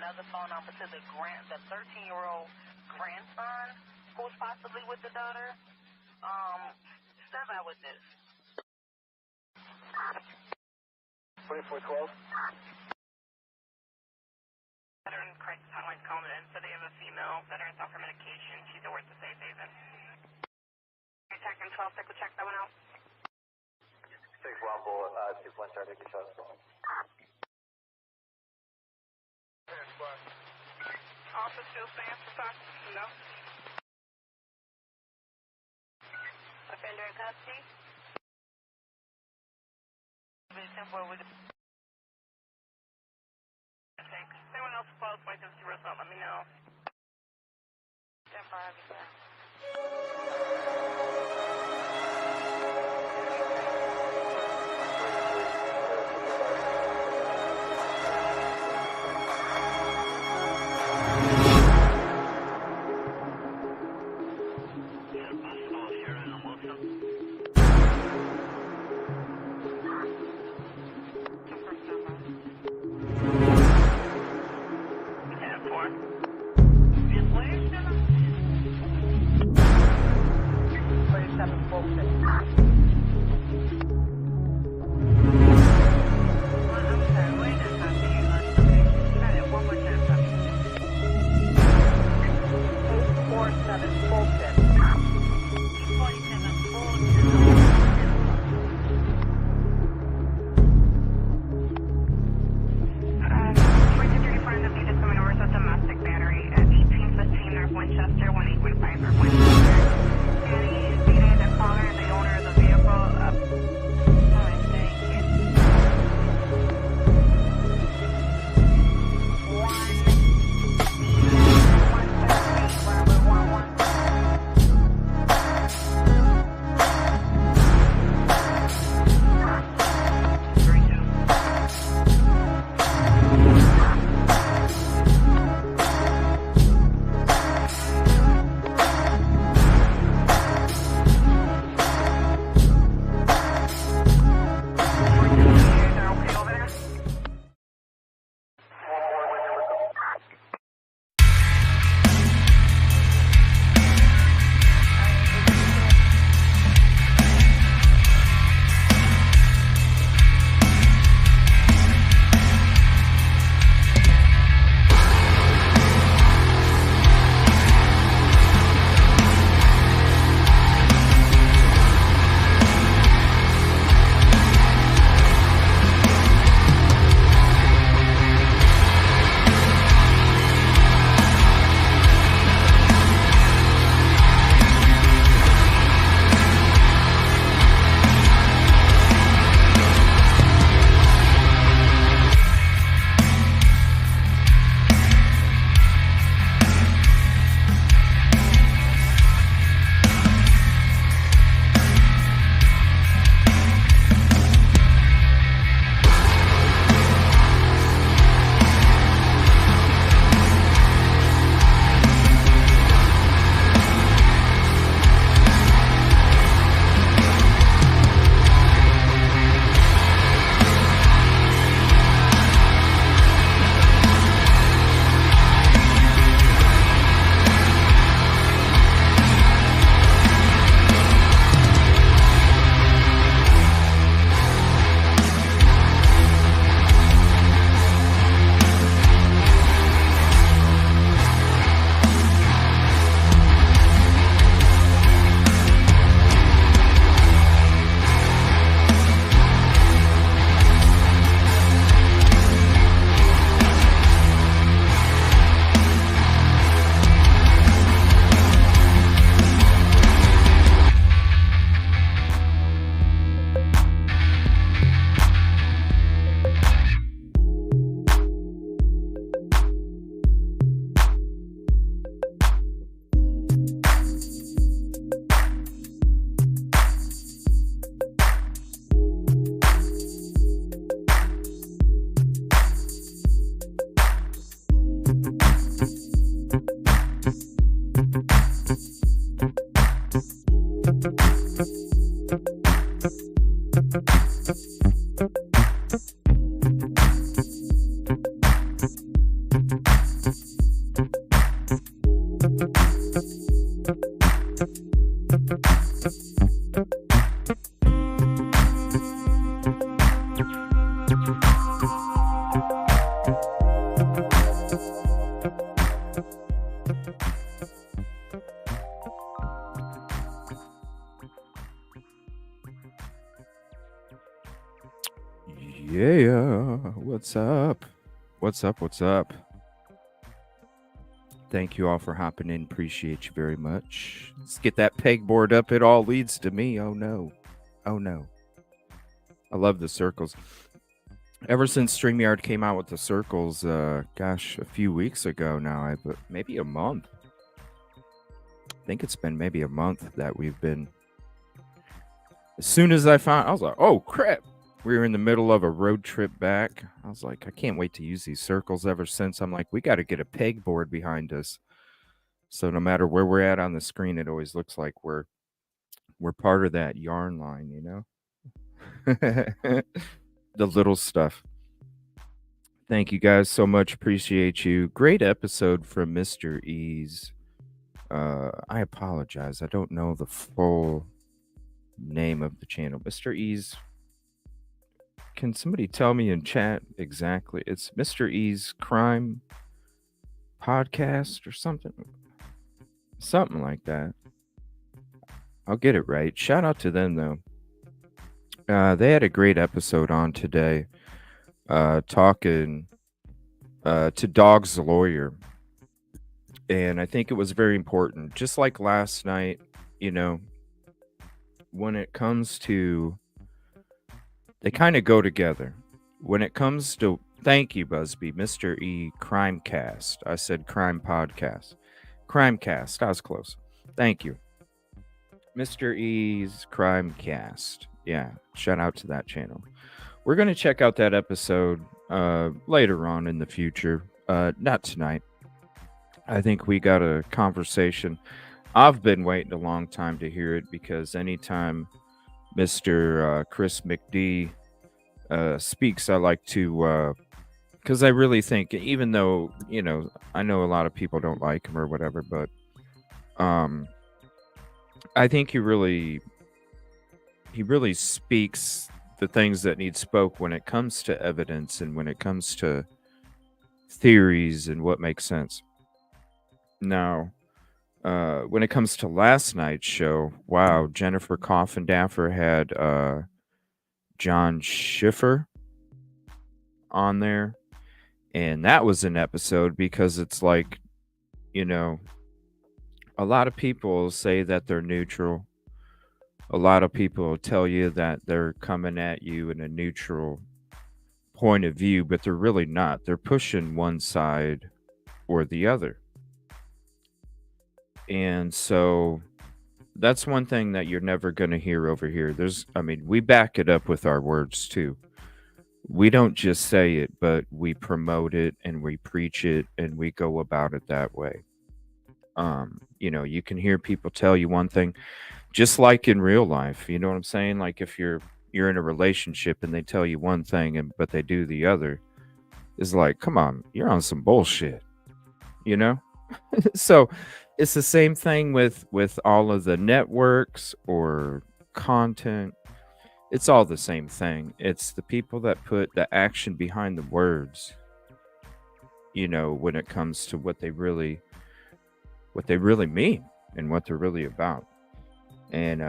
other phone number to the 13-year-old grandson who's possibly with the daughter. Step out with this. 2412. Veteran crisis hotline calling in, so they have a female veteran off her medication. She's at work to Safe Haven. Detective 12, take a check that one out. 6 Rumble, 2 1 started to show us. Officer still stands for talk? No. Offender in custody? Temporary. Thanks. Anyone else close, might just see result, let me know. 10-5, sir. Yeah, what's up? What's up? What's up? Thank you all for hopping in. Appreciate you very much. Let's get that pegboard up. It all leads to me. Oh no. Oh no. I love the circles. Ever since StreamYard came out with the circles, gosh, a few weeks ago now, maybe a month. I think it's been maybe a month that we've been. As soon as I was like, oh crap. We were in the middle of a road trip back. I was like, I can't wait to use these circles. Ever since, I'm like, we got to get a pegboard behind us. So no matter where we're at on the screen, it always looks like we're part of that yarn line, you know? The little stuff. Thank you guys so much. Appreciate you. Great episode from Mr. Ease. I apologize. I don't know the full name of the channel. Mr. Ease. Can somebody tell me in chat exactly? It's Mr. E's Crime Podcast or something. Something like that. I'll get it right. Shout out to them, though. They had a great episode on today, talking to Dog's lawyer. And I think it was very important. Just like last night, you know, when it comes to, they kind of go together. When it comes to, thank you, Busby, Mr. E, Crimecast. I said Crime Podcast. Crimecast. I was close. Thank you. Mr. E's Crimecast. Yeah, shout out to that channel. We're going to check out that episode later on in the future. Not tonight. I think we got a conversation. I've been waiting a long time to hear it because anytime Mr. Chris McD speaks, I like to, because I really think, even though, you know, I know a lot of people don't like him or whatever, but I think he really speaks the things that need spoke when it comes to evidence and when it comes to theories and what makes sense. Now, when it comes to last night's show, wow, Jennifer Coffindaffer had John Schiffer on there. And that was an episode because it's like, you know, a lot of people say that they're neutral. A lot of people tell you that they're coming at you in a neutral point of view, but they're really not. They're pushing one side or the other. And so that's one thing that you're never going to hear over here. We back it up with our words too. We don't just say it, but we promote it and we preach it and we go about it that way. You know, you can hear people tell you one thing, just like in real life. You know what I'm saying? Like if you're in a relationship and they tell you one thing but they do the other, it's like, come on, you're on some bullshit. You know? So it's the same thing with all of the networks or content. It's all the same thing. It's the people that put the action behind the words, you know, when it comes to what they really mean and what they're really about. And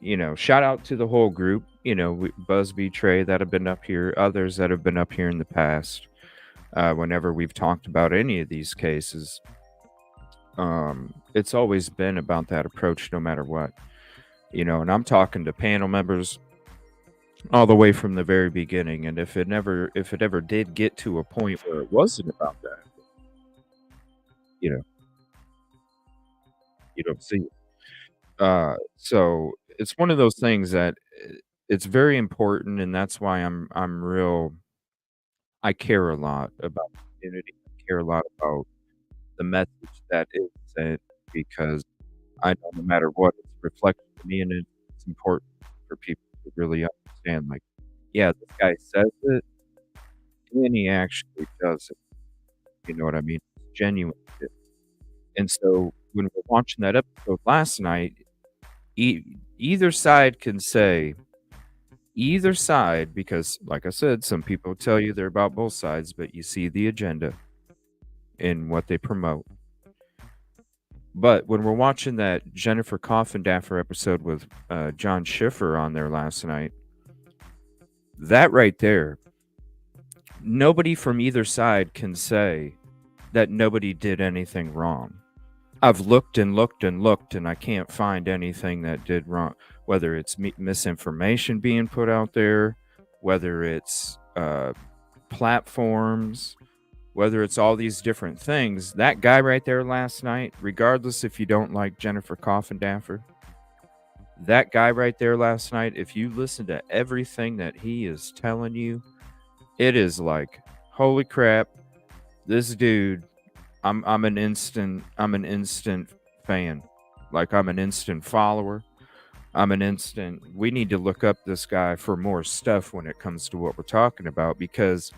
you know, shout out to the whole group, you know, Busby, Trey that have been up here, others that have been up here in the past, whenever we've talked about any of these cases. It's always been about that approach no matter what, you know. And I'm talking to panel members all the way from the very beginning. And if it ever did get to a point where it wasn't about that, you know, you don't see it. So it's one of those things that it's very important, and that's why I care a lot about the community. I care a lot about the message that is sent, because I know no matter what, it's reflected to me, and it's important for people to really understand, like, yeah, this guy says it, and he actually does it. You know what I mean? It's genuine shit. And so when we're watching that episode last night, either side can say, either side, because like I said, some people tell you they're about both sides, but you see the agenda in what they promote. But when we're watching that Jennifer Coffindaffer episode with John Schiffer on there last night, that right there, nobody from either side can say that nobody did anything wrong. I've looked and looked and looked, and I can't find anything that did wrong. Whether it's misinformation being put out there, whether it's platforms, whether it's all these different things. That guy right there last night, regardless if you don't like Jennifer Coffindaffer, that guy right there last night, if you listen to everything that he is telling you, it is like, holy crap, this dude, I'm an instant fan. Like, I'm an instant follower. We need to look up this guy for more stuff when it comes to what we're talking about, because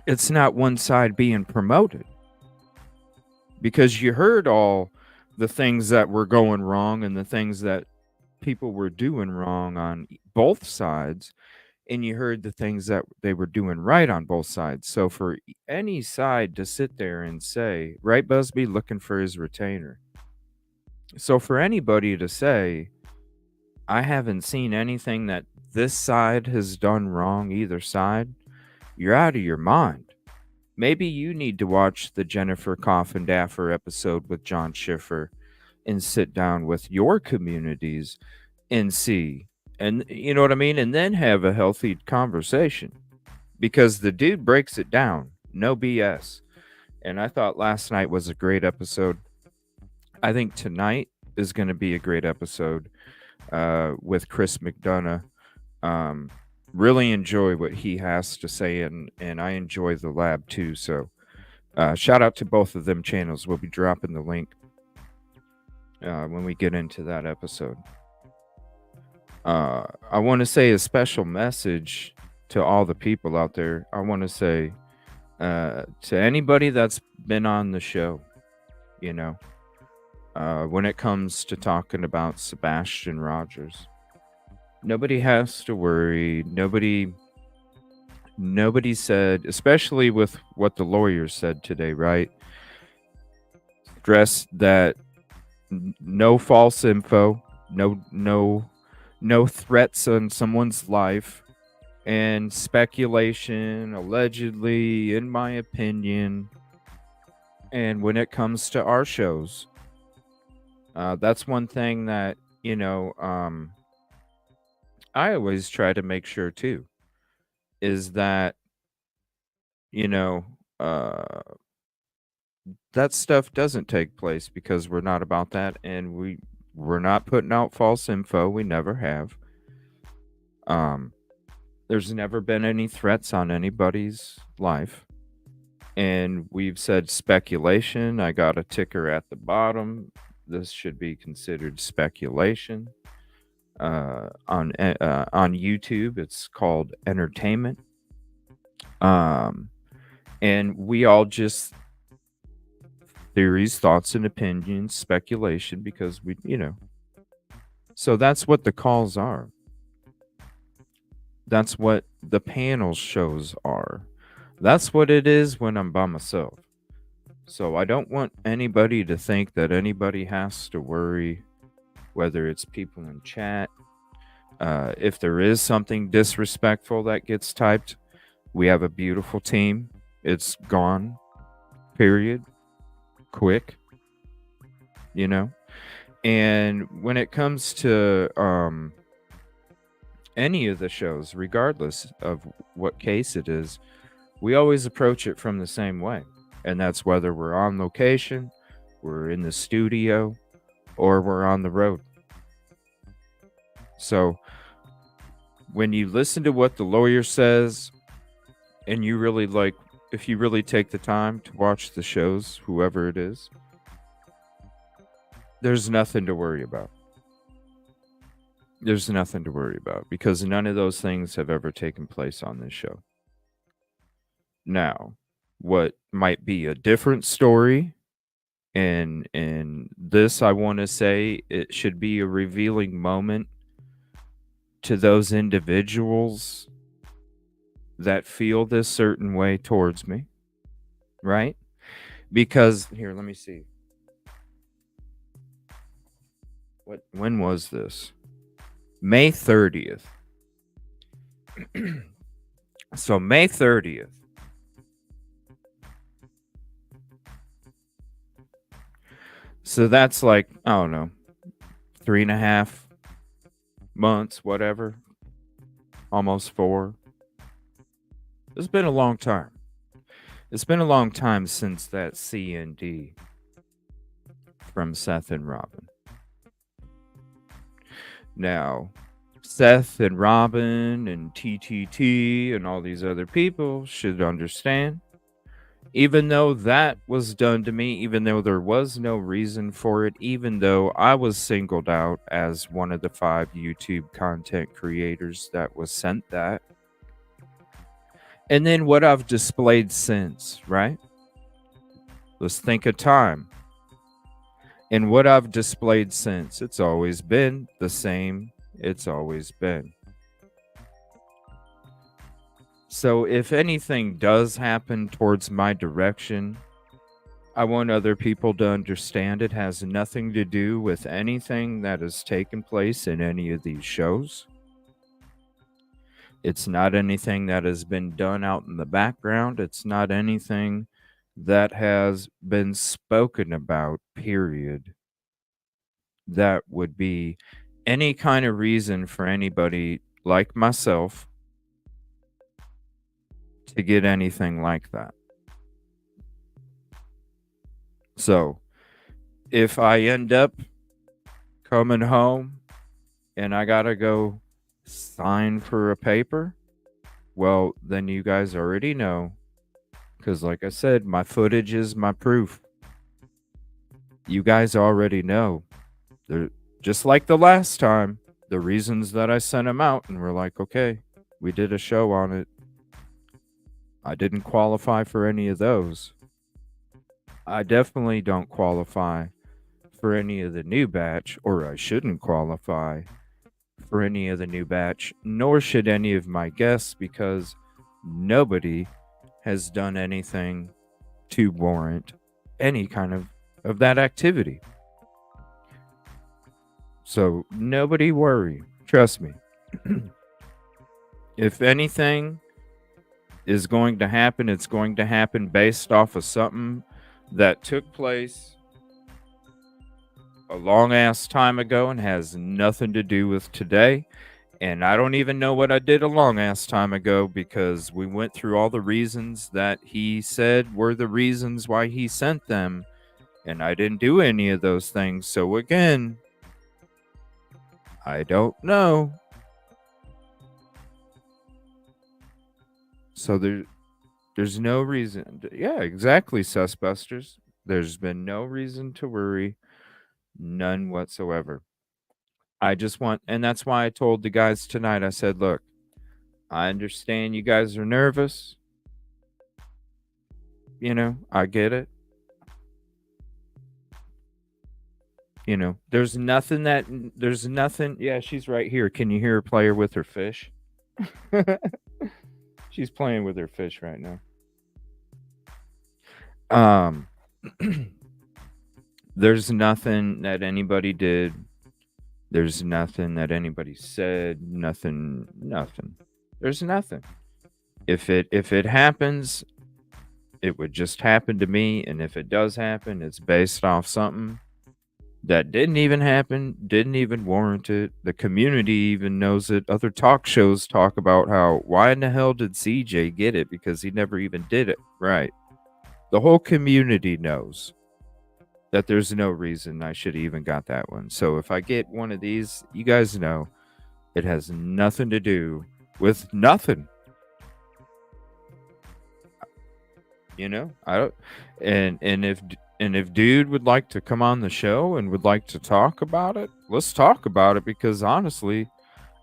it's not one side being promoted. Because you heard all the things that were going wrong and the things that people were doing wrong on both sides, and you heard the things that they were doing right on both sides. So for any side to sit there and say, right, Busby, looking for his retainer. So for anybody to say, I haven't seen anything that this side has done wrong, either side, you're out of your mind. Maybe you need to watch the Jennifer Coffindaffer episode with John Schiffer and sit down with your communities and see. And you know what I mean? And then have a healthy conversation. Because the dude breaks it down. No BS. And I thought last night was a great episode. I think tonight is going to be a great episode with Chris McDonough. Really enjoy what he has to say, and I enjoy the lab too. So shout out to both of them channels. We'll be dropping the link when we get into that episode. I want to say a special message to all the people out there. I want to say to anybody that's been on the show, you know, when it comes to talking about Sebastian Rogers, nobody has to worry. Nobody said, especially with what the lawyers said today, right? Stress that no false info, no threats on someone's life, and speculation, allegedly, in my opinion. And when it comes to our shows, that's one thing that, you know, I always try to make sure too, is that, you know, that stuff doesn't take place, because we're not about that, and we're not putting out false info. We never have. There's never been any threats on anybody's life. And we've said speculation. I got a ticker at the bottom. This should be considered speculation. On YouTube, it's called entertainment. And we all just theories, thoughts, and opinions, speculation, because we, you know. So that's what the calls are. That's what the panel shows are. That's what it is when I'm by myself. So I don't want anybody to think that anybody has to worry, whether it's people in chat. If there is something disrespectful that gets typed, we have a beautiful team. It's gone. Period. Quick. You know? And when it comes to any of the shows, regardless of what case it is, we always approach it from the same way. And that's whether we're on location, we're in the studio, or we're on the road. So when you listen to what the lawyer says, and you really like, if you really take the time to watch the shows, whoever it is, there's nothing to worry about. There's nothing to worry about, because none of those things have ever taken place on this show. Now, what might be a different story, and this, I want to say, it should be a revealing moment to those individuals that feel this certain way towards me, right? Because here, let me see. When was this? May 30th. So May 30th. So that's like, I don't know, 3.5 months, whatever. Almost 4. It's been a long time. It's been a long time since that C&D from Seth and Robin. Now, Seth and Robin and TTT and all these other people should understand, even though that was done to me, even though there was no reason for it, even though I was singled out as one of the 5 YouTube content creators that was sent that, and then what I've displayed since, right? Let's think of time. And what I've displayed since, it's always been the same. It's always been. So if anything does happen towards my direction, I want other people to understand it has nothing to do with anything that has taken place in any of these shows. It's not anything that has been done out in the background. It's not anything that has been spoken about, period. That would be any kind of reason for anybody like myself to get anything like that. So, if I end up coming home and I gotta go sign for a paper, well, then you guys already know. Because, like I said, my footage is my proof. You guys already know. They're just like the last time, the reasons that I sent them out, and we're like, okay, we did a show on it. I didn't qualify for any of those. I definitely don't qualify for any of the new batch, or I shouldn't qualify for any of the new batch, nor should any of my guests, because nobody has done anything to warrant any kind of that activity. So nobody worry. Trust me. If anything is going to happen, it's going to happen based off of something that took place a long ass time ago and has nothing to do with today. And I don't even know what I did a long ass time ago, because we went through all the reasons that he said were the reasons why he sent them. And I didn't do any of those things. So again, I don't know. So there's no reason. Yeah, exactly, Sussbusters. There's been no reason to worry. None whatsoever. I just want, and that's why I told the guys tonight, I said, look, I understand you guys are nervous. You know, I get it. You know, there's nothing. Yeah, she's right here. Can you hear her play her with her fish? She's playing with her fish right now. There's nothing that anybody did. There's nothing that anybody said. Nothing. There's nothing. If it happens, it would just happen to me. And if it does happen, it's based off something that didn't even happen, didn't even warrant it. The community even knows it. Other talk shows talk about how, why in the hell did CJ get it? Because he never even did it. Right. The whole community knows that there's no reason I should have even got that one. So if I get one of these, you guys know it has nothing to do with nothing. You know, I don't, and if dude would like to come on the show and would like to talk about it, let's talk about it, because honestly,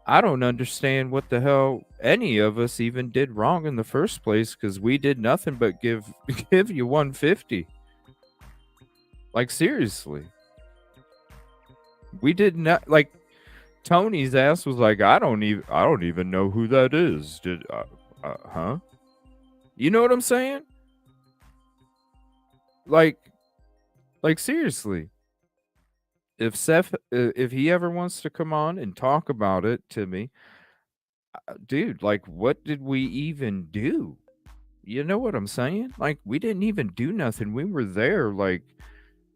I don't understand what the hell any of us even did wrong in the first place, because we did nothing but give you 150. Like, seriously. We did not, like, Tony's ass was like, I don't even know who that is. Huh? You know what I'm saying? Like seriously. If Seth, if he ever wants to come on and talk about it to me, dude, like, what did we even do? You know what I'm saying? Like, we didn't even do nothing. We were there, like,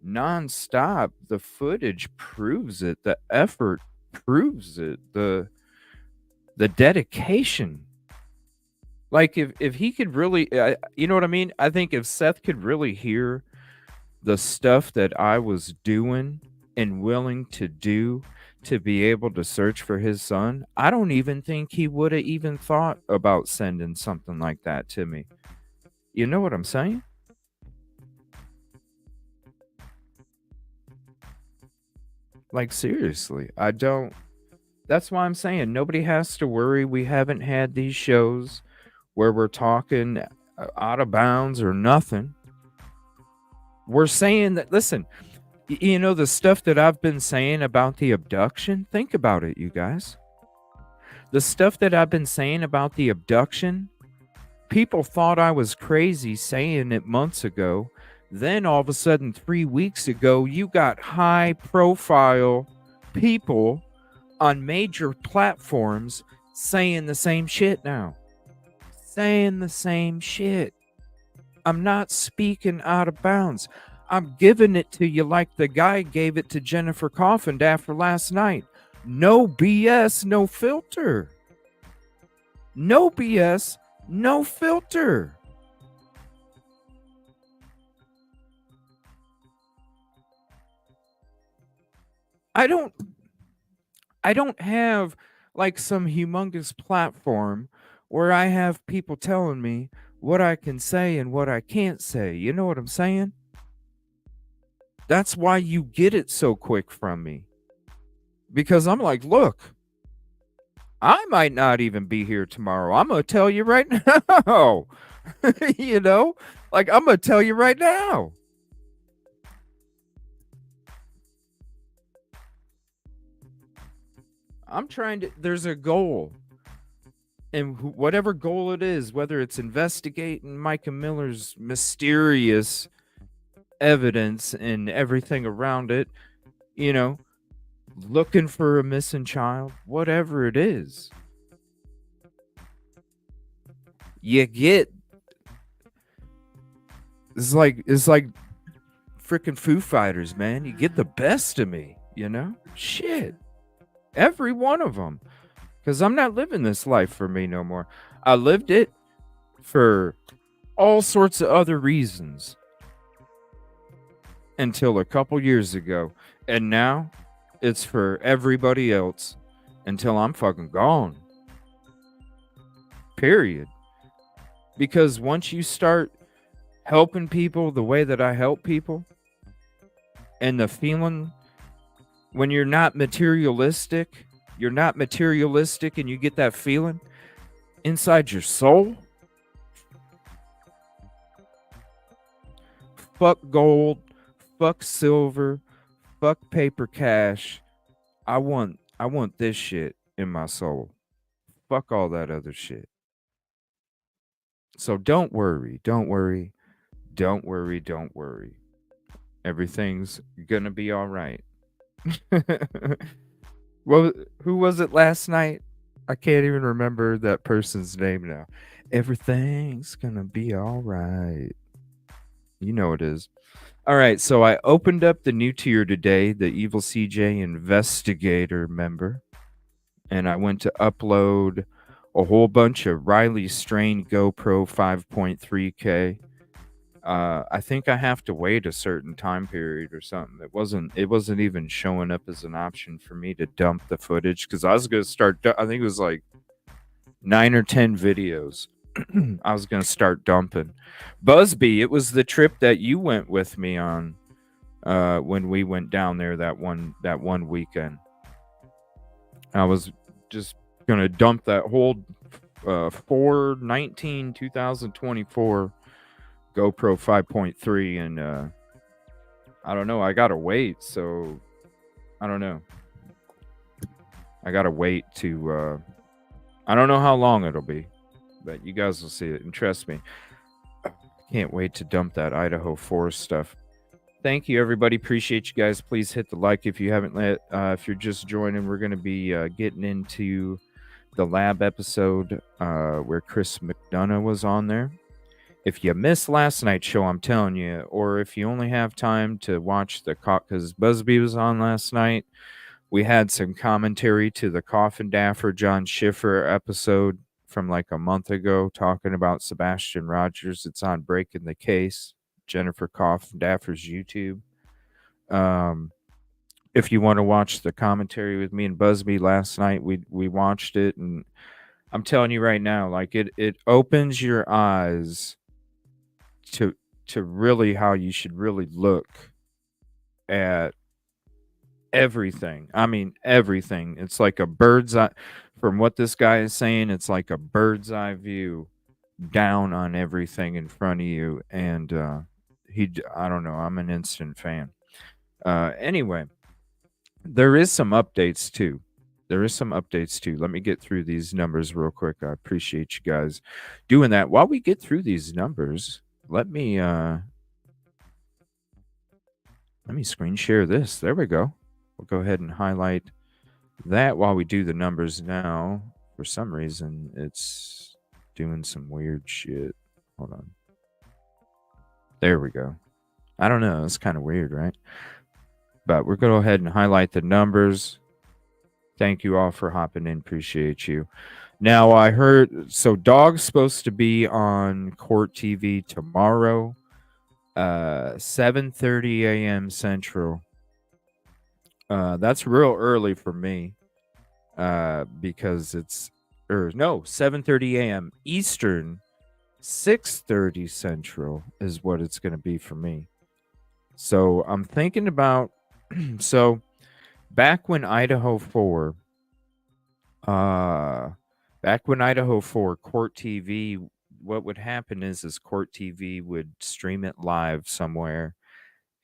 nonstop. The footage proves it. The effort proves it. The dedication. Like, if he could really, you know what I mean? I think if Seth could really hear the stuff that I was doing and willing to do to be able to search for his son, I don't even think he would have even thought about sending something like that to me. You know what I'm saying? Like, seriously, I don't. That's why I'm saying nobody has to worry. We haven't had these shows where we're talking out of bounds or nothing. We're saying that, listen, you know, the stuff that I've been saying about the abduction, think about it, you guys. The stuff that I've been saying about the abduction, people thought I was crazy saying it months ago. Then all of a sudden, 3 weeks ago, you got high profile people on major platforms saying the same shit now. Saying the same shit. I'm not speaking out of bounds. I'm giving it to you like the guy gave it to Jennifer Coffin after last night. No BS, no filter. No BS, no filter. I don't have like some humongous platform where I have people telling me what I can say and what I can't say. You know what I'm saying? That's why you get it so quick from me. Because I'm like, look, I might not even be here tomorrow. I'm going to tell you right now. You know? Like, I'm going to tell you right now. I'm trying to, there's a goal. And whatever goal it is, whether it's investigating Micah Miller's mysterious evidence and everything around it, you know, looking for a missing child, whatever it is, you get. It's like freaking Foo Fighters, man. You get the best of me, you know? Shit. Every one of them. Because I'm not living this life for me no more. I lived it for all sorts of other reasons until a couple years ago. And now it's for everybody else until I'm fucking gone. Period. Because once you start helping people the way that I help people, and the feeling when you're not materialistic and you get that feeling inside your soul. Fuck gold, fuck silver, fuck paper cash. I want this shit in my soul. Fuck all that other shit. So don't worry. Everything's gonna be all right. Well, who was it last night? I can't even remember that person's name now. Everything's gonna be all right. You know it is. All right, so I opened up the new tier today, the Evil CJ Investigator member, and I went to upload a whole bunch of Riley Strain GoPro 5.3K. I think I have to wait a certain time period or something. It wasn't even showing up as an option for me to dump the footage because I was gonna start. I think it was like 9 or 10 videos. I was gonna start dumping. Busby, it was the trip that you went with me on when we went down there that one weekend. I was just gonna dump that whole 4/19/2024 GoPro 5.3, and I don't know. I gotta wait, so I don't know. I gotta wait to. I don't know how long it'll be, but you guys will see it. And trust me, I can't wait to dump that Idaho forest stuff. Thank you, everybody. Appreciate you guys. Please hit the like if you haven't let. If you're just joining, we're going to be getting into the lab episode where Chris McDonough was on there. If you missed last night's show, I'm telling you, or if you only have time to watch the because Busby was on last night, we had some commentary to the Coffin Daffer John Schiffer episode from like a month ago talking about Sebastian Rogers. It's on Breaking the Case, Jennifer Coffin Daffer's YouTube. If you want to watch the commentary with me and Busby last night, we watched it, and I'm telling you right now, like it opens your eyes to really how you should really look at everything. I mean, everything. It's like a bird's eye. From what this guy is saying, it's like a bird's eye view down on everything in front of you. And I don't know. I'm an instant fan. Anyway, there is some updates too. Let me get through these numbers real quick. I appreciate you guys doing that. While we get through these numbers, let me screen share this. There we go. We'll go ahead and highlight that while we do the numbers now. For some reason, it's doing some weird shit. Hold on. There we go. I don't know. It's kind of weird, right? But we're going to go ahead and highlight the numbers. Thank you all for hopping in. Appreciate you. Now, I heard... So, Dog's supposed to be on Court TV tomorrow, 7:30 a.m. Central. That's real early for me because it's... 7:30 a.m. Eastern, 6:30 Central is what it's going to be for me. So, I'm thinking about... So... Back when Idaho 4, Court TV, what would happen is Court TV would stream it live somewhere,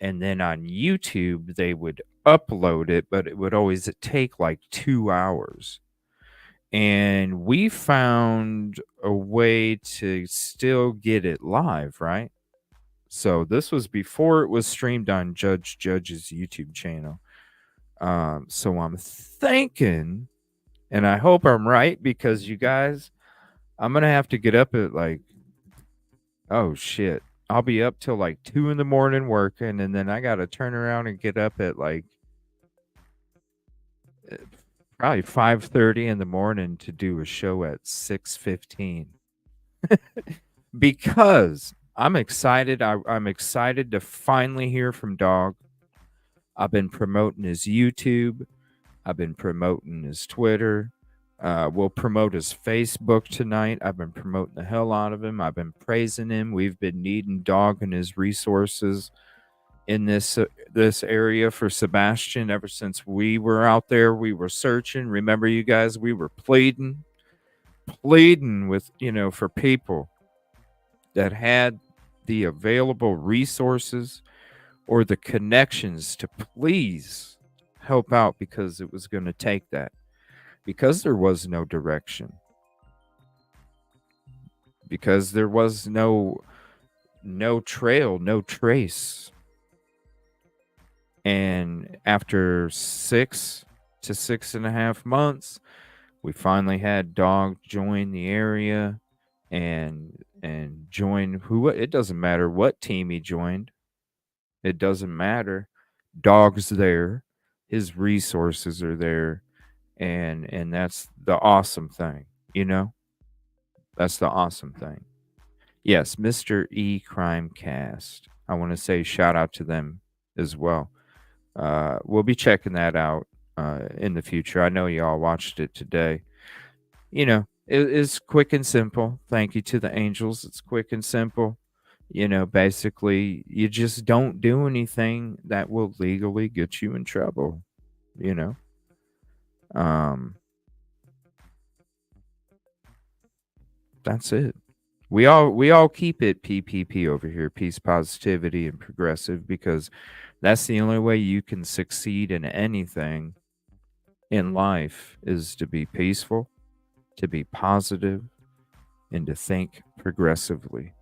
and then on YouTube they would upload it, but it would always take like 2 hours. And we found a way to still get it live, right? So this was before it was streamed on Judge's YouTube channel. So I'm thinking, and I hope I'm right, because you guys, I'm gonna have to get up at like, oh shit, I'll be up till like 2 a.m. working, and then I gotta turn around and get up at like probably 5:30 in the morning to do a show at 6:15. Because I'm excited. I'm excited to finally hear from Dog. I've been promoting his YouTube. I've been promoting his Twitter. We'll promote his Facebook tonight. I've been promoting the hell out of him. I've been praising him. We've been needing Dog and his resources in this area for Sebastian ever since we were out there. We were searching. Remember, you guys, we were pleading with, for people that had the available resources or the connections to please help out, because it was going to take that, because there was no direction, because there was no trail, no trace. And after 6 to 6.5 months, we finally had Dog join the area and join it doesn't matter what team he joined. It doesn't matter. Dog's there. His resources are there. And that's the awesome thing, That's the awesome thing. Yes, Mr. E Crime Cast. I want to say shout out to them as well. We'll be checking that out in the future. I know y'all watched it today. It's quick and simple. Thank you to the angels. It's quick and simple. Basically, you just don't do anything that will legally get you in trouble. That's it. We all keep it PPP over here, peace, positivity, and progressive, because that's the only way you can succeed in anything in life is to be peaceful, to be positive, and to think progressively.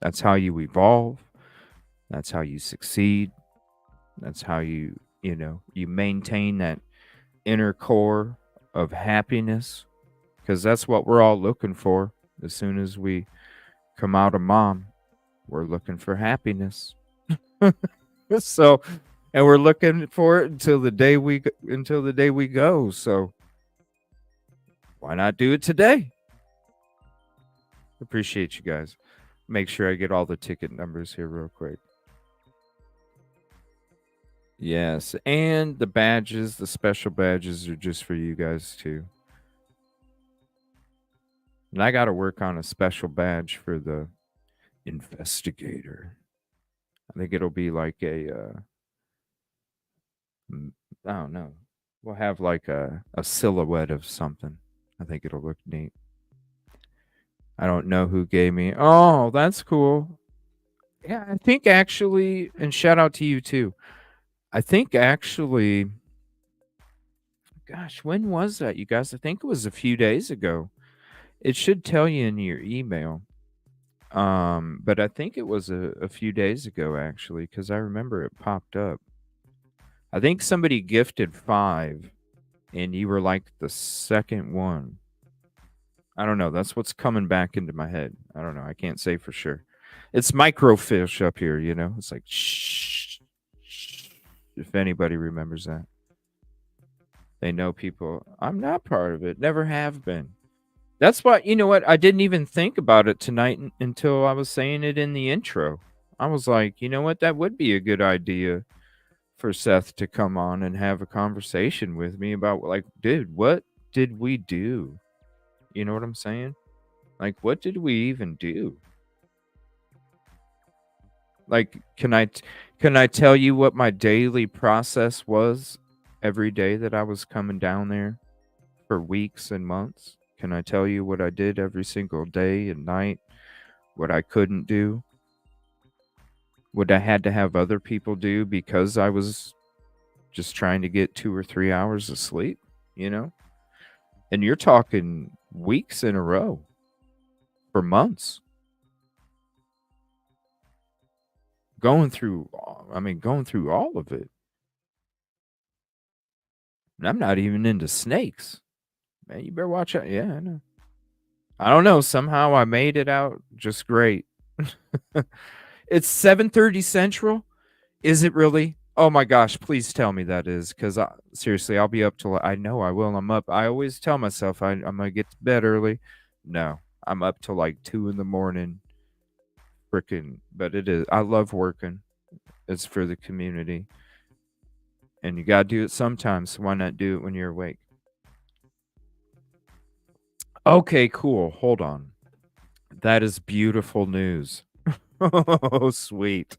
That's how you evolve. That's how you succeed. That's how you maintain that inner core of happiness, because that's what we're all looking for. As soon as we come out of mom, we're looking for happiness. So, and we're looking for it until the day we go. So, why not do it today? Appreciate you guys. Make sure I get all the ticket numbers here real quick. Yes, and the badges, the special badges are just for you guys too. And I got to work on a special badge for the investigator. I think it'll be like I don't know. We'll have like a silhouette of something. I think it'll look neat. I don't know who gave me. Oh, that's cool. Yeah, I think actually, and shout out to you too. I think actually, gosh, when was that, you guys? I think it was a few days ago. It should tell you in your email. But I think it was a few days ago actually, because I remember it popped up. I think somebody gifted 5, and you were like the second one. I don't know. That's what's coming back into my head. I don't know. I can't say for sure. It's microfiche up here, you know? It's like, shh, shh. If anybody remembers that, they know people. I'm not part of it. Never have been. That's why, you know what? I didn't even think about it tonight until I was saying it in the intro. I was like, you know what? That would be a good idea for Seth to come on and have a conversation with me about, like, dude, what did we do? You know what I'm saying? Like, what did we even do? Like, can I tell you what my daily process was every day that I was coming down there for weeks and months? Can I tell you what I did every single day and night? What I couldn't do? What I had to have other people do because I was just trying to get 2 or 3 hours of sleep, you know? And you're talking weeks in a row for months. Going through all of it. And I'm not even into snakes. Man, you better watch out. Yeah, I know. I don't know. Somehow I made it out just great. It's 7:30 Central. Is it really? Oh my gosh, please tell me that is, because seriously, I'll be up till, I know I will. I'm up. I always tell myself I'm going to get to bed early. No, I'm up till like 2 in the morning. Freaking, but it is. I love working. It's for the community. And you got to do it sometimes. So why not do it when you're awake? Okay, cool. Hold on. That is beautiful news. Oh, sweet.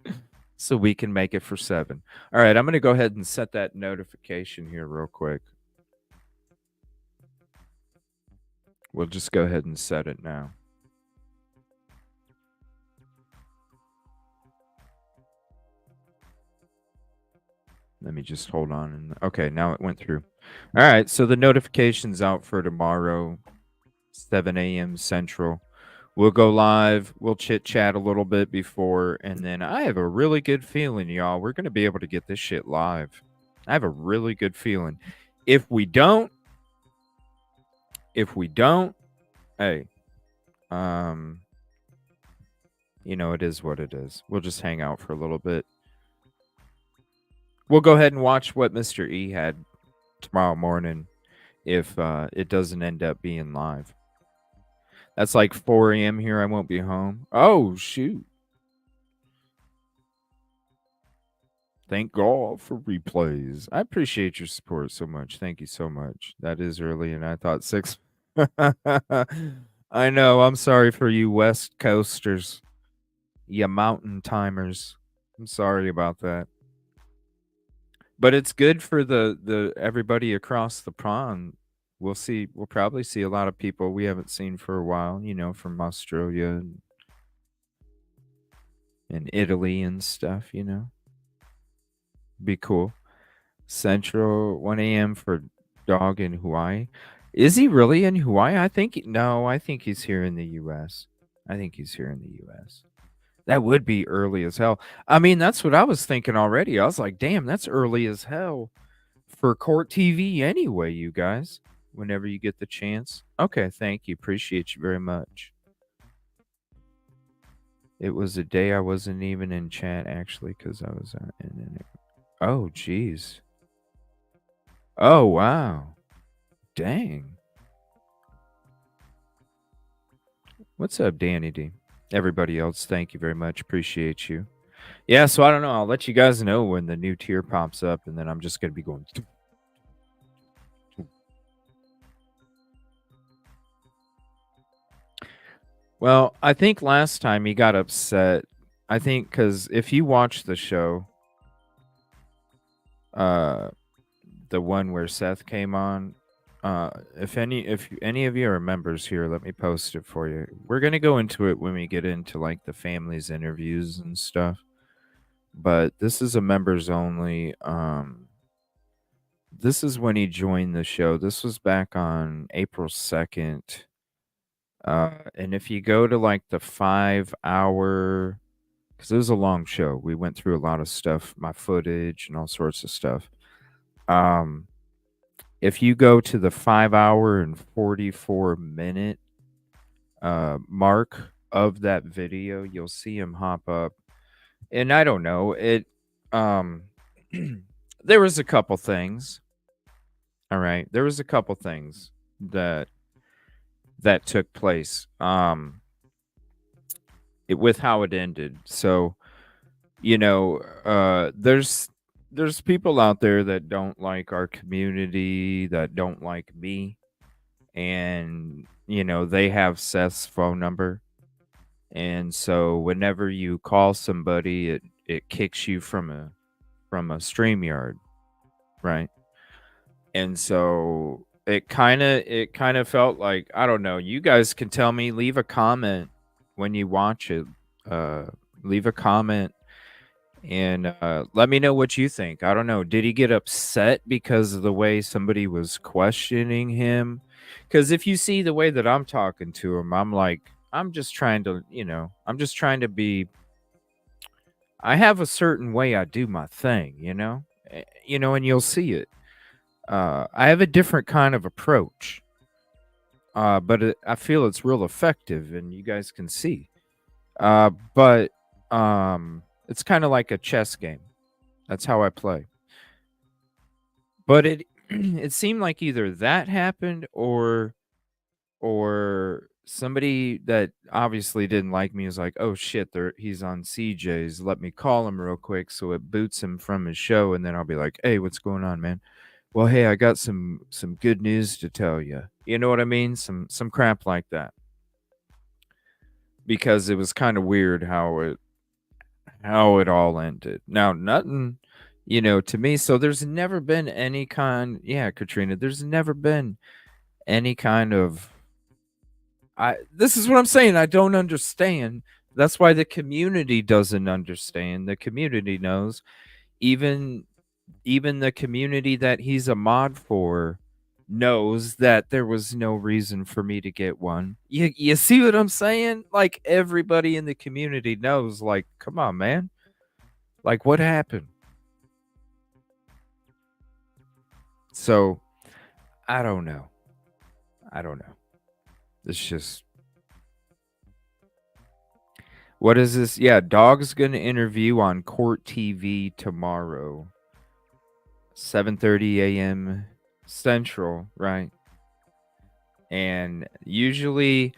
So we can make it for 7. All right, I'm going to go ahead and set that notification here real quick. We'll just go ahead and set it now. Let me just hold on. Okay, now it went through. All right, so the notification's out for tomorrow, 7 a.m. Central. We'll go live. We'll chit chat a little bit before, and then I have a really good feeling, y'all. We're going to be able to get this shit live. I have a really good feeling. If we don't, hey, it is what it is. We'll just hang out for a little bit. We'll go ahead and watch what Mr. E had tomorrow morning if it doesn't end up being live. That's like 4 a.m. here. I won't be home. Oh, shoot. Thank God for replays. I appreciate your support so much. Thank you so much. That is early, and I thought 6. I know. I'm sorry for you West Coasters. You mountain timers. I'm sorry about that. But it's good for the everybody across the pond. We'll probably see a lot of people we haven't seen for a while, from Australia and Italy and stuff, Be cool. Central, 1 a.m. for dog in Hawaii. Is he really in Hawaii? No, I think he's here in the US. I think he's here in the US. That would be early as hell. I mean, that's what I was thinking already. I was like, damn, that's early as hell for court TV anyway, you guys. Whenever you get the chance. Okay, thank you. Appreciate you very much. It was a day I wasn't even in chat actually because I was in it. Oh, jeez. Oh, wow. Dang. What's up, Danny D? Everybody else, thank you very much. Appreciate you. Yeah, so I don't know. I'll let you guys know when the new tier pops up, and then I'm just going to be going. Well, I think last time he got upset. I think because if you watch the show, the one where Seth came on, if any of you are members here, let me post it for you. We're gonna go into it when we get into like the family's interviews and stuff. But this is a members only. This is when he joined the show. This was back on April 2nd. And if you go to like the 5 hour, because it was a long show, we went through a lot of stuff, my footage and all sorts of stuff. If you go to the 5 hour and 44 minute mark of that video, you'll see him hop up. And I don't know, there was a couple things. All right. There was a couple things that took place. With how it ended. So, there's people out there that don't like our community, that don't like me, and they have Seth's phone number, and so whenever you call somebody, it kicks you from a StreamYard, right? And so it kind of felt like, I don't know. You guys can tell me. Leave a comment when you watch it. Leave a comment and let me know what you think. I don't know. Did he get upset because of the way somebody was questioning him? Because if you see the way that I'm talking to him, I'm like, I'm just trying to be. I have a certain way I do my thing, and you'll see it. I have a different kind of approach, but I feel it's real effective, and you guys can see. But it's kind of like a chess game. That's how I play. But it it seemed like either that happened or somebody that obviously didn't like me was like, "Oh shit, he's on CJ's. Let me call him real quick." So it boots him from his show, and then I'll be like, "Hey, what's going on, man?" Well, hey, I got some good news to tell you. You know what I mean? Some crap like that. Because it was kind of weird how it all ended. Now, nothing, to me. So there's never been any kind. Yeah, Katrina. There's never been any kind of. This is what I'm saying. I don't understand. That's why the community doesn't understand. The community knows. Even the community that he's a mod for knows that there was no reason for me to get one. You see what I'm saying? Like everybody in the community knows, like, come on, man. Like what happened? So I don't know. It's just, what is this? Yeah, Dog's gonna interview on Court TV tomorrow. 7:30 a.m. Central, right? And usually,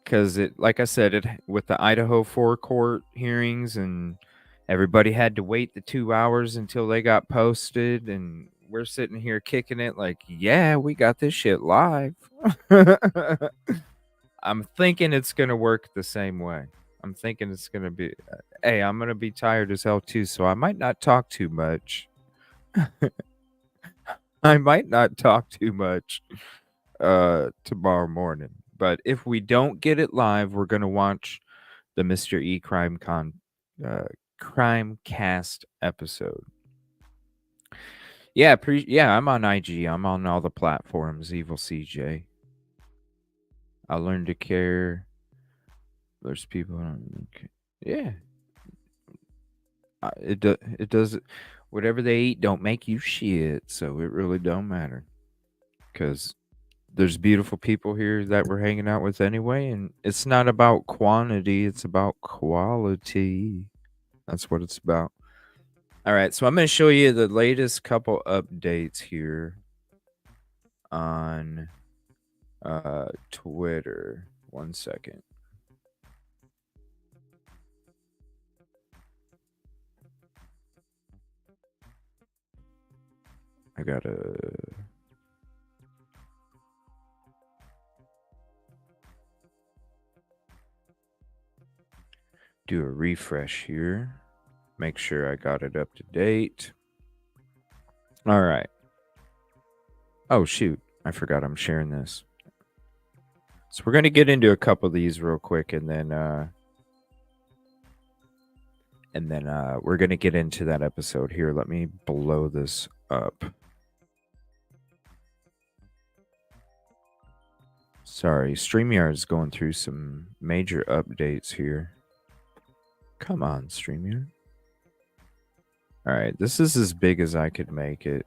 because like I said, with the Idaho 4 court hearings, and everybody had to wait the 2 hours until they got posted, and we're sitting here kicking it like, yeah, we got this shit live. I'm thinking it's gonna work the same way. I'm thinking it's gonna be. Hey, I'm gonna be tired as hell too, so I might not talk too much. I might not talk too much tomorrow morning. But if we don't get it live, we're gonna watch the Mr. E Crime Cast episode. Yeah, I'm on IG. I'm on all the platforms. Evil CJ. I learned to care. There's people. Yeah, it does. Whatever they eat don't make you shit, so it really don't matter. Because there's beautiful people here that we're hanging out with anyway, and it's not about quantity; it's about quality. That's what it's about. All right, so I'm going to show you the latest couple updates here on Twitter. 1 second. I gotta do a refresh here. Make sure I got it up to date. All right. Oh, shoot. I forgot I'm sharing this. So we're going to get into a couple of these real quick, and then we're going to get into that episode here. Let me blow this up. Sorry, StreamYard is going through some major updates here. Come on, StreamYard. All right, this is as big as I could make it.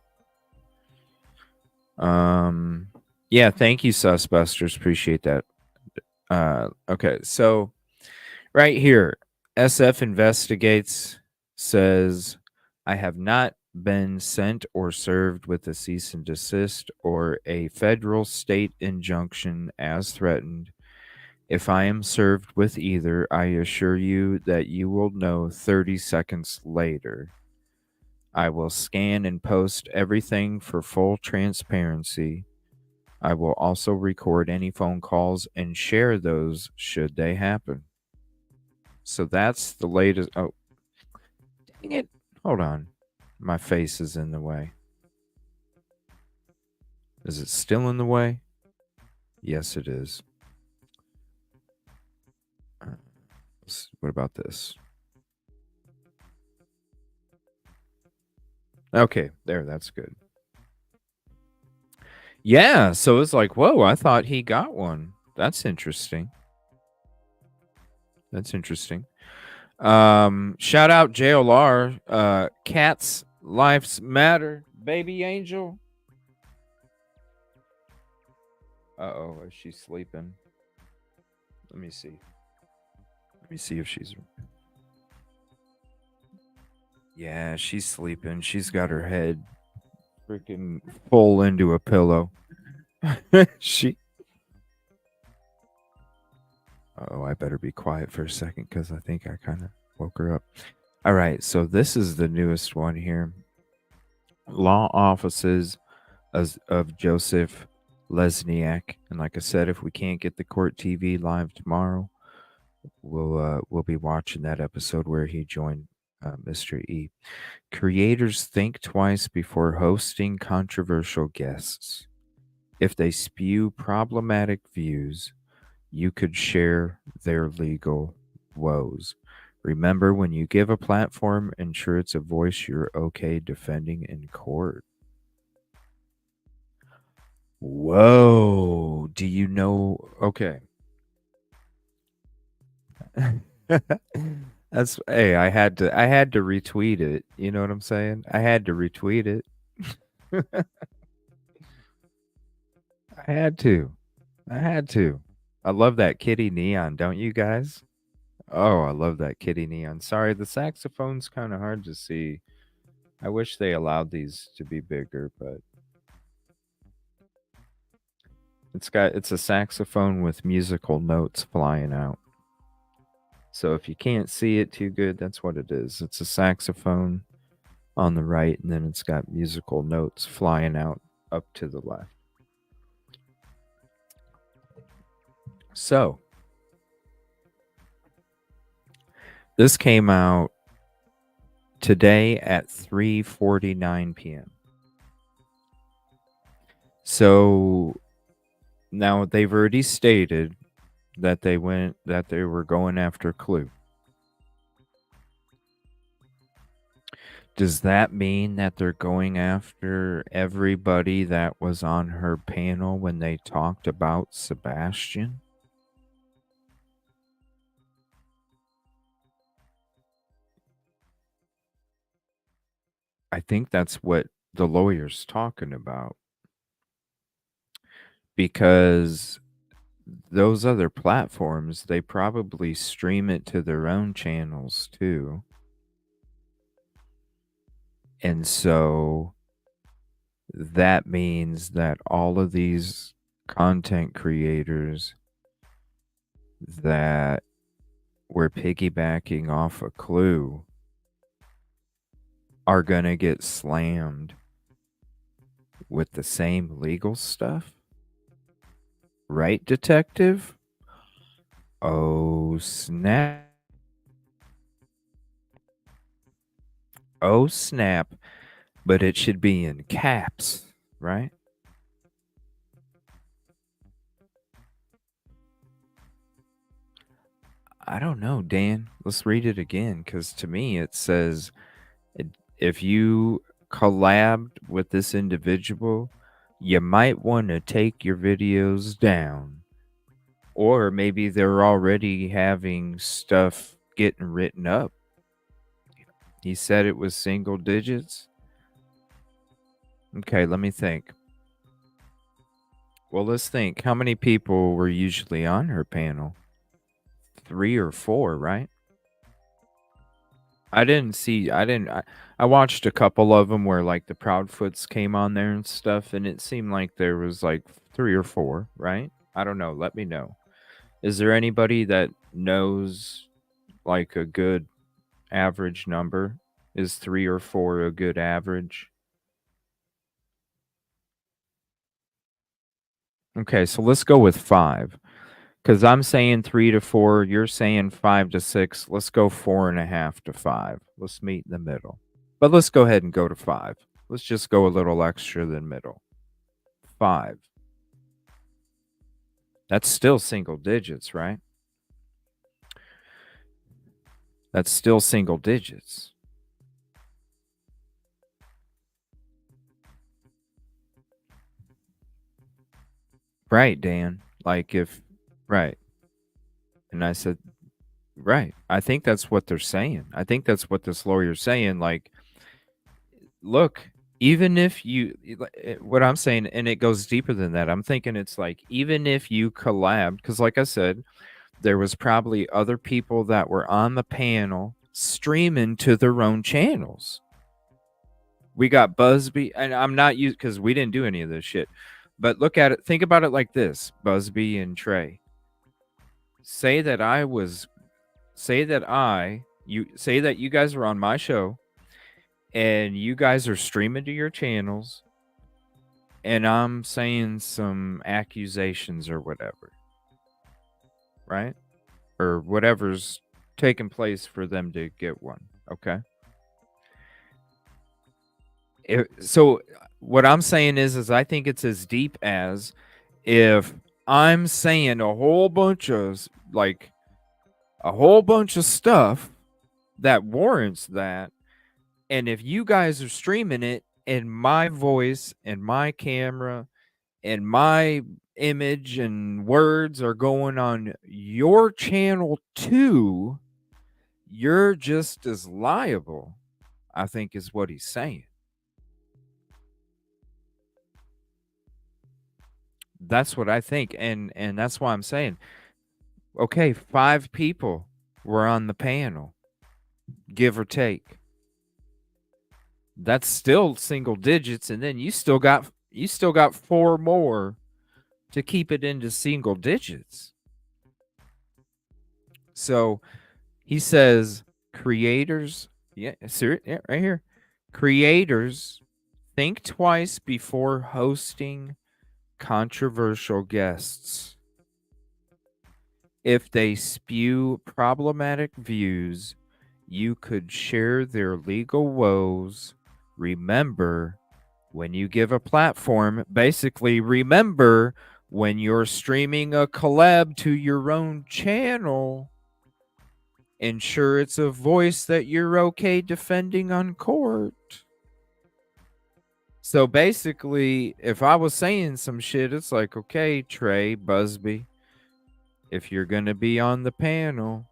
Yeah, thank you, Susbusters. Appreciate that. Okay, so right here, SF Investigates says, I have not been sent or served with a cease and desist or a federal state injunction as threatened. If I am served with either, I assure you that you will know 30 seconds later. I will scan and post everything for full transparency. I will also record any phone calls and share those should they happen. So that's the latest. Oh, dang it. Hold on. My face is in the way. Is it still in the way? Yes, it is. What about this? Okay, there, that's good. Yeah, so it's like, whoa, I thought he got one. That's interesting. That's interesting. Shout out JLR. Cats Lives Matter, baby angel. Uh-oh, is she sleeping? Let me see. Let me see if she's... Yeah, she's sleeping. She's got her head freaking full into a pillow. She... Oh, I better be quiet for a second because I think I kind of woke her up. All right, so this is the newest one here. Law offices of Joseph Lesniak. And like I said, if we can't get the court TV live tomorrow, we'll be watching that episode where he joined Mr. E. Creators think twice before hosting controversial guests. If they spew problematic views, you could share their legal woes. Remember, when you give a platform, ensure it's a voice you're okay defending in court. Whoa. Do you know? Okay. That's hey, I had to retweet it. You know what I'm saying? I had to retweet it. I had to. I had to. I love that kitty neon, don't you guys? Oh, I love that kitty neon. Sorry, the saxophone's kind of hard to see. I wish they allowed these to be bigger, but it's a saxophone with musical notes flying out. So if you can't see it too good, that's what it is. It's a saxophone on the right, and then it's got musical notes flying out up to the left. So this came out today at 3:49 p.m. So now they've already stated that they were going after Clue. Does that mean that they're going after everybody that was on her panel when they talked about Sebastian? I think that's what the lawyer's talking about. Because those other platforms, they probably stream it to their own channels too. And so that means that all of these content creators that were piggybacking off a Clue are going to get slammed with the same legal stuff? Right, detective? Oh, snap. Oh, snap. But it should be in caps, right? I don't know, Dan. Let's read it again, because to me it says if you collabed with this individual, you might want to take your videos down. Or maybe they're already having stuff getting written up. He said it was single digits. Okay, let me think. Well, let's think. How many people were usually on her panel? 3 or 4, right? I watched a couple of them where like the Proudfoots came on there and stuff, and it seemed like there was like 3 or 4, right? I don't know. Let me know. Is there anybody that knows like a good average number? Is 3 or 4 a good average? Okay, so let's go with 5. Because I'm saying 3 to 4, you're saying 5 to 6. Let's go 4.5 to 5. Let's meet in the middle. But let's go ahead and go to 5. Let's just go a little extra than middle. 5. That's still single digits, right? That's still single digits. Right, Dan. Like if, right. And I said, right. I think that's what they're saying. I think that's what this lawyer's saying. Like, look, even if you, what I'm saying, and it goes deeper than that, I'm thinking it's like, even if you collab, because like I said, there was probably other people that were on the panel streaming to their own channels. We got Busby, and I'm not used because we didn't do any of this shit. But look at it, think about it like this, Busby and Trey. Say that you guys are on my show and you guys are streaming to your channels and I'm saying some accusations or whatever. Right? Or whatever's taking place for them to get one. Okay. So what I'm saying is I think it's as deep as if I'm saying a whole bunch of stuff that warrants that, and if you guys are streaming it and my voice and my camera and my image and words are going on your channel too, you're just as liable, I think is what he's saying. That's what I think, and that's why I'm saying, okay, 5 people were on the panel, give or take. That's still single digits, and then you still got 4 more to keep it into single digits. So he says creators, right here. Creators, think twice before hosting controversial guests. If they spew problematic views, you could share their legal woes. Remember, when you give a platform, basically remember when you're streaming a collab to your own channel, ensure it's a voice that you're okay defending on court. So basically, if I was saying some shit, it's like, okay, Trey Busby, if you're going to be on the panel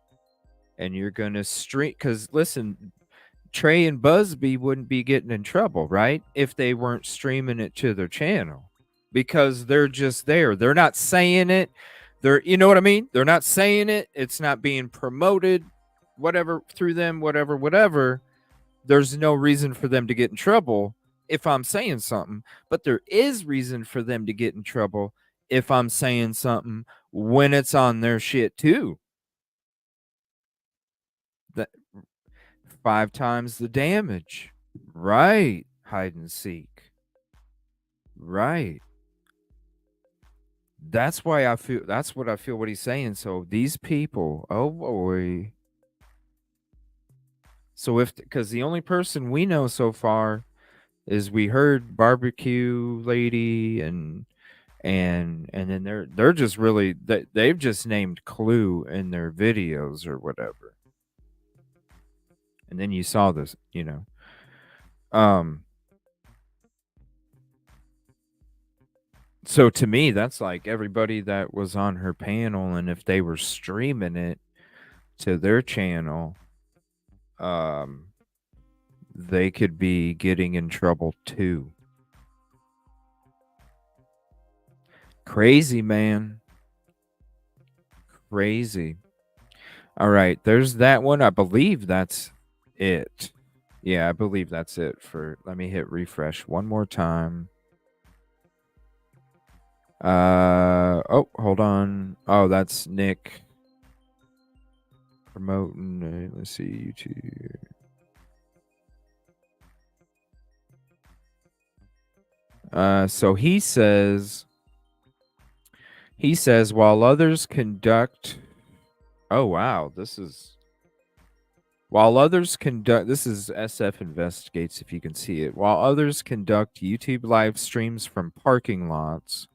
and you're going to stream, because listen, Trey and Busby wouldn't be getting in trouble, right? If they weren't streaming it to their channel, because they're just there. They're not saying it. You know what I mean? They're not saying it. It's not being promoted, whatever, through them, whatever. There's no reason for them to get in trouble if I'm saying something, but there is reason for them to get in trouble if I'm saying something when it's on their shit too. That 5 times the damage. Right. Hide and seek. Right. That's why I feel, that's what I feel what he's saying. So these people, oh boy. So because the only person we know so far is we heard barbecue lady and then they're just really they've just named Clue in their videos or whatever. And then you saw this, so to me that's like everybody that was on her panel, and if they were streaming it to their channel, they could be getting in trouble too. Crazy, man. Crazy. All right, there's that one. I believe that's it. Yeah, I believe that's it let me hit refresh one more time. Oh, hold on. Oh, that's Nick promoting. Let's see, YouTube. So he says while others conduct. Oh wow, this is SF Investigates, if you can see it. While others conduct YouTube live streams from parking lots,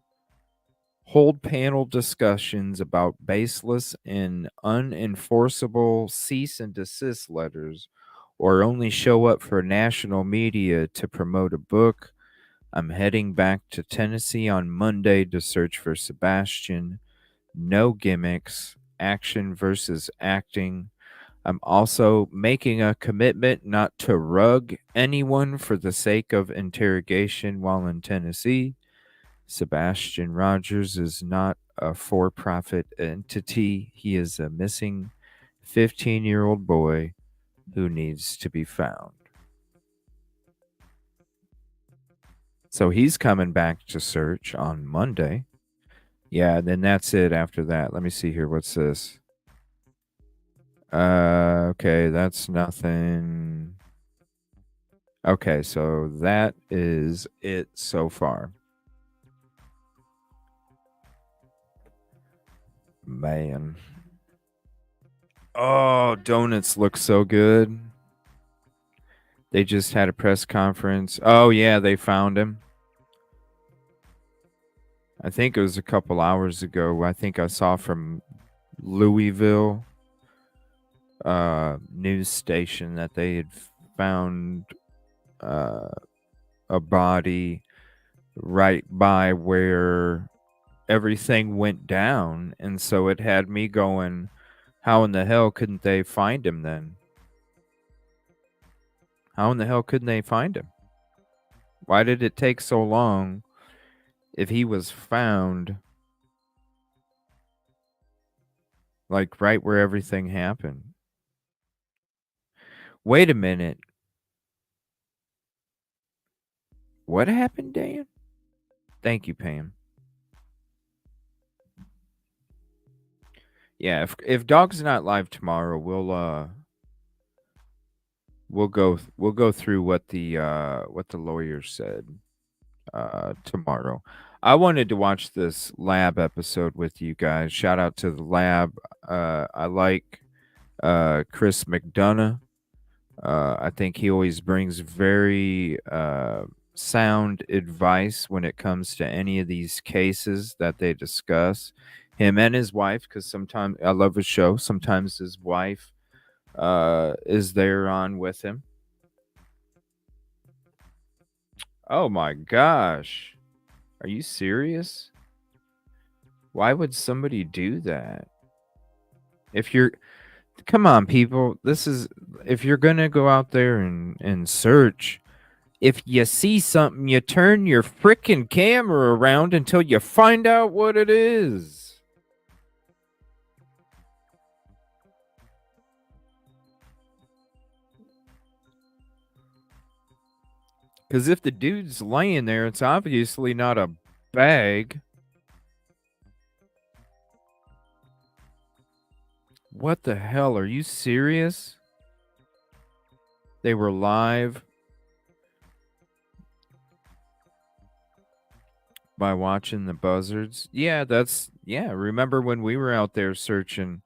hold panel discussions about baseless and unenforceable cease and desist letters, or only show up for national media to promote a book. I'm heading back to Tennessee on Monday to search for Sebastian. No gimmicks, action versus acting. I'm also making a commitment not to rug anyone for the sake of interrogation while in Tennessee. Sebastian Rogers is not a for-profit entity. He is a missing 15-year-old boy who needs to be found. So he's coming back to search on Monday. Yeah, then that's it after that. Let me see here. What's this? Okay, that's nothing. Okay, so that is it so far. Man. Oh, donuts look so good. They just had a press conference. Oh, yeah, they found him. I think it was a couple hours ago. I think I saw from Louisville news station that they had found a body right by where everything went down. And so it had me going, how in the hell couldn't they find him then? How in the hell couldn't they find him? Why did it take so long if he was found like right where everything happened? Wait a minute. What happened, Dan? Thank you, Pam. Yeah, if Dog's not live tomorrow, we'll go through what the lawyer said tomorrow. I wanted to watch this lab episode with you guys. Shout out to the lab. I like Chris McDonough. I think he always brings very sound advice when it comes to any of these cases that they discuss. Him and his wife, because sometimes I love his show. Sometimes his wife is there on with him. Oh my gosh. Are you serious? Why would somebody do that? Come on, people. If you're going to go out there and search, if you see something, you turn your freaking camera around until you find out what it is. Because if the dude's laying there, it's obviously not a bag. What the hell? Are you serious? They were live by watching the buzzards. Yeah, remember when we were out there searching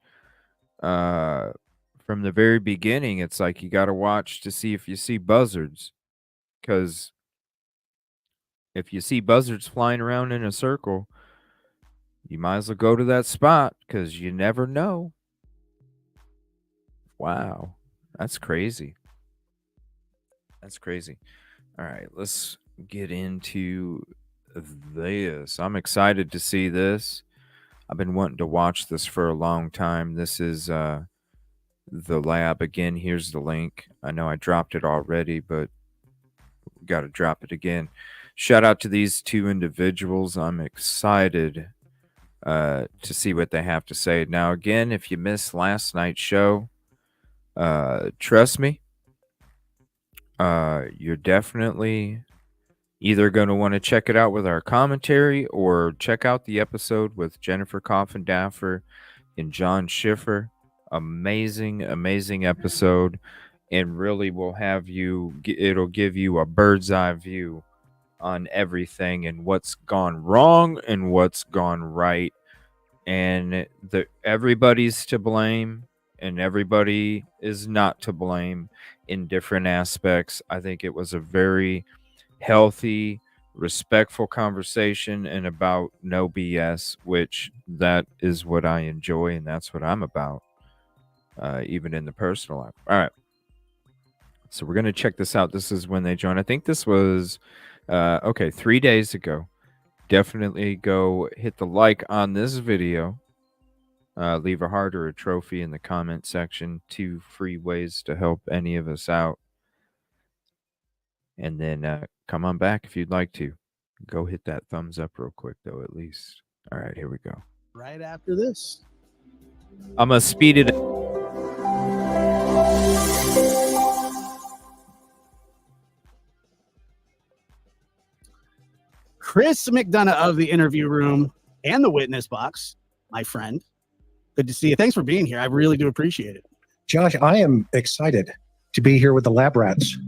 from the very beginning, it's like you got to watch to see if you see buzzards. Because if you see buzzards flying around in a circle, you might as well go to that spot because you never know. Wow. That's crazy. That's crazy. All right, let's get into this. I'm excited to see this. I've been wanting to watch this for a long time. This is the lab. Again, here's the link. I know I dropped it already, but got to drop it again. Shout out to these two individuals. I'm excited to see what they have to say. Now, again, if you missed last night's show, trust me, you're definitely either going to want to check it out with our commentary or check out the episode with Jennifer Coffin-Daffer and John Schiffer. Amazing episode, and really will have it'll give you a bird's eye view on everything and what's gone wrong and what's gone right, and everybody's to blame and everybody is not to blame in different aspects. I think it was a very healthy, respectful conversation and about no BS, which that is what I enjoy and that's what I'm about, even in the personal life. All right. So we're going to check this out. This is when they joined. I think this was, 3 days ago. Definitely go hit the like on this video. Leave a heart or a trophy in the comment section. 2 free ways to help any of us out. And then come on back if you'd like to. Go hit that thumbs up real quick, though, at least. All right, here we go. Right after this. I'm going to speed it. Chris McDonough of the interview room and the witness box, my friend. Good to see you. Thanks for being here. I really do appreciate it. Josh, I am excited to be here with the lab rats.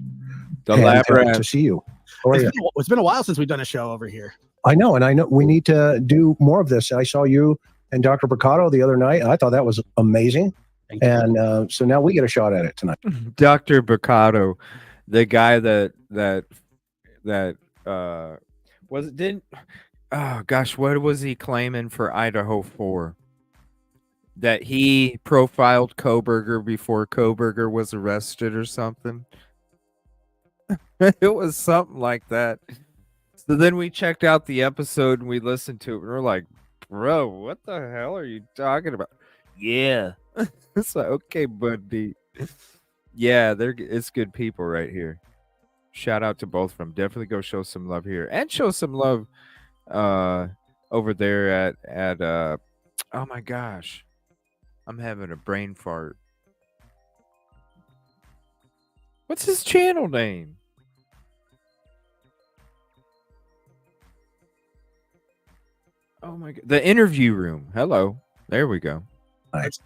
To see you. It's been a while since we've done a show over here. I know, and I know we need to do more of this. I saw you and Dr. Bricado the other night. I thought that was amazing. And so now we get a shot at it tonight. Dr. Bricado, the guy that what was he claiming for Idaho 4? That he profiled Koberger before Koberger was arrested or something. It was something like that. So then we checked out the episode and we listened to it and we're like, bro, what the hell are you talking about? Yeah. It's like, okay, buddy. Yeah, it's good people right here. Shout out to both of them. Definitely go show some love here and show some love over there at oh my gosh. I'm having a brain fart. What's his channel name? Oh my god. The interview room. Hello. There we go. Let's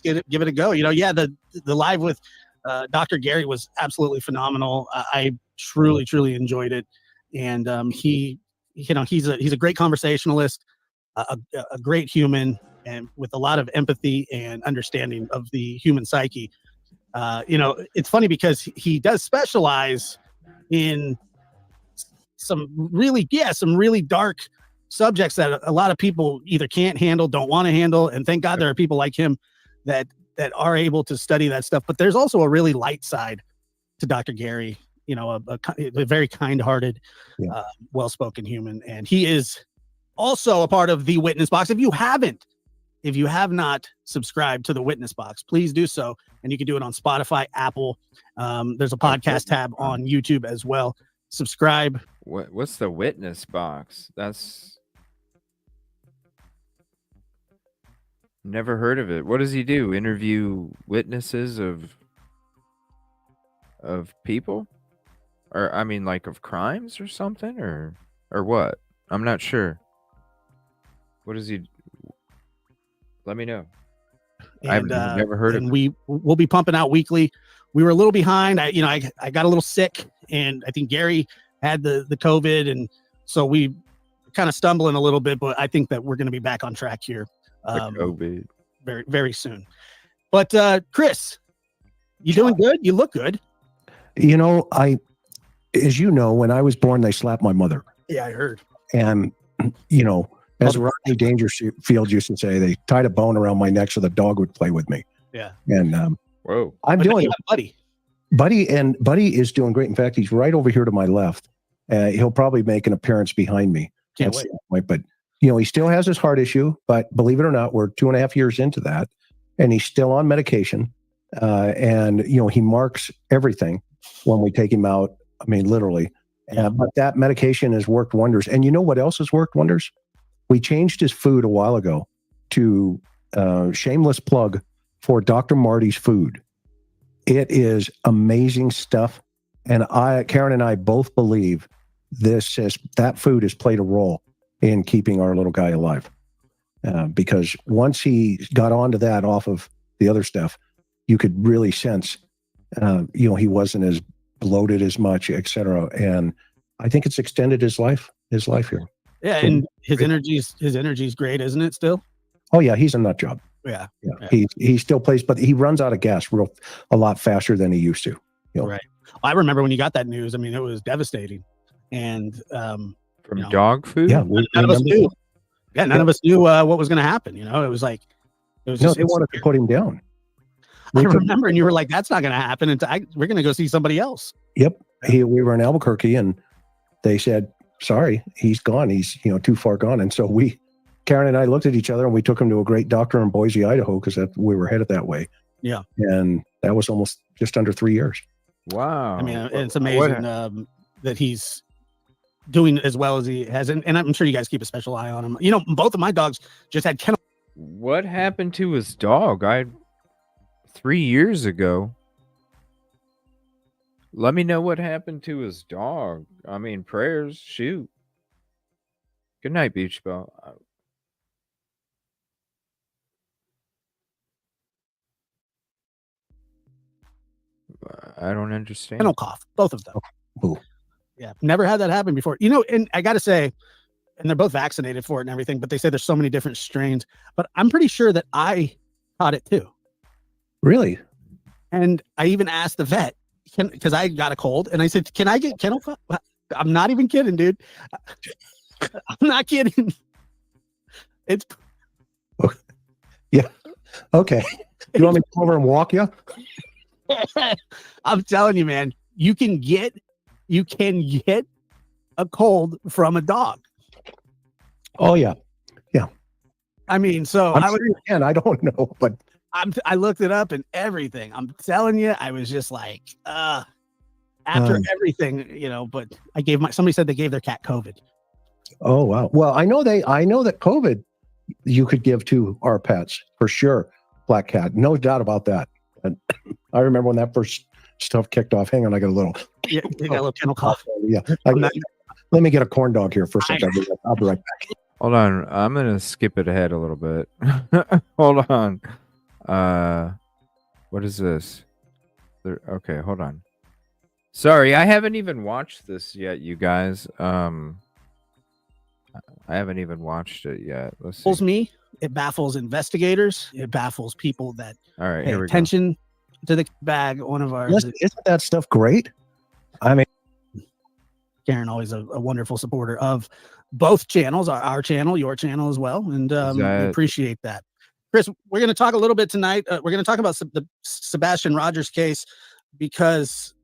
give it a go. The live with Dr. Gary was absolutely phenomenal. I truly enjoyed it, and he's a great conversationalist, a great human, and with a lot of empathy and understanding of the human psyche. It's funny because he does specialize in some really dark subjects that a lot of people either can't handle, don't want to handle, and thank God there are people like him that that are able to study that stuff. But there's also a really light side to Dr. Gary, you know, a very kind-hearted, Yeah. well-spoken human. And he is also a part of the Witness Box. If you have not subscribed to the Witness Box, please do so. And you can do it on Spotify, Apple. There's a podcast tab on YouTube as well. Subscribe. What's the Witness Box? That's never heard of it. What does he do? Interview witnesses of people? Or I mean like of crimes or something or what? I'm not sure. What does he Let me know. And, I've never heard of it. We'll be pumping out weekly. We were a little behind. I got a little sick, and I think Gary had the COVID, and so we kind of stumbling a little bit. But I think that we're going to be back on track here, COVID. very very soon. But Chris, you doing good? You look good. You know, as you know, when I was born, they slapped my mother. Yeah, I heard. And you know, as Rodney Dangerfield used to say, they tied a bone around my neck so the dog would play with me. Yeah. And whoa, I'm doing Buddy is doing great. In fact, he's right over here to my left. He'll probably make an appearance behind me. Can't wait. But you know, he still has his heart issue. But believe it or not, we're 2.5 years into that, and he's still on medication. And you know, he marks everything when we take him out. I mean, literally. But that medication has worked wonders. And you know what else has worked wonders? We changed his food a while ago to shameless plug for Dr. Marty's food. It is amazing stuff. And Karen and I both believe that food has played a role in keeping our little guy alive. Because once he got onto that off of the other stuff, you could really sense, you know, he wasn't as bloated as much, etc. And I think it's extended his life here. Yeah, and his energy's great, isn't it? Still. Oh yeah, he's a nut job. Yeah. He still plays, but he runs out of gas a lot faster than he used to. You know? Right. I remember when you got that news. I mean, it was devastating. And from dog food. Yeah, none of us knew. Yeah, none of us knew what was going to happen. You know, it was like they wanted to put him down. I remember, and you were like, "That's not going to happen. And we're going to go see somebody else." Yep. We were in Albuquerque, and they said, "Sorry, he's gone. He's too far gone." And so Karen and I looked at each other, and we took him to a great doctor in Boise, Idaho, because we were headed that way. Yeah. And that was almost just under 3 years. Wow. I mean, it's amazing that he's doing as well as he has, and I'm sure you guys keep a special eye on him. You know, both of my dogs just had kennel. What happened to his dog? 3 years ago. Let me know what happened to his dog. I mean, prayers. Shoot. Good night, Beach Ball. I don't understand. Kennel cough, both of them. Ooh. Yeah, never had that happen before. You know, and I got to say, and they're both vaccinated for it and everything, but they say there's so many different strains. But I'm pretty sure that I caught it too. Really? And I even asked the vet, because I got a cold, and I said, "Can I get kennel cough?" I'm not even kidding, dude. I'm not kidding. It's yeah. Okay. You want me to come over and walk you? I'm telling you, man, you can get a cold from a dog. Oh yeah. Yeah. I mean, so I'm sure you can. I don't know, but I looked it up and everything. I'm telling you, I was just like, after everything, but somebody said they gave their cat COVID. Oh wow. Well, I know that COVID you could give to our pets for sure. Black cat, no doubt about that. And I remember when that first stuff kicked off. Hang on, I got a little. Yeah, you got a little kennel cough. Yeah. Let me get a corn dog here for a second. I'll be right back. Hold on. I'm gonna skip it ahead a little bit. Hold on. What is this? Okay, hold on. Sorry, I haven't even watched this yet, you guys. I haven't even watched it yet. Let's see. Baffles me. It baffles investigators. It baffles people that all right, pay here we attention to the bag. One of our isn't that stuff great? I mean, Karen, always a wonderful supporter of both channels, our channel, your channel as well, and we appreciate that. Chris, we're going to talk a little bit tonight. We're going to talk about the Sebastian Rogers case because,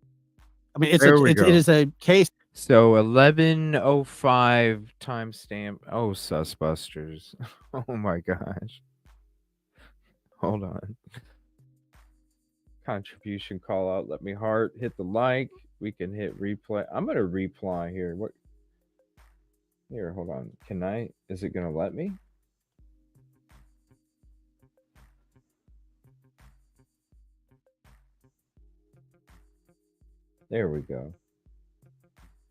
I mean, it is a case. So 11:05 timestamp. Oh, Susbusters. Oh my gosh. Hold on. Contribution call out. Let me hit the like. We can hit replay. I'm gonna reply here. What? Here, hold on. Is it gonna let me? There we go.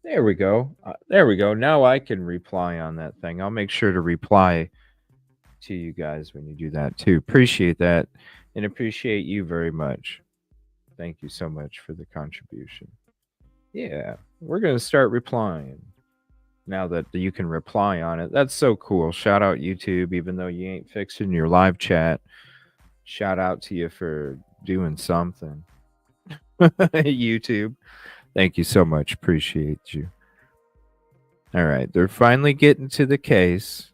There we go. There we go. Now I can reply on that thing. I'll make sure to reply to you guys when you do that too. Appreciate that, and appreciate you very much. Thank you so much for the contribution. Yeah, we're going to start replying now that you can reply on it. That's so cool. Shout out YouTube, even though you ain't fixing your live chat. Shout out to you for doing something. YouTube. Thank you so much. Appreciate you. All right. They're finally getting to the case.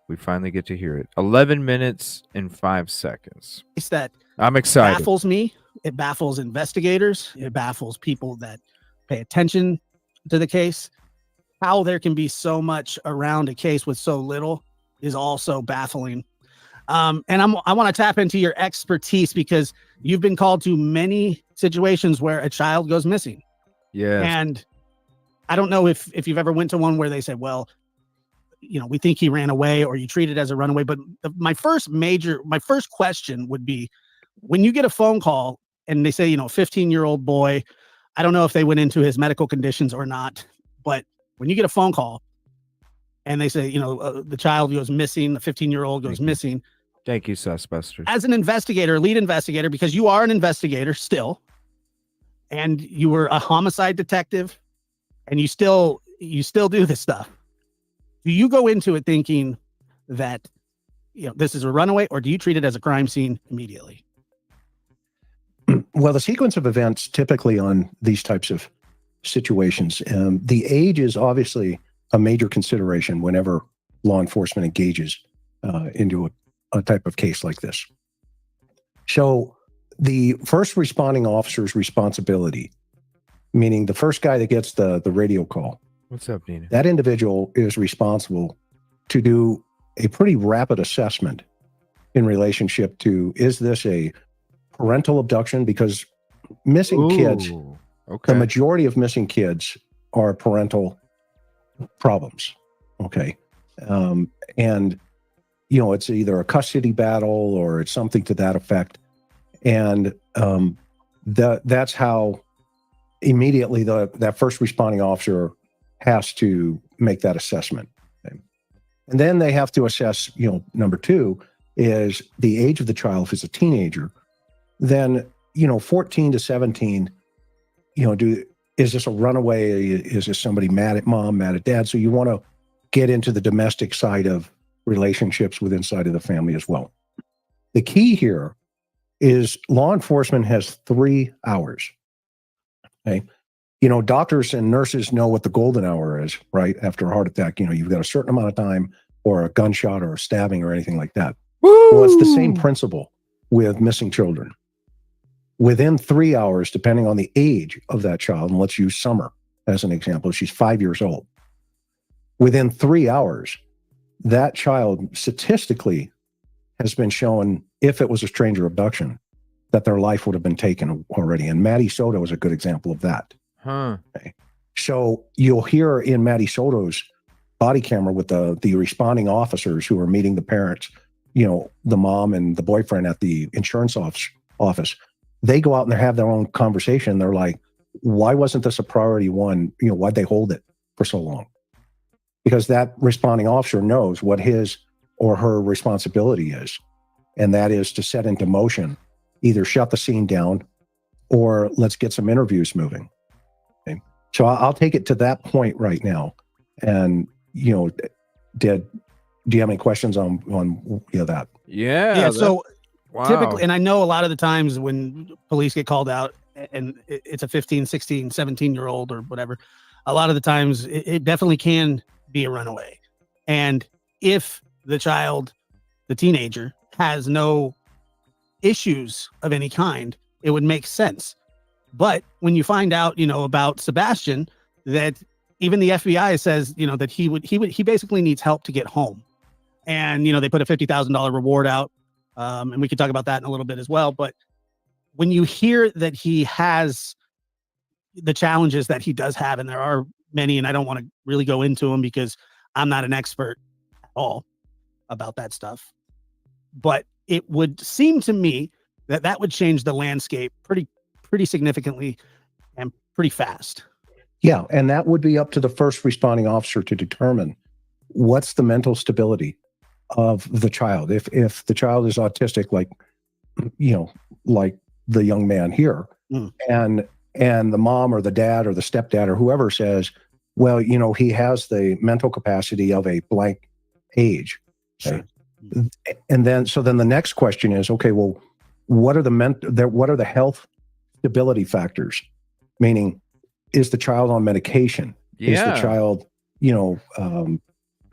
We finally get to hear it. 11 minutes and 5 seconds. It's that I'm excited. Baffles me. It baffles investigators. It baffles people that pay attention to the case. How there can be so much around a case with so little is also baffling. And I want to tap into your expertise because you've been called to many situations where a child goes missing. Yeah. And I don't know if you've ever went to one where they said, well, you know, we think he ran away or you treat it as a runaway. But my first question would be, when you get a phone call and they say, you know, 15-year-old boy, I don't know if they went into his medical conditions or not, but when you get a phone call and they say, you know, the child goes missing, the 15-year-old goes missing. Thank you, Susbusters. As an investigator, lead investigator, because you are an investigator still, and you were a homicide detective, and you still do this stuff. Do you go into it thinking that, you know, this is a runaway, or do you treat it as a crime scene immediately? Well, the sequence of events typically on these types of situations, the age is obviously a major consideration whenever law enforcement engages into a type of case like this. So the first responding officer's responsibility, meaning the first guy that gets the radio call. What's up, Nina? That individual is responsible to do a pretty rapid assessment in relationship to, is this a parental abduction? Because missing kids, the majority of missing kids are parental problems. Okay. And, you know, it's either a custody battle or it's something to that effect. And that's how immediately that first responding officer has to make that assessment. Okay. And then they have to assess, you know, number two is the age of the child. If it's a teenager, then, you know, 14 to 17, you know, is this a runaway? Is this somebody mad at mom, mad at dad? So you want to get into the domestic side of relationships with inside of the family as well. The key here is law enforcement has 3 hours. Okay. You know, doctors and nurses know what the golden hour is, right? After a heart attack, you know, you've got a certain amount of time, or a gunshot or a stabbing or anything like that. Woo! Well, it's the same principle with missing children. Within 3 hours, depending on the age of that child, and let's use Summer as an example, she's 5 years old. Within 3 hours, that child statistically has been shown, if it was a stranger abduction, that their life would have been taken already. And Maddie Soto is a good example of that. Huh. Okay. So you'll hear in Maddie Soto's body camera with the responding officers who are meeting the parents, you know, the mom and the boyfriend at the insurance office. They go out and they have their own conversation. They're like, why wasn't this a priority one? You know, why'd they hold it for so long? Because that responding officer knows what his or her responsibility is. And that is to set into motion, either shut the scene down or let's get some interviews moving. Okay. So I'll take it to that point right now. And, you know, do you have any questions on you know, that? Yeah. So wow. Typically, and I know a lot of the times when police get called out and it's a 15, 16, 17-year-old or whatever, a lot of the times it definitely can be a runaway. And if the child, the teenager, has no issues of any kind, it would make sense. But when you find out, about Sebastian, that even the FBI says, that he basically needs help to get home. And, they put a $50,000 reward out. And we could talk about that in a little bit as well. But when you hear that he has the challenges that he does have, and there are many, and I don't want to really go into them because I'm not an expert at all about that stuff. But it would seem to me that would change the landscape pretty significantly and pretty fast. Yeah, and that would be up to the first responding officer to determine what's the mental stability of the child. If the child is autistic, like the young man here, and the mom or the dad or the stepdad or whoever says, well, he has the mental capacity of a blank age. Okay? Sure. And then the next question is, okay, well, what are the health stability factors? Meaning, is the child on medication? Yeah. Is the child, in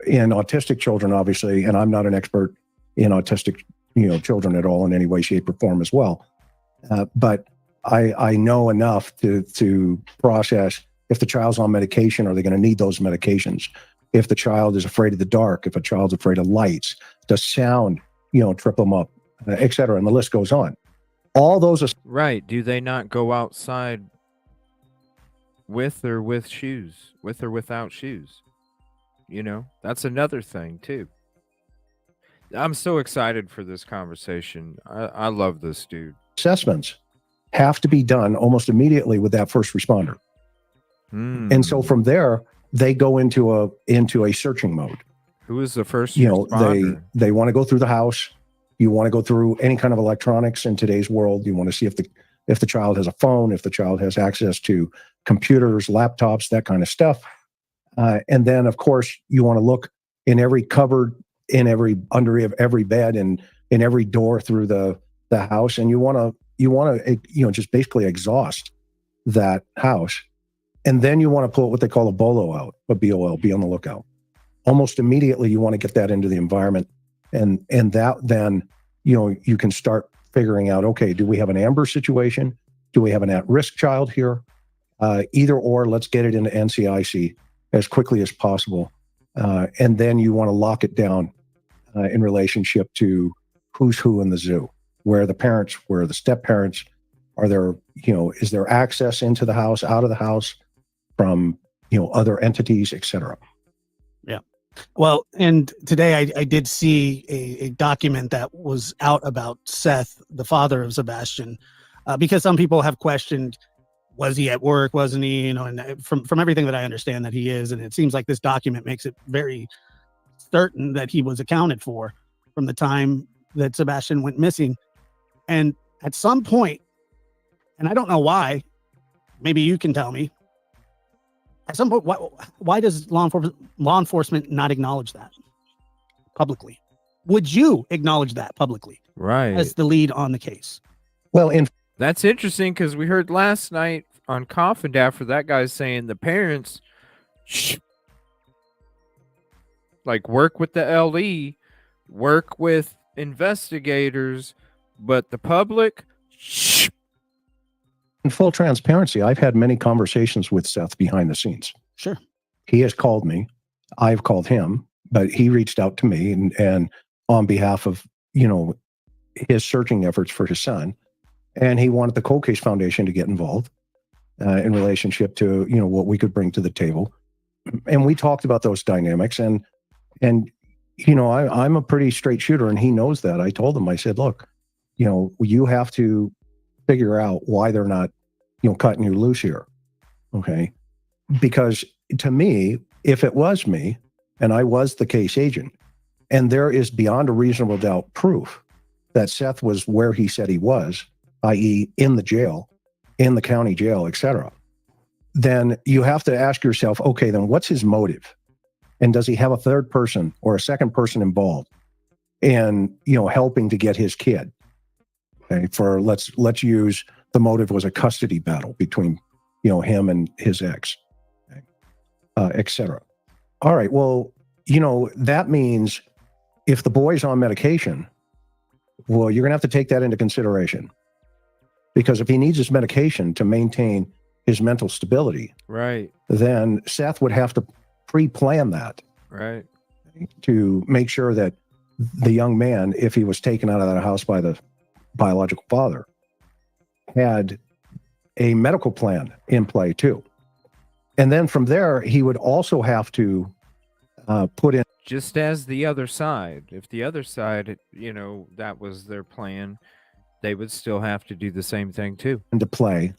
autistic children, obviously, and I'm not an expert in autistic, children at all in any way, shape, or form as well. But I know enough to process if the child's on medication, are they going to need those medications? If the child is afraid of the dark, if a child's afraid of lights, does sound, trip them up, et cetera. And the list goes on. All those are right. Do they not go outside with or without shoes? That's another thing too. I'm so excited for this conversation. I love this dude. Assessments have to be done almost immediately with that first responder. And so from there, they go into a searching mode. Who is the first responder? They want to go through the house. You want to go through any kind of electronics in today's world. You want to see if the child has a phone, if the child has access to computers, laptops, that kind of stuff. And then, of course, you want to look in every cupboard, under every bed, and in every door through the house. And you want to just basically exhaust that house. And then you want to pull what they call a BOLO out, a BOL, be on the lookout. Almost immediately, you want to get that into the environment. And that then, you can start figuring out, okay, do we have an amber situation? Do we have an at-risk child here? Either or, let's get it into NCIC as quickly as possible. And then you want to lock it down in relationship to who's who in the zoo, where the parents, where the step-parents, are there, is there access into the house, out of the house, from, other entities, et cetera. Yeah. Well, and today I did see a document that was out about Seth, the father of Sebastian, because some people have questioned, was he at work? Wasn't he? And from everything that I understand that he is, and it seems like this document makes it very certain that he was accounted for from the time that Sebastian went missing. And at some point, and I don't know why, maybe you can tell me, at some point, why does law enforcement not acknowledge that publicly? Would you acknowledge that publicly? Right. As the lead on the case? Well, that's interesting because we heard last night on Coffin After that guy saying the parents work with the LE, work with investigators, but the public. In full transparency, I've had many conversations with Seth behind the scenes. Sure. He has called me. I've called him, but he reached out to me and on behalf of, his searching efforts for his son. And he wanted the Cold Case Foundation to get involved in relationship to, what we could bring to the table. And we talked about those dynamics. And I'm a pretty straight shooter, and he knows that. I told him, I said, look, you have to figure out why they're not, cutting you loose here. Okay. Because to me, if it was me and I was the case agent, and there is beyond a reasonable doubt proof that Seth was where he said he was, i.e. in the jail, in the county jail, et cetera, then you have to ask yourself, okay, then what's his motive? And does he have a third person or a second person involved in, helping to get his kid? Okay, for let's use the motive was a custody battle between, him and his ex, okay, et cetera. All right, well, that means if the boy's on medication, Well, you're going to have to take that into consideration, because if he needs his medication to maintain his mental stability, Right. then Seth would have to pre-plan that Right. to make sure that the young man, if he was taken out of that house by the biological father, had a medical plan in play too. And then from there, he would also have to put in, Just as the other side. If the other side, that was their plan, they would still have to do the same thing too. into play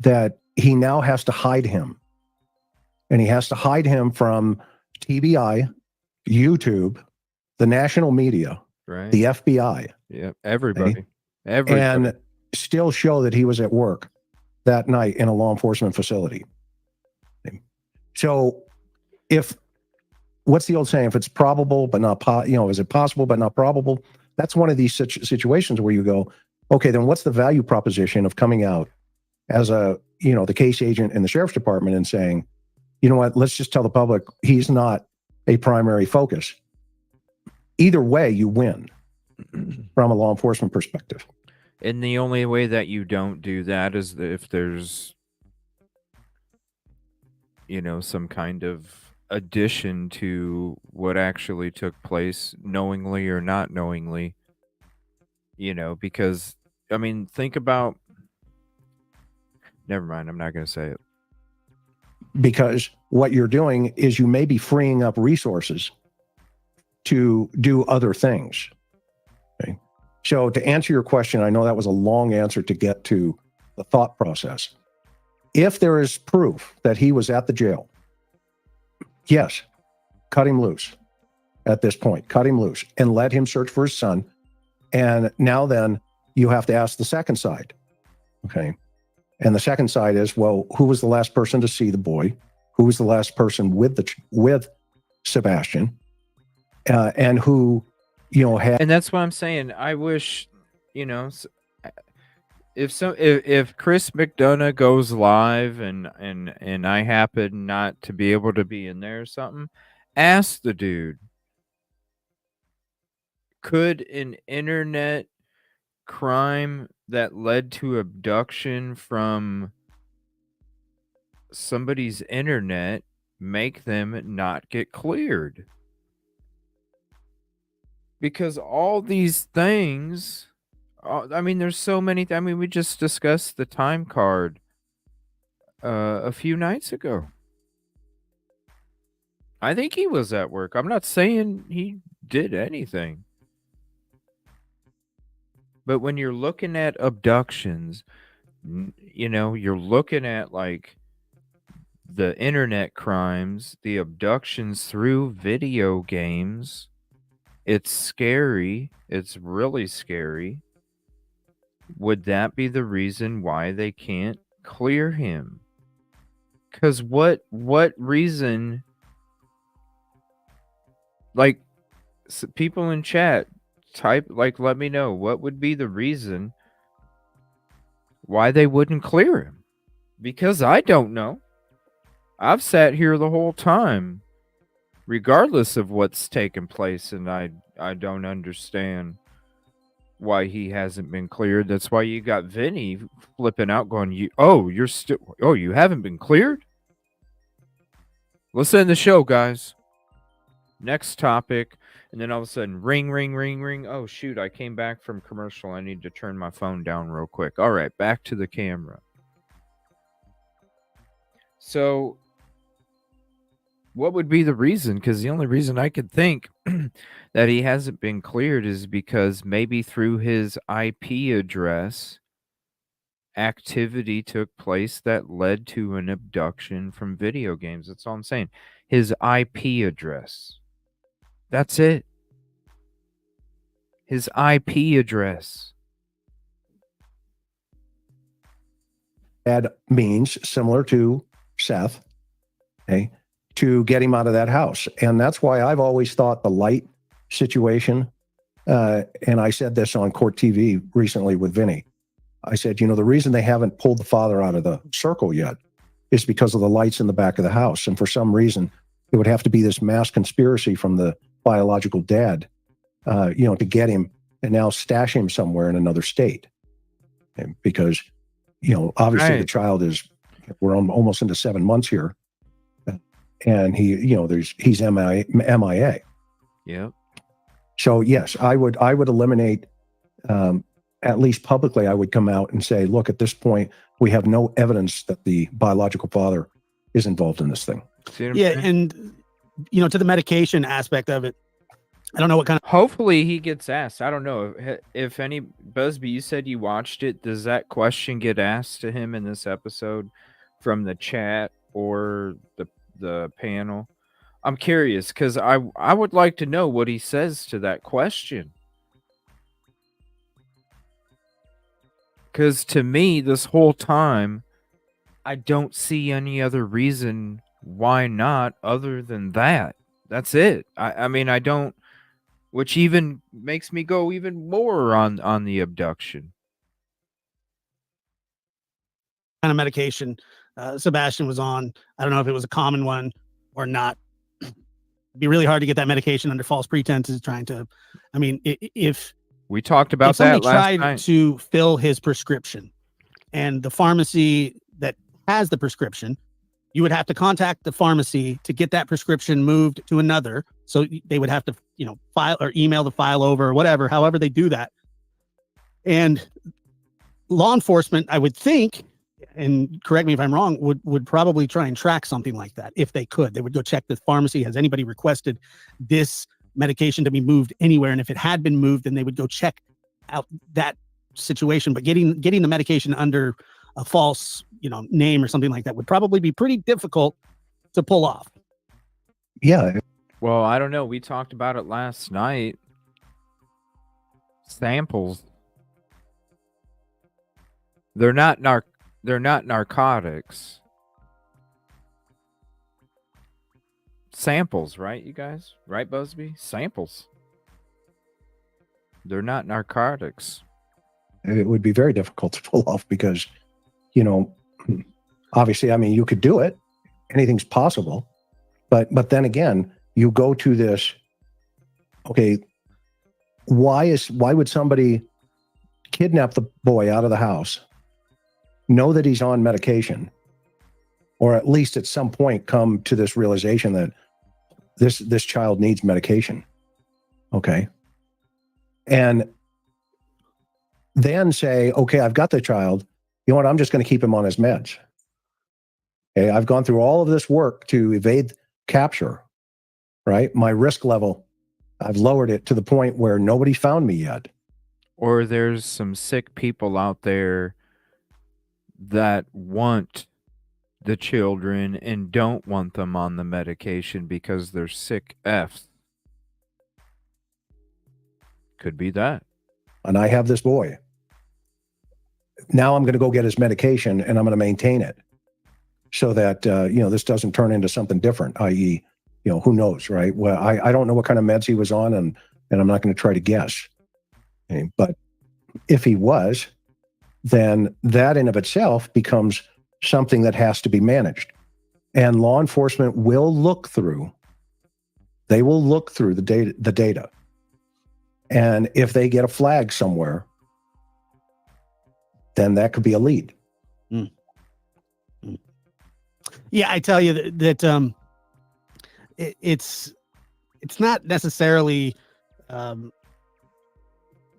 that he now has to hide him. And he has to hide him from TBI, YouTube, the national media, Right. the FBI, Yeah. Everybody. Everybody. and still show that he was at work that night in a law enforcement facility. So what's the old saying? If it's probable, but not, is it possible, but not probable? That's one of these situations where you go, okay, then what's the value proposition of coming out as the case agent in the sheriff's department and saying, you know what, let's just tell the public he's not a primary focus. Either way, you win from a law enforcement perspective. And the only way that you don't do that is if there's, some kind of addition to what actually took place, knowingly or not knowingly, because, think about, never mind, I'm not going to say it. Because what you're doing is you may be freeing up resources to do other things. Okay. So to answer your question, I know that was a long answer to get to the thought process. If there is proof that he was at the jail, yes, cut him loose at this point, cut him loose and let him search for his son. And now then you have to ask the second side. Okay. And the second side is, well, who was the last person to see the boy? Who was the last person with Sebastian? And who, had. And that's what I'm saying. I wish, if Chris McDonough goes live and I happen not to be able to be in there or something, ask the dude, could an internet crime that led to abduction from somebody's internet make them not get cleared? Because all these things, there's so many. We just discussed the time card a few nights ago. I think he was at work. I'm not saying he did anything. But when you're looking at abductions, you're looking at like the internet crimes, the abductions through video games. It's scary. It's really scary. Would that be the reason why they can't clear him? Because what reason? Like, people in chat, type, let me know what would be the reason why they wouldn't clear him. Because I don't know. I've sat here the whole time, regardless of what's taken place, and I don't understand why he hasn't been cleared. That's why you got Vinny flipping out, going, you haven't been cleared? Let's end the show, guys. Next topic. And then all of a sudden, ring, ring, ring, ring. Oh, shoot, I came back from commercial. I need to turn my phone down real quick. All right, back to the camera. So, what would be the reason? Because the only reason I could think that he hasn't been cleared is because maybe through his IP address, activity took place that led to an abduction from video games. That's all I'm saying. His IP address. That's it. His IP address. Had means similar to Seth, okay, to get him out of that house. And that's why I've always thought the light situation, and I said this on Court TV recently with Vinny. I said, the reason they haven't pulled the father out of the circle yet is because of the lights in the back of the house. And for some reason, it would have to be this mass conspiracy from the biological dad, to get him and now stash him somewhere in another state. And because, obviously the child we're almost into 7 months here, and he's MIA. Yeah. So yes, I would eliminate, at least publicly, I would come out and say, look, at this point, we have no evidence that the biological father is involved in this thing. Yeah, and to the medication aspect of it, I don't know what kind of. Hopefully he gets asked. I don't know if any. Busby, you said you watched it. Does that question get asked to him in this episode from the chat or the panel? I'm curious because I would like to know what he says to that question. Because to me, this whole time, I don't see any other reason why not other than that. That's it. I mean, I don't, which even makes me go even more on the abduction. Kind of medication Sebastian was on. I don't know if it was a common one or not. It'd be really hard to get that medication under false pretenses if we talked about that last tried night. To fill his prescription and the pharmacy that has the prescription, you would have to contact the pharmacy to get that prescription moved to another. So they would have to, file or email the file over or whatever, however they do that. And law enforcement, I would think, and correct me if I'm wrong, would probably try and track something like that if they could. They would go check the pharmacy. Has anybody requested this medication to be moved anywhere? And if it had been moved, then they would go check out that situation. But getting the medication under a false, name or something like that would probably be pretty difficult to pull off. Yeah. Well, I don't know. We talked about it last night. Samples. They're not narcotics. Samples, right, you guys? Right, Busby? Samples. They're not narcotics. It would be very difficult to pull off because, obviously, you could do it. Anything's possible. But then again, you go to this, okay, why would somebody kidnap the boy out of the house, know that he's on medication, or at least at some point come to this realization that this child needs medication. Okay. And then say, okay, I've got the child. You know what? I'm just going to keep him on his meds. Okay. I've gone through all of this work to evade capture, right? My risk level, I've lowered it to the point where nobody's found me yet. Or there's some sick people out there that want the children and don't want them on the medication because they're sick Fs. Could be that. And I have this boy. Now I'm going to go get his medication and I'm going to maintain it so that, this doesn't turn into something different, i.e., who knows, right? Well, I don't know what kind of meds he was on and I'm not going to try to guess. Okay, but if he was, then that in of itself becomes something that has to be managed. And law enforcement will look through the data. And if they get a flag somewhere, then that could be a lead. Mm. Mm. Yeah, I tell you that it's not necessarily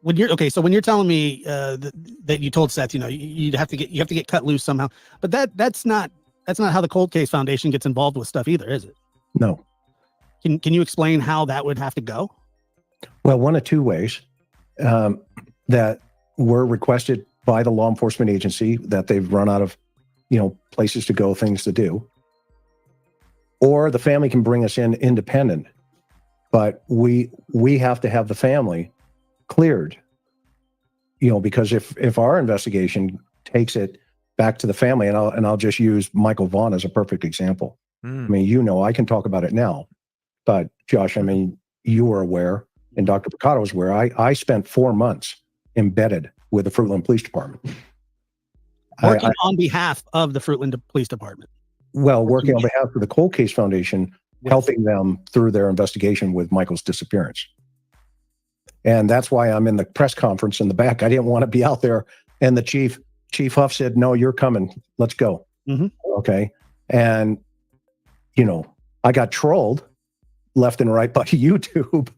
when you're telling me that you told Seth, you have to get cut loose somehow, but that's not how the Cold Case Foundation gets involved with stuff either, is it? No. Can you explain how that would have to go? Well, one of two ways that were requested by the law enforcement agency that they've run out of, places to go, things to do, or the family can bring us in independent, but we have to have the family cleared, because if our investigation takes it back to the family, and I'll just use Michael Vaughn as a perfect example. I can talk about it now, but Josh, you were aware, and Dr. Picotto was aware. I spent 4 months embedded with the Fruitland Police Department. Working on behalf of the Fruitland Police Department. Well, working on behalf of the Cold Case Foundation, helping them through their investigation with Michael's disappearance. And that's why I'm in the press conference in the back. I didn't want to be out there. And the Chief Huff said, "No, you're coming. Let's go." Mhm. Okay. And, I got trolled left and right by YouTube,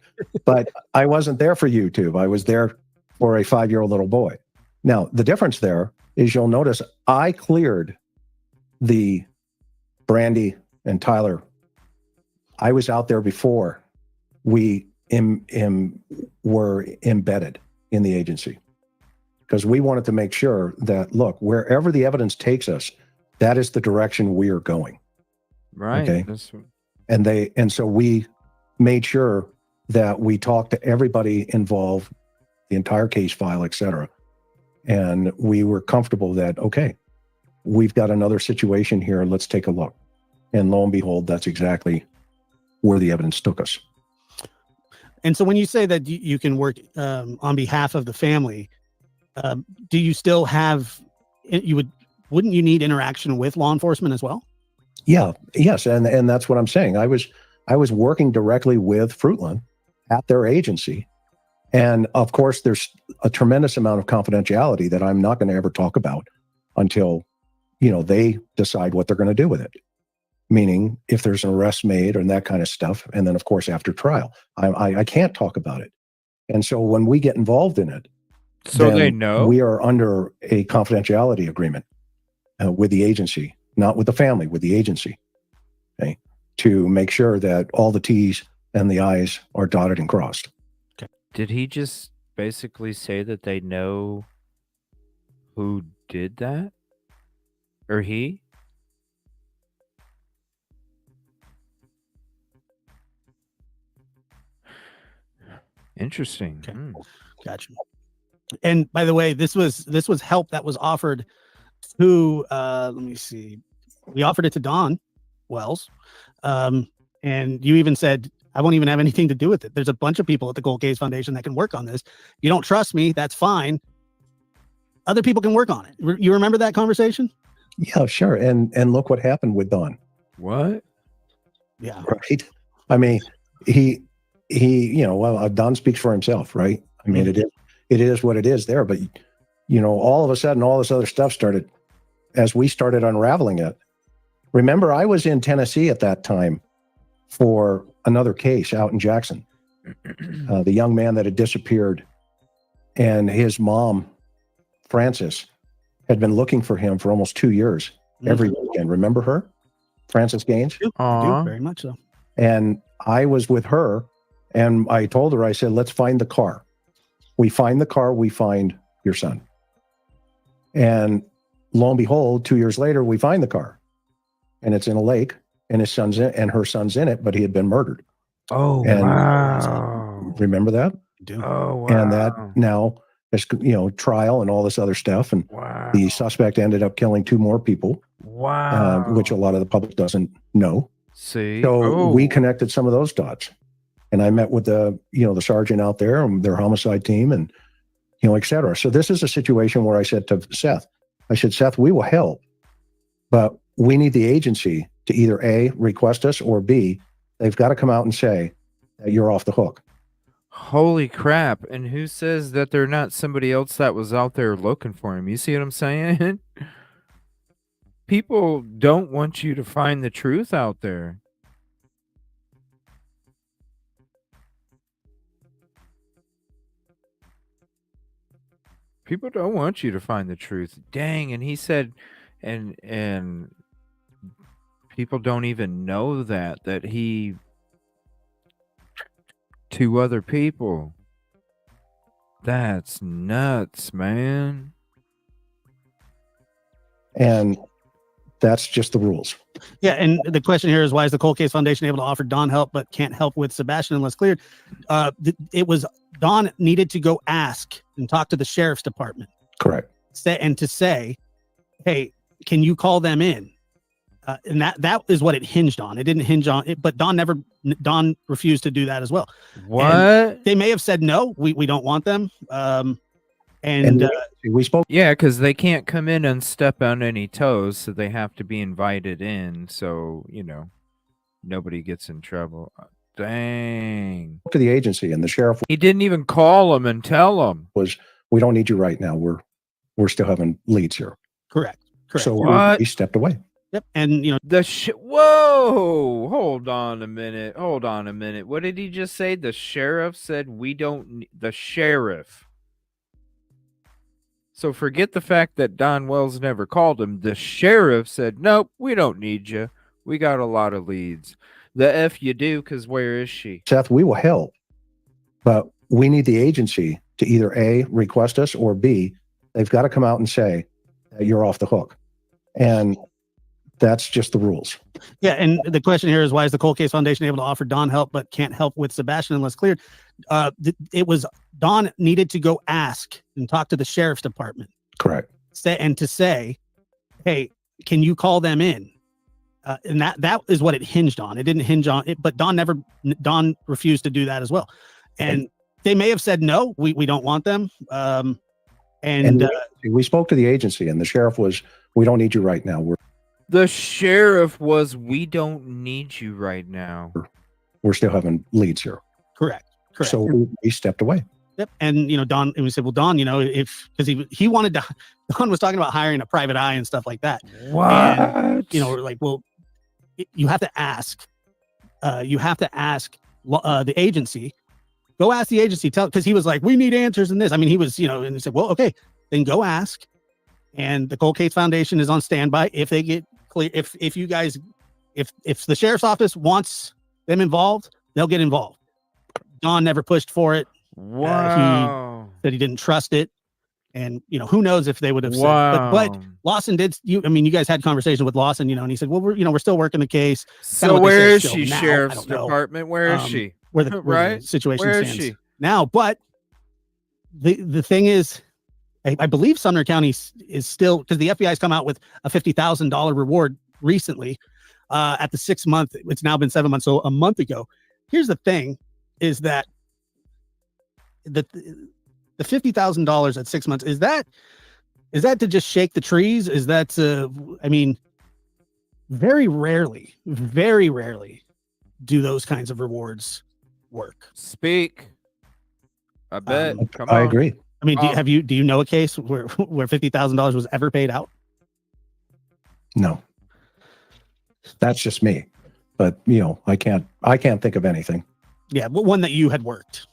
but I wasn't there for YouTube. I was there for a 5-year-old little boy. Now, the difference there is you'll notice I cleared the Brandy and Tyler. I was out there before we were embedded in the agency, because we wanted to make sure that, look, wherever the evidence takes us, that is the direction we are going. Right. Okay. And so we made sure that we talked to everybody involved, the entire case file, et cetera. And we were comfortable that, okay, we've got another situation here. Let's take a look. And lo and behold, that's exactly where the evidence took us. And so when you say that you can work on behalf of the family, do you still have, wouldn't you need interaction with law enforcement as well? Yeah. Yes. And that's what I'm saying. I was working directly with Fruitland at their agency. And of course, there's a tremendous amount of confidentiality that I'm not going to ever talk about until, they decide what they're going to do with it. Meaning if there's an arrest made and that kind of stuff. And then, of course, after trial, I can't talk about it. And so when we get involved in it, so they know we are under a confidentiality agreement with the agency, not with the family, with the agency, okay, to make sure that all the T's and the I's are dotted and crossed. Okay. Did he just basically say that they know who did that? Or he? Interesting. Okay. Gotcha. And by the way, this was help that was offered to let me see. We offered it to Don Wells. And you even said, I won't even have anything to do with it. There's a bunch of people at the Cold Case Foundation that can work on this. You don't trust me, that's fine. Other people can work on it. You remember that conversation? Yeah, sure. And look what happened with Don. What? Yeah. Right. I mean, he Don speaks for himself, right? I mean, it is what it is there. But, all of a sudden, all this other stuff started as we started unraveling it. Remember, I was in Tennessee at that time for another case out in Jackson. The young man that had disappeared, and his mom, Frances, had been looking for him for almost 2 years every weekend. Remember her? Frances Gaines? I do, very much so. And I was with her, and I told her, I said, let's find the car. We find the car, we find your son. And lo and behold, 2 years later, we find the car. And it's in a lake, and her son's in it, but he had been murdered. Oh, and wow. Remember that? I do. Oh, wow. And that now is, trial and all this other stuff. And wow. the suspect ended up killing 2 more people. Wow. Which a lot of the public doesn't know. See? So we connected some of those dots. And I met with the sergeant out there and their homicide team and, et cetera. So this is a situation where I said to Seth, Seth, we will help, but we need the agency to either A, request us, or B, they've got to come out and say that you're off the hook. Holy crap. And who says that they're not somebody else that was out there looking for him? You see what I'm saying? People don't want you to find the truth out there. People don't want you to find the truth. Dang. And he said, and people don't even know that he, 2 other people. That's nuts, man. And that's just the rules. Yeah, and the question here is, why is the Cold Case Foundation able to offer Don help but can't help with Sebastian unless cleared? It was Don needed to go ask and talk to the sheriff's department. Correct. To say, hey, can you call them in? And that is what it hinged on. It didn't hinge on it, but Don refused to do that as well. What? And they may have said, no, we don't want them. And we spoke. Yeah, because they can't come in and step on any toes, so they have to be invited in. So, nobody gets in trouble. Dang. To the agency, and the sheriff He didn't even call him and tell him. was, "We don't need you right now. We're still having leads here." Correct. So What? we stepped away. Yep. And Whoa, hold on a minute. What did he just say? The sheriff said we don't the sheriff. So forget the fact that Don Wells never called him. The sheriff said, "Nope, we don't need you. We got a lot of leads." The F you do, because where is she? Seth, we will help, but we need the agency to either A, request us, or B, they've got to come out and say that you're off the hook. And that's just the rules. Yeah, and the question here is, why is the Cold Case Foundation able to offer Don help but can't help with Sebastian unless cleared? It was Don needed to go ask and talk to the sheriff's department. Correct. To say, hey, can you call them in? And that is what it hinged on. It didn't hinge on it, but Don refused to do that as well. And they may have said, no, we don't want them. We spoke to the agency, and the sheriff was, "We don't need you right now. The sheriff was, "We don't need you right now. We're still having leads here." Correct. So we stepped away. Yep. And Don, and we said, well, Don, because he wanted to, Don was talking about hiring a private eye and stuff like that. What? And, we're like, well, you have to ask. The agency. Go ask the agency. Because he was like, we need answers in this. I mean, he was, and he said, well, okay, then go ask. And the Cold Case Foundation is on standby if they get clear. If the sheriff's office wants them involved, they'll get involved. Don never pushed for it. Wow. He said he didn't trust it. And, who knows if they would have said, but Lawson did, you guys had conversation with Lawson, and he said, well, we're still working the case. So where is she, sheriff's department? Where is she? Where the situation stands now. But the thing is, I believe Sumner County is still, because the FBI's come out with a $50,000 reward recently at the 6 month. It's now been 7 months. So a month ago. Here's the thing is that the $50,000 at 6 months, is that to just shake the trees? Is that very rarely do those kinds of rewards work. Speak. I bet. Come I on. agree. I mean, do you know a case where $50,000 was ever paid out? No. That's just me. But I can't think of anything. Yeah, one that you had worked.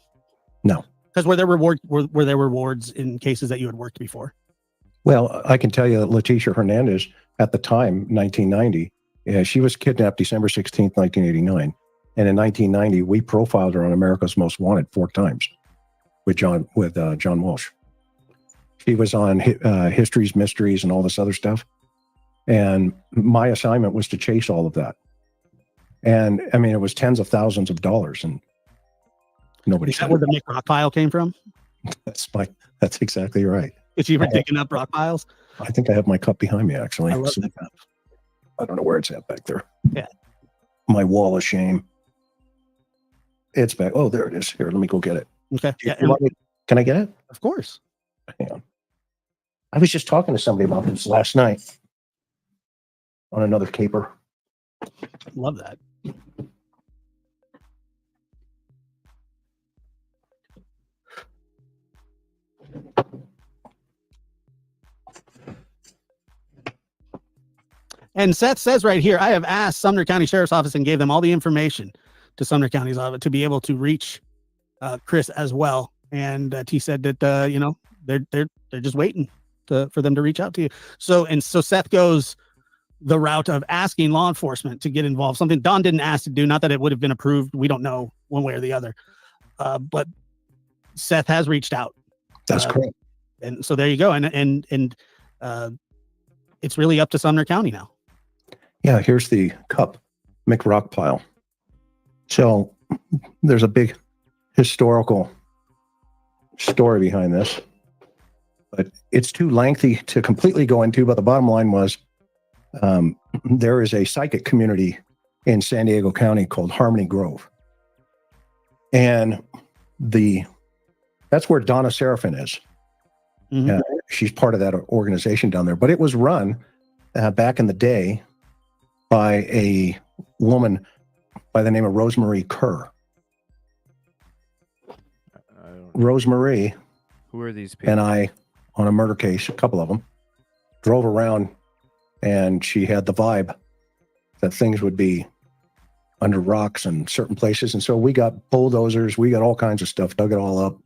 No. Because were there rewards in cases that you had worked before? Well, I can tell you that Leticia Hernandez at the time, 1990, she was kidnapped December 16th, 1989. And in 1990, we profiled her on America's Most Wanted 4 times with John Walsh. She was on Histories, Mysteries, and all this other stuff. And my assignment was to chase all of that. And I mean, it was tens of thousands of dollars, and nobody. Is that where the Nick rock pile came from? That's exactly right. Is you were digging up rock piles? I think I have my cup behind me, actually. I love that cup. I don't know where it's at back there. Yeah. My wall of shame. It's back. Oh, there it is. Here, let me go get it. Okay. Yeah. Can I get it? Of course. Hang on. I was just talking to somebody about this last night on another caper. Love that. And Seth says right here, I have asked Sumner County Sheriff's Office and gave them all the information to Sumner County's office to be able to reach Chris as well. And he said that they're just waiting for them to reach out to you. So Seth goes the route of asking law enforcement to get involved. Something Don didn't ask to do. Not that it would have been approved. We don't know one way or the other. But Seth has reached out. That's correct. And so there you go. And it's really up to Sumner County now. Yeah, here's the cup, McRock pile. So there's a big historical story behind this, but it's too lengthy to completely go into. But the bottom line was there is a psychic community in San Diego County called Harmony Grove. And that's where Donna Seraphin is. Mm-hmm. She's part of that organization down there. But it was run back in the day by a woman by the name of Rosemarie Kerr. Rosemarie Who are these people? and I, on a murder case, a couple of them, drove around, and she had the vibe that things would be under rocks in certain places. And so we got bulldozers, we got all kinds of stuff, dug it all up.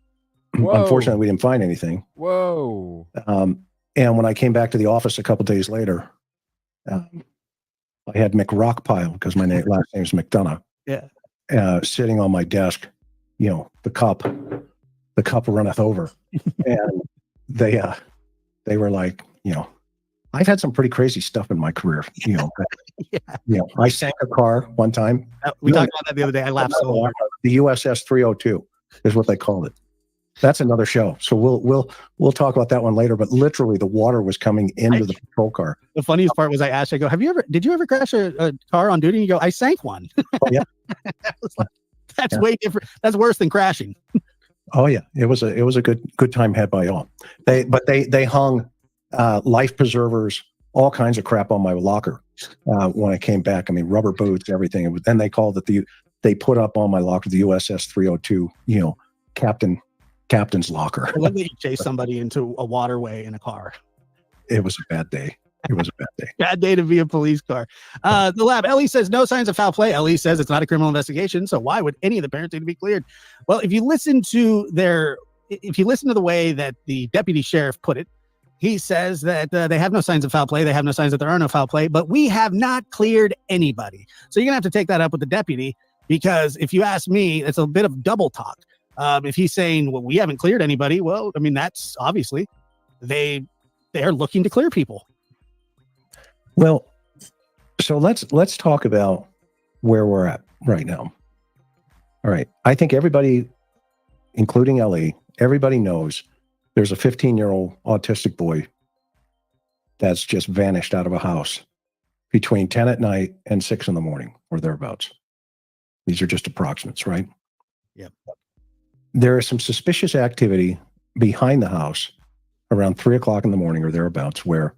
Whoa. Unfortunately, we didn't find anything. Whoa. And when I came back to the office a couple days later, I had McRockpile, because my last name is McDonough. Yeah. Sitting on my desk, the cup runneth over. And they were like, I've had some pretty crazy stuff in my career. I sank a car one time. We talked about that the other day. I laughed so hard. The USS 302 is what they called it. That's another show. So we'll talk about that one later. But literally, the water was coming into the patrol car. The funniest part was I asked, I go, did you ever crash a car on duty? And you go, I sank one. Oh, yeah. That's way different. That's worse than crashing. Oh yeah, it was a good time had by all. They hung life preservers, all kinds of crap on my locker when I came back. I mean, rubber boots, everything. Then they called it they put up on my locker the USS 302. Captain's locker. When did you chase somebody into a waterway in a car? It was a bad day. It was a bad day. Bad day to be a police car. The lab, Ellie says no signs of foul play. Ellie says it's not a criminal investigation, so why would any of the parents need to be cleared? Well, if you listen to the way that the deputy sheriff put it, he says that they have no signs of foul play. They have no signs that there are no foul play, but we have not cleared anybody. So you're gonna have to take that up with the deputy, because if you ask me, it's a bit of double talk. If he's saying, well, we haven't cleared anybody, well, I mean, that's obviously they're looking to clear people. Well, so let's talk about where we're at right now. All right. I think everybody, including Ellie, everybody knows there's a 15-year-old autistic boy that's just vanished out of a house between 10 at night and 6 in the morning or thereabouts. These are just approximates, right? Yep. There is some suspicious activity behind the house around 3 o'clock in the morning or thereabouts, where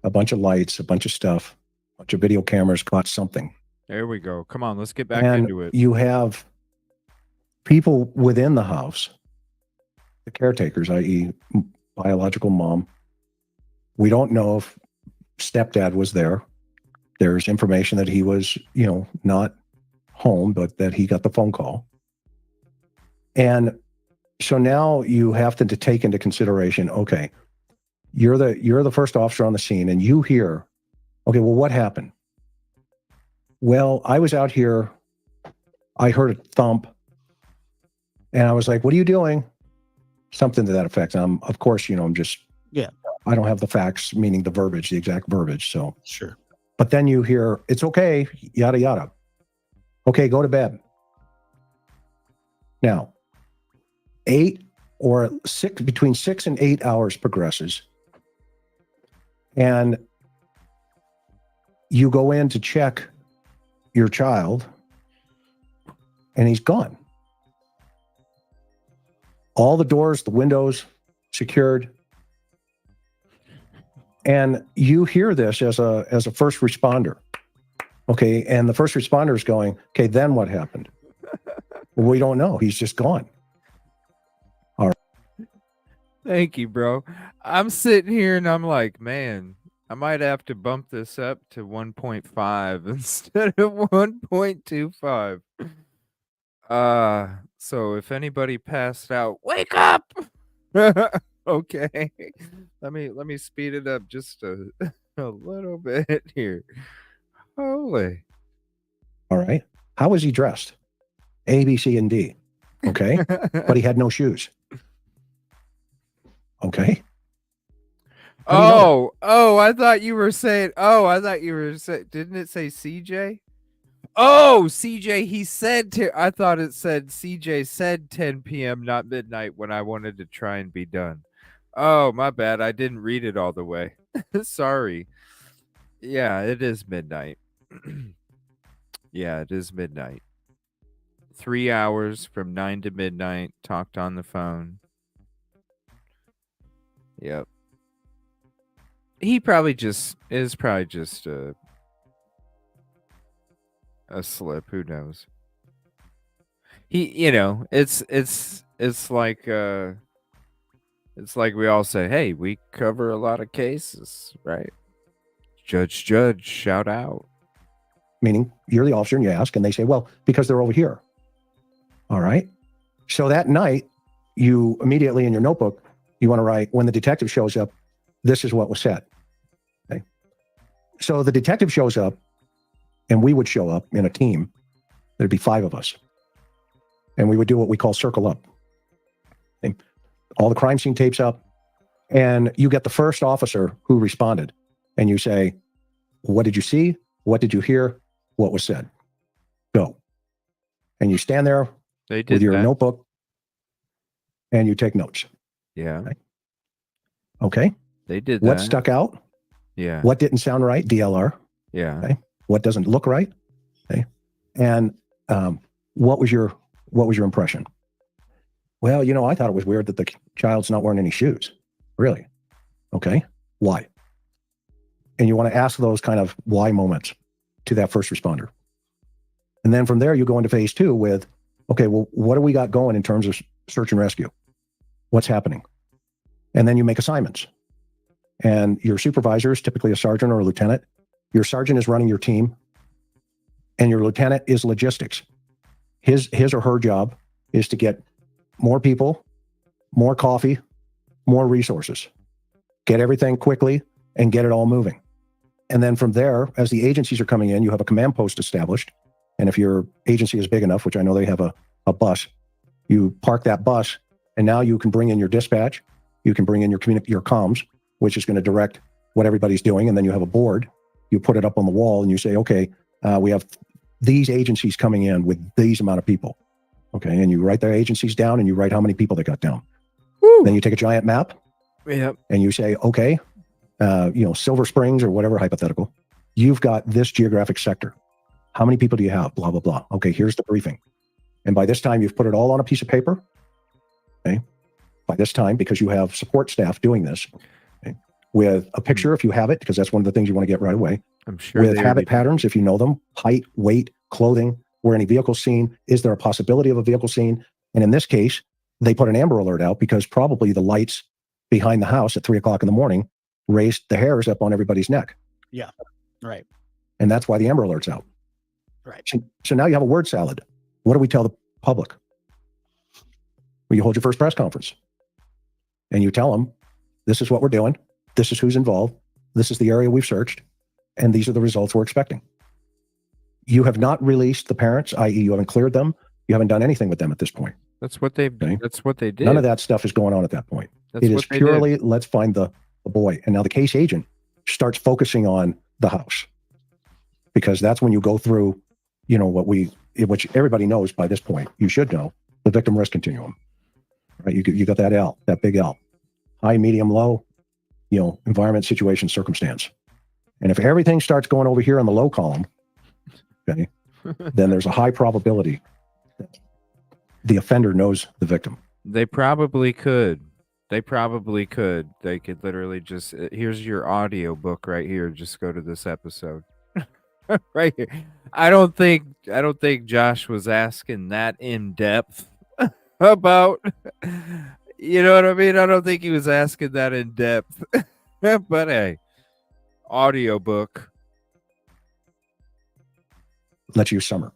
a bunch of lights, a bunch of stuff, a bunch of video cameras caught something. There we go. Come on, let's get back And into it. you have people within the house, the caretakers, i.e. biological mom. We don't know if stepdad was there. There's information that he was, not home, but that he got the phone call. And so now you have to take into consideration, okay, you're the first officer on the scene, and you hear, okay, well, what happened? Well, I was out here, I heard a thump, and I was like, what are you doing? Something to that effect. Of course, I'm just, I don't have the facts, meaning the verbiage, the exact verbiage. So Sure. But then you hear, it's okay, yada, yada. Okay, go to bed. Now, between 6 and 8 hours progresses. And you go in to check your child, and he's gone. All the doors, the windows secured. And you hear this as a first responder. Okay, and the first responder is going, okay, then what happened? Well, we don't know. He's just gone. Thank you, bro. I'm sitting here and I'm like, man, I might have to bump this up to 1.5 instead of 1.25. So if anybody passed out, wake up. Okay. Let me speed it up just a little bit here. Holy. All right. How was he dressed? A, B, C, and D. Okay. But he had no shoes. Okay. I thought you were saying, didn't it say CJ? Oh, CJ, he said I thought it said CJ said 10 p.m., not midnight, when I wanted to try and be done. Oh, my bad. I didn't read it all the way. Sorry. Yeah, it is midnight. Yeah, it is midnight. 3 hours from 9 to midnight, talked on the phone. Yep. He probably just a slip. Who knows? it's like we all say, hey, we cover a lot of cases, right? Judge, shout out. Meaning you're the officer and you ask, and they say, well, because they're over here. All right. So that night, you immediately in your notebook, you want to write, when the detective shows up, this is what was said. Okay. So the detective shows up, and we would show up in a team. There'd be 5 of us. And we would do what we call circle up. Okay. All the crime scene tapes up, and you get the first officer who responded, and you say, what did you see? What did you hear? What was said? Go. And you stand there with your notebook, and you take notes. Yeah. Okay. They did what that. Stuck out? Yeah. What didn't sound right? DLR. Yeah. Okay. What doesn't look right? Okay. And what was your impression? Well, I thought it was weird that the child's not wearing any shoes. Really? Okay. Why? And you want to ask those kind of why moments to that first responder. And then from there, you go into phase 2 with, okay, well, what do we got going in terms of search and rescue? What's happening? And then you make assignments. And your supervisor is typically a sergeant or a lieutenant. Your sergeant is running your team, and your lieutenant is logistics. His or her job is to get more people, more coffee, more resources, get everything quickly and get it all moving. And then from there, as the agencies are coming in, you have a command post established. And if your agency is big enough, which I know they have a bus, you park that bus, and now you can bring in your dispatch. You can bring in your comms, which is going to direct what everybody's doing. And then you have a board. You put it up on the wall and you say, okay, we have these agencies coming in with these amount of people. Okay. And you write their agencies down, and you write how many people they got down. Woo. Then you take a giant map. Yep. And you say, okay, Silver Springs or whatever hypothetical, you've got this geographic sector. How many people do you have? Blah, blah, blah. Okay, here's the briefing. And by this time, you've put it all on a piece of paper. Okay. By this time, because you have support staff doing this, okay, with a picture, if you have it, because that's one of the things you want to get right away. I'm sure. With habit patterns, if you know them, height, weight, clothing, were any vehicles seen? Is there a possibility of a vehicle seen? And in this case, they put an Amber Alert out because probably the lights behind the house at 3:00 in the morning raised the hairs up on everybody's neck. Yeah. Right. And that's why the Amber Alert's out. Right. So now you have a word salad. What do we tell the public? Well, you hold your first press conference and you tell them, this is what we're doing. This is who's involved. This is the area we've searched. And these are the results we're expecting. You have not released the parents, i.e. you haven't cleared them. You haven't done anything with them at this point. That's what they've done. That's what they did. None of that stuff is going on at that point. It is purely, let's find the boy. And now the case agent starts focusing on the house, because that's when you go through, which everybody knows by this point, you should know, the victim risk continuum, right? You got that L, that big L, high, medium, low, environment, situation, circumstance. And if everything starts going over here on the low column, okay, then there's a high probability that the offender knows the victim. They probably could. They could literally just, here's your audio book right here. Just go to this episode right here. I don't think Josh was asking that in depth about, you know what I mean? I don't think he was asking that in depth, but hey, audio book. Let's use Summer.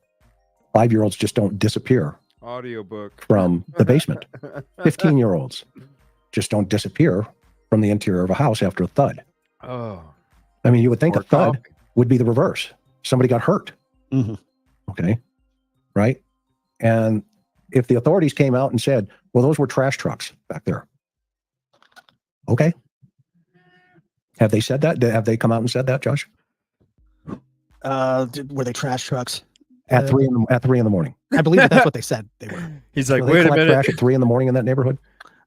5-year-olds just don't disappear. Audiobook from the basement. 15-year-olds just don't disappear from the interior of a house after a thud. Oh, I mean, you would think a thud would be the reverse. Somebody got hurt. Mm-hmm. Okay. Right. And if the authorities came out and said, well, those were trash trucks back there. Okay. Have they said that? Have they come out and said that, Josh? Were they trash trucks? At 3 in the morning. I believe that's what they said they were. He's like, wait a minute. Trash at 3 in the morning in that neighborhood?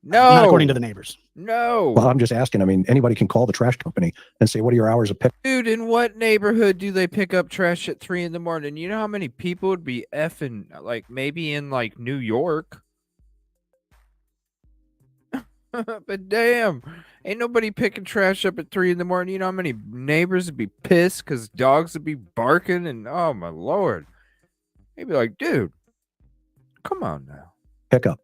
No. Not according to the neighbors. No. Well, I'm just asking. I mean, anybody can call the trash company and say, what are your hours of pick? Dude, in what neighborhood do they pick up trash at 3 in the morning? You know how many people would be effing, like, maybe in, like, New York? But damn, ain't nobody picking trash up at 3 in the morning. You know how many neighbors would be pissed because dogs would be barking and, oh, my Lord. They'd be like, dude, Come on now. pickup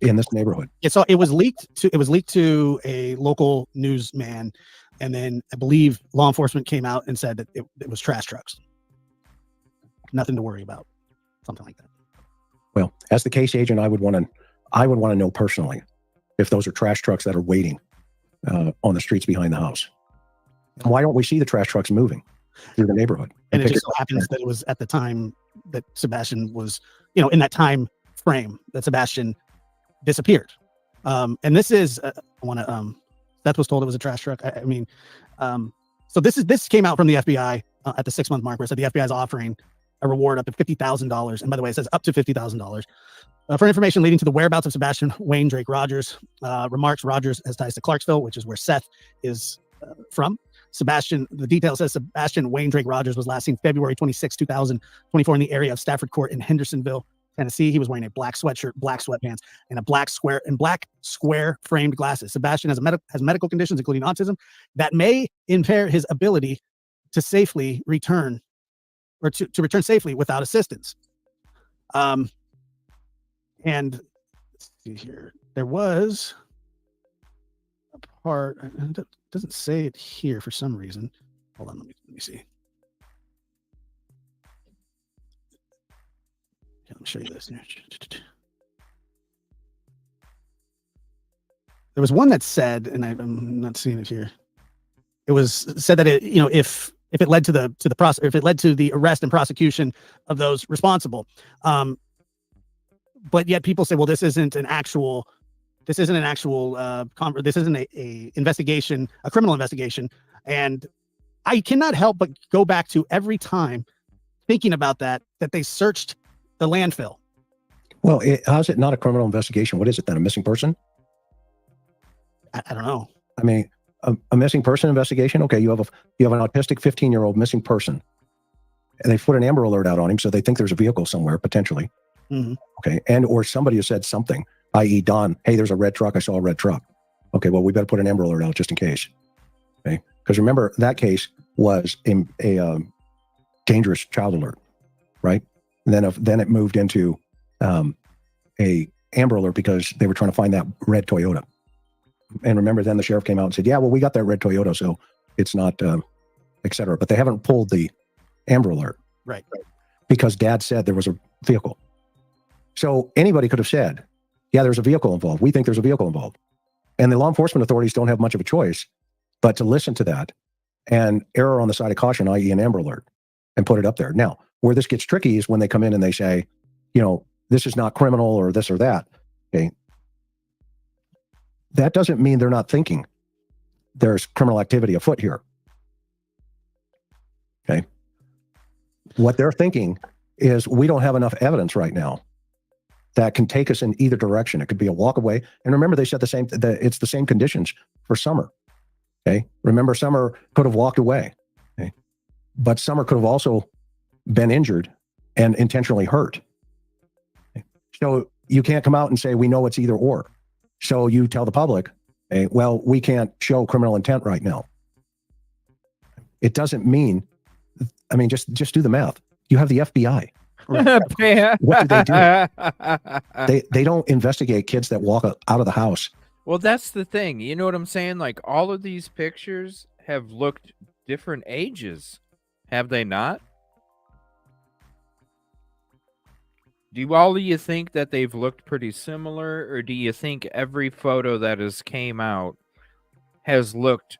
in this neighborhood. Yeah, so it was leaked to a local newsman, and then I believe law enforcement came out and said that it was trash trucks. Nothing to worry about. Something like that. Well, as the case agent, I would want to know personally if those are trash trucks that are waiting on the streets behind the house. And why don't we see the trash trucks moving through the neighborhood? And it just so happens that it was at the time that Sebastian was, in that time frame that Sebastian disappeared. And this is, Seth was told it was a trash truck. So this came out from the FBI at the 6-month mark, where it said the FBI is offering a reward up to $50,000. And by the way, it says up to $50,000 for information leading to the whereabouts of Sebastian Wayne Drake Rogers. Remarks Rogers has ties to Clarksville, which is where Seth is from. The detail says Sebastian Wayne Drake Rogers was last seen February 26, 2024 in the area of Stafford Court in Hendersonville, Tennessee. He was wearing a black sweatshirt, black sweatpants, and black square framed glasses. Sebastian has medical conditions, including autism, that may impair his ability to safely return or to return safely without assistance. And let's see here. There was a part, it doesn't say it here for some reason. Hold on, let me see. Let me show you this here. There was one that said, and I'm not seeing it here. It was said that if it led to the arrest and prosecution of those responsible, but yet people say, well, this isn't a investigation, a criminal investigation, and I cannot help but go back to every time thinking about that they searched the landfill. Well, how's it not a criminal investigation? What is it then? A missing person? I don't know. I mean, a missing person investigation. Okay, you have an autistic 15-year-old missing person, and they put an Amber Alert out on him, so they think there's a vehicle somewhere potentially. Mm-hmm. Okay, or somebody has said something, i.e., Don, hey, there's a red truck. I saw a red truck. Okay, well, we better put an Amber Alert out just in case. Okay, because remember that case was a dangerous child alert, right? And then it moved into a Amber Alert because they were trying to find that red Toyota. And remember, then the sheriff came out and said, yeah, well, we got that red Toyota, so it's not, et cetera. But they haven't pulled the Amber Alert. Right. Because Dad said there was a vehicle. So anybody could have said, yeah, there's a vehicle involved. We think there's a vehicle involved. And the law enforcement authorities don't have much of a choice but to listen to that and err on the side of caution, i.e. an Amber Alert, and put it up there. Now, where this gets tricky is when they come in and they say, this is not criminal or this or that. Okay. That doesn't mean they're not thinking there's criminal activity afoot here. Okay. What they're thinking is we don't have enough evidence right now that can take us in either direction. It could be a walk away. And remember, they said it's the same conditions for Summer. Okay. Remember, Summer could have walked away. Okay. But Summer could have also been injured and intentionally hurt. Okay. So you can't come out and say, we know it's either or. So you tell the public, hey, well, we can't show criminal intent right now. It doesn't mean, just do the math. You have the FBI. What do they do? They don't investigate kids that walk out of the house. Well, that's the thing. You know what I'm saying? Like, all of these pictures have looked different ages. Have they not? Do all of you think that they've looked pretty similar, or do you think every photo that has came out has looked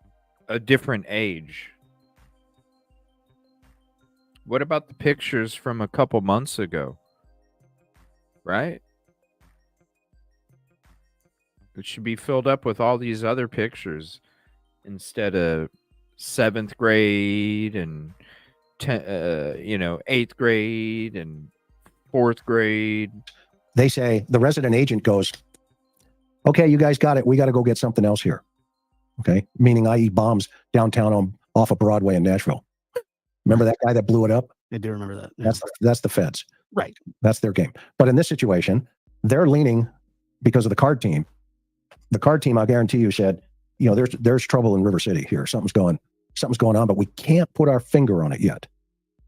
a different age? What about the pictures from a couple months ago? Right? It should be filled up with all these other pictures instead of 7th grade and 8th grade and 4th grade. They say, the resident agent goes, okay, you guys got it. We got to go get something else here. Okay. Meaning, i.e. bombs downtown off of Broadway in Nashville. Remember that guy that blew it up? I do remember that. Yeah. That's the feds. Right. That's their game. But in this situation, they're leaning because of the card team. The card team, I guarantee you, said, there's trouble in River City here. Something's going on, but we can't put our finger on it yet.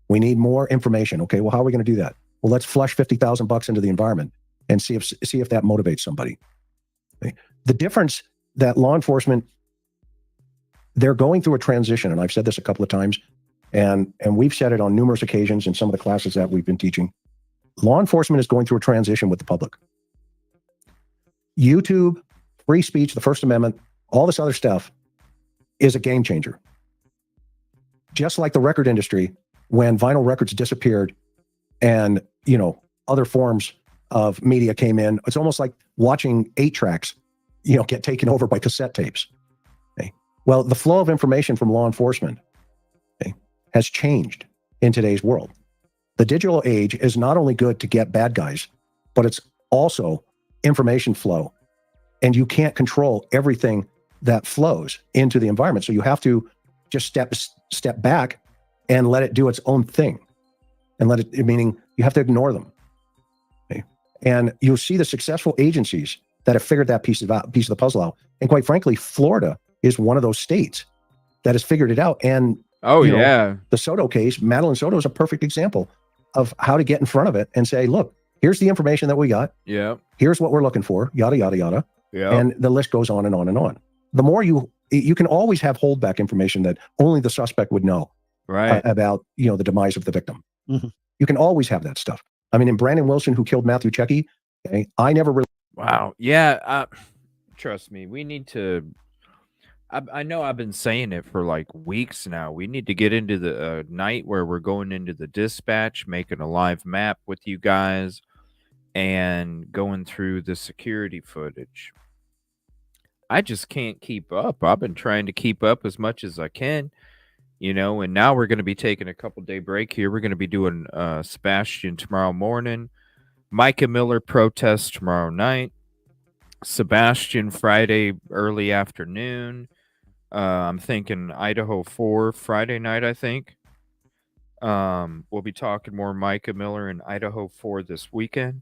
We need more information. Okay, well, how are we going to do that? Well, let's flush $50,000 into the environment and see if that motivates somebody. Okay? The difference that law enforcement, they're going through a transition, and I've said this a couple of times, and we've said it on numerous occasions in some of the classes that we've been teaching. Law enforcement is going through a transition with the public. YouTube, free speech, the First Amendment, all this other stuff is a game changer. Just like the record industry, when vinyl records disappeared and, other forms of media came in, it's almost like watching 8-tracks, get taken over by cassette tapes. Okay? Well, the flow of information from law enforcement has changed in today's world. The digital age is not only good to get bad guys, but it's also information flow. And you can't control everything that flows into the environment. So you have to just step back and let it do its own thing. And meaning you have to ignore them. Okay? And you'll see the successful agencies that have figured that piece of the puzzle out. And quite frankly, Florida is one of those states that has figured it out. And the Soto case, Madeline Soto, is a perfect example of how to get in front of it and say, look, here's the information that we got. Yeah. Here's what we're looking for, yada, yada, yada. Yeah. And the list goes on and on and on. The more you can always have holdback information that only the suspect would know about, the demise of the victim. Mm-hmm. You can always have that stuff. I mean, in Brandon Wilson, who killed Matthew Checky, I never really. Wow. Yeah. Trust me, we need to. I know I've been saying it for like weeks now. We need to get into the night where we're going into the dispatch, making a live map with you guys, and going through the security footage. I just can't keep up. I've been trying to keep up as much as I can, and now we're going to be taking a couple-day break here. We're going to be doing Sebastian tomorrow morning, Micah Miller protest tomorrow night, Sebastian Friday early afternoon. I'm thinking Idaho 4 Friday night, I think. We'll be talking more Micah Miller and Idaho 4 this weekend.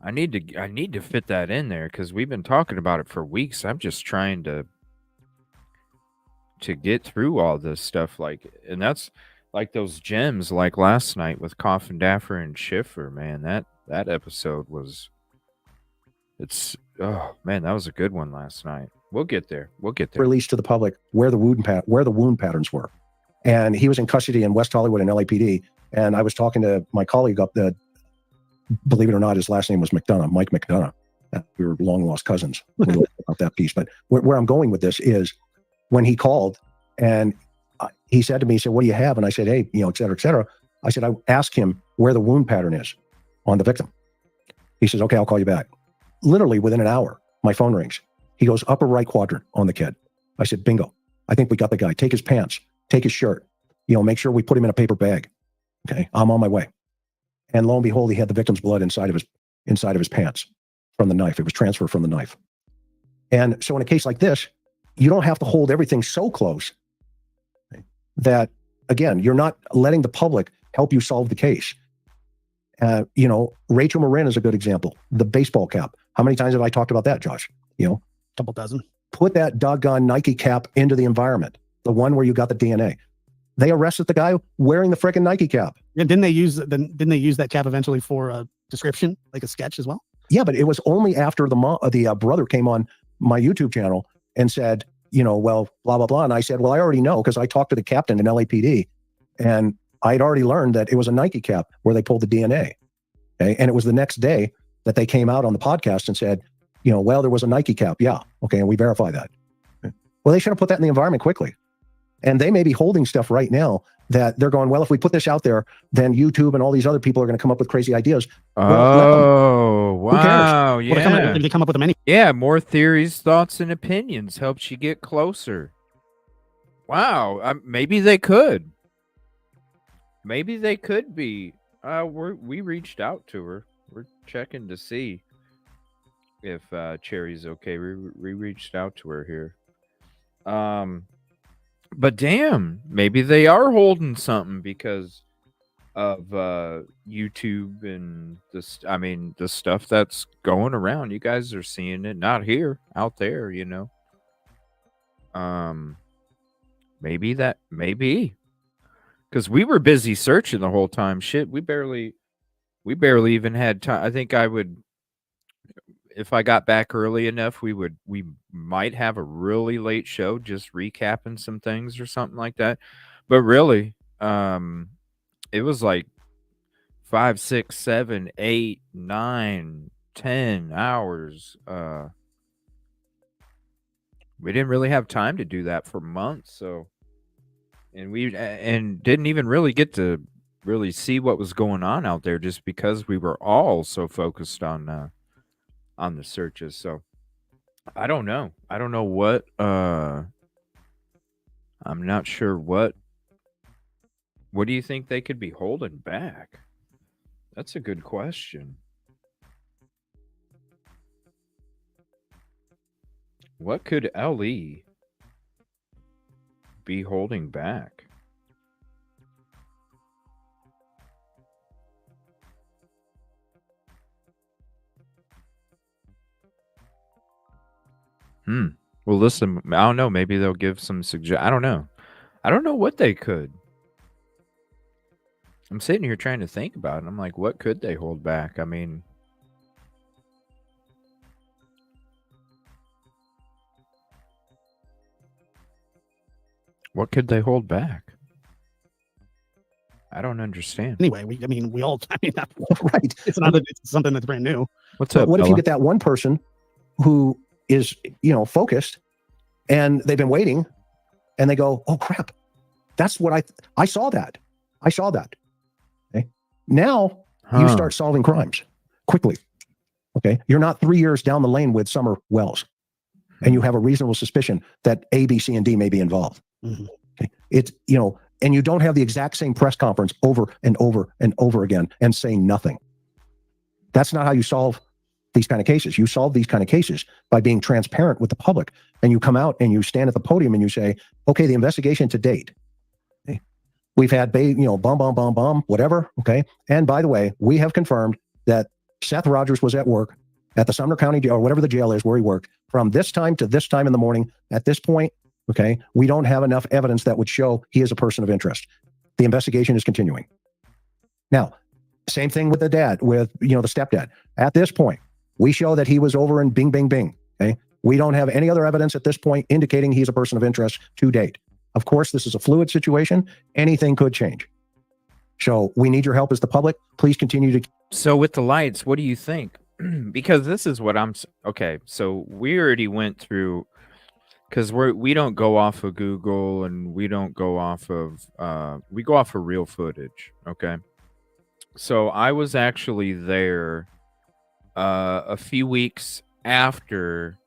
I need to fit that in there because we've been talking about it for weeks. I'm just trying to get through all this stuff, and that's like those gems like last night with Coffin Daffer and Schiffer, man. That episode was oh man, that was a good one last night. We'll get there. Released to the public where the wound patterns were. And he was in custody in West Hollywood and LAPD. And I was talking to my colleague up there. Believe it or not, his last name was McDonough, Mike McDonough. We were long lost cousins about that piece. But where I'm going with this is when he called and he said to me, he said, what do you have? And I said, hey, et cetera, et cetera. I said, I asked him where the wound pattern is on the victim. He says, okay, I'll call you back. Literally within an hour, my phone rings. He goes, upper right quadrant on the kid. I said, bingo. I think we got the guy. Take his pants, take his shirt, make sure we put him in a paper bag. Okay. I'm on my way. And lo and behold, he had the victim's blood inside of his pants from the knife. It was transferred from the knife. And so in a case like this, you don't have to hold everything so close that, again, you're not letting the public help you solve the case. Rachel Marin is a good example. The baseball cap. How many times have I talked about that, Josh? Couple dozen. Put that doggone Nike cap into the environment. The one where you got the DNA. They arrested the guy wearing the freaking Nike cap. And didn't they use that cap eventually for a description, like a sketch as well? Yeah, but it was only after the brother came on my YouTube channel and said, well, blah, blah, blah. And I said, well, I already know because I talked to the captain in LAPD and I'd already learned that it was a Nike cap where they pulled the DNA. Okay. And it was the next day that they came out on the podcast and said, well, there was a Nike cap. Yeah. Okay. And we verify that. Okay. Well, they should have put that in the environment quickly. And they may be holding stuff right now that they're going, well, if we put this out there, then YouTube and all these other people are going to come up with crazy ideas. Oh, wow. Yeah. They come up with them anyway. Yeah. More theories, thoughts, and opinions helps you get closer. Wow. Maybe they could. Maybe they could be. We reached out to her. We're checking to see if Cherry's okay. We reached out to her here. But damn, maybe they are holding something because of YouTube and the stuff that's going around. You guys are seeing it, not here, out there, Maybe. because we were busy searching the whole time. Shit, we barely even had time. I think I would, if I got back early enough, we might have a really late show, just recapping some things or something like that. But really, it was like 5, 6, 7, 8, 9, 10 hours. We didn't really have time to do that for months. So, and we didn't even really get to really see what was going on out there, just because we were all so focused on the searches. So I don't know. I don't know what. I'm not sure what. What do you think they could be holding back? That's a good question. What could LE be holding back? Well, listen, I don't know. Maybe they'll give some I don't know. I don't know what they could. I'm sitting here trying to think about it. I'm like, what could they hold back? I mean, what could they hold back? I don't understand. Anyway, we all, Right. it's not that it's something that's brand new. What's But up? what if you Bella? get that one person who is, focused, and they've been waiting, and they go, "Oh crap, that's what I saw that. I saw that." Okay. Now you start solving crimes quickly. Okay. You're not 3 years down the lane with Summer Wells, and you have a reasonable suspicion that A, B, C, and D may be involved. Mhm. Okay. It's, and you don't have the exact same press conference over and over and over again and saying nothing. That's not how you solve these kind of cases. You solve these kind of cases by being transparent with the public, and you come out and you stand at the podium and you say, okay, the investigation to date, okay, we've had, bum, whatever. Okay. And by the way, we have confirmed that Seth Rogers was at work at the Sumner County jail, or whatever the jail is where he worked, from this time to this time in the morning. At this point, okay, we don't have enough evidence that would show he is a person of interest. The investigation is continuing. Now, same thing with the dad, with, the stepdad. At this point, we show that he was over in Bing, Bing, Bing. Okay. We don't have any other evidence at this point indicating he's a person of interest to date. Of course, this is a fluid situation. Anything could change. So we need your help as the public. Please continue to. So with the lights, what do you think? Because this is what okay. So we already went through, because we don't go off of Google, and we don't go off of we go off of real footage. Okay. So I was actually there a few weeks after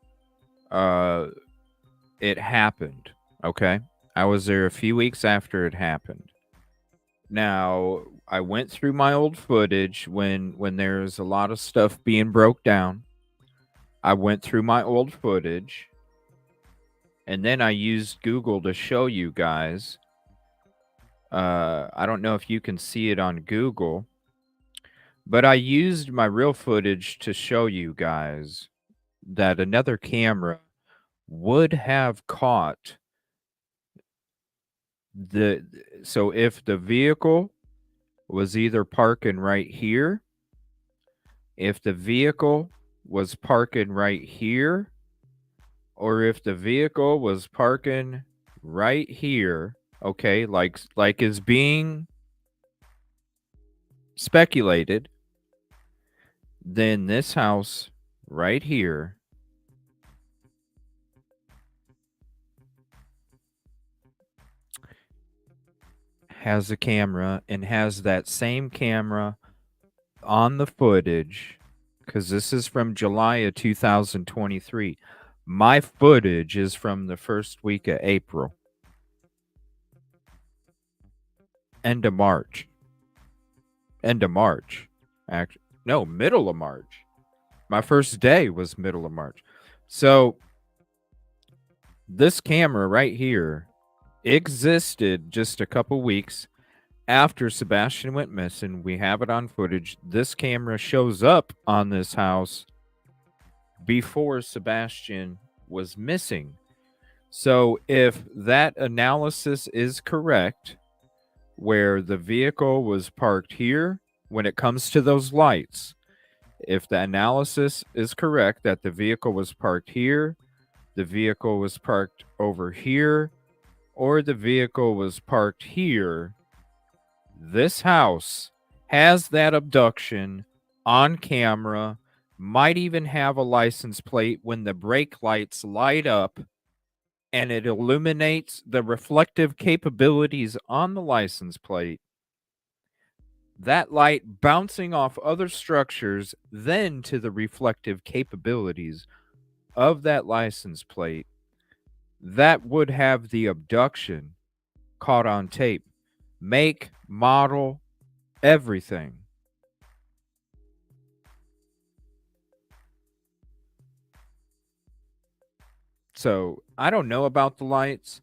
it happened. Okay. I was there a few weeks after it happened. Now, I went through my old footage when there's a lot of stuff being broke down. I went through my old footage, and then I used Google to show you guys. I don't know if you can see it on Google, but I used my real footage to show you guys that another camera would have caught so if the vehicle was either parking right here, if the vehicle was parking right here, or if the vehicle was parking right here, okay, like is being speculated, then this house right here has a camera, and has that same camera on the footage, because this is from July of 2023. My footage is from the first week of April. End of March. Actually, no, middle of March. My first day was middle of March. So this camera right here existed just a couple weeks after Sebastian went missing. We have it on footage. This camera shows up on this house before Sebastian was missing. So if that analysis is correct, where the vehicle was parked here when it comes to those lights. If the analysis is correct that the vehicle was parked here, the vehicle was parked over here, or the vehicle was parked here, this house has that abduction on camera, might even have a license plate when the brake lights light up and it illuminates the reflective capabilities on the license plate. That light bouncing off other structures, then to the reflective capabilities of that license plate, that would have the abduction caught on tape. Make, model, everything. So I don't know about the lights.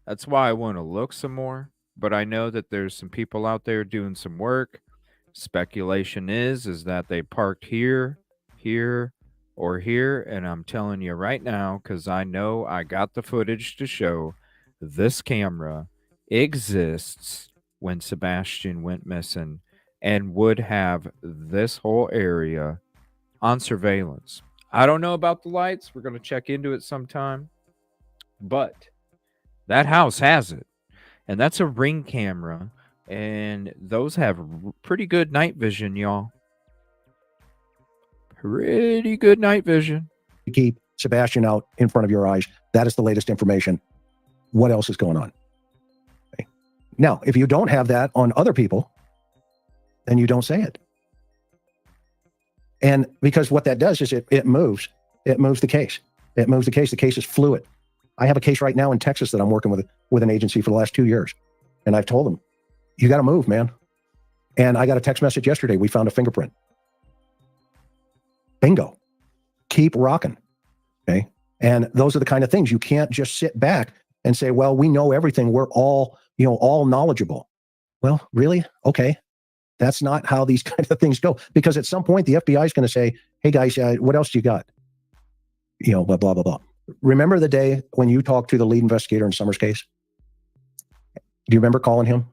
That's why I want to look some more. But I know that there's some people out there doing some work. Speculation is that they parked here, here, or here. And I'm telling you right now, because I know I got the footage to show, this camera exists when Sebastian went missing and would have this whole area on surveillance. I don't know about the lights. We're going to check into it sometime. But that house has it. And that's a Ring camera. And those have pretty good night vision, y'all. Pretty good night vision. Keep Sebastian out in front of your eyes. That is the latest information. What else is going on? Okay. Now, if you don't have that on other people, then you don't say it. And because what that does is it moves the case. It moves the case. The case is fluid. I have a case right now in Texas that I'm working with an agency for the last 2 years. And I've told them, you got to move, man. And I got a text message yesterday. We found a fingerprint. Bingo. Keep rocking. Okay. And those are the kind of things you can't just sit back and say, well, we know everything. We're all knowledgeable. Well, really? Okay. That's not how these kind of things go. Because at some point, the FBI is going to say, hey, guys, what else do you got? Blah, blah, blah, blah. Remember the day when you talked to the lead investigator in Summers' case? Do you remember calling him?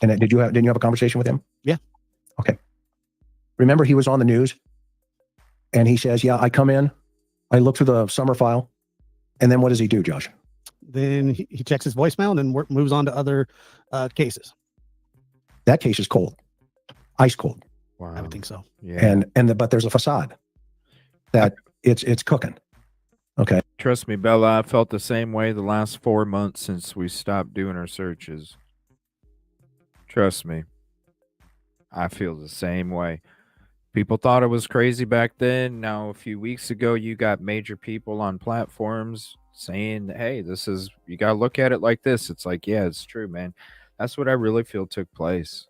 And didn't you have a conversation with him? Yeah. Okay. Remember he was on the news and he says, yeah, I come in, I look through the Summer file. And then what does he do, Josh? Then he checks his voicemail and then moves on to other cases. That case is cold. Ice cold. Wow. I would think so. Yeah. But there's a facade that it's cooking. Okay. Trust me, Bella, I felt the same way the last 4 months since we stopped doing our searches. Trust me. I feel the same way. People thought it was crazy back then. Now, a few weeks ago, you got major people on platforms saying, hey, you got to look at it like this. It's like, yeah, it's true, man. That's what I really feel took place.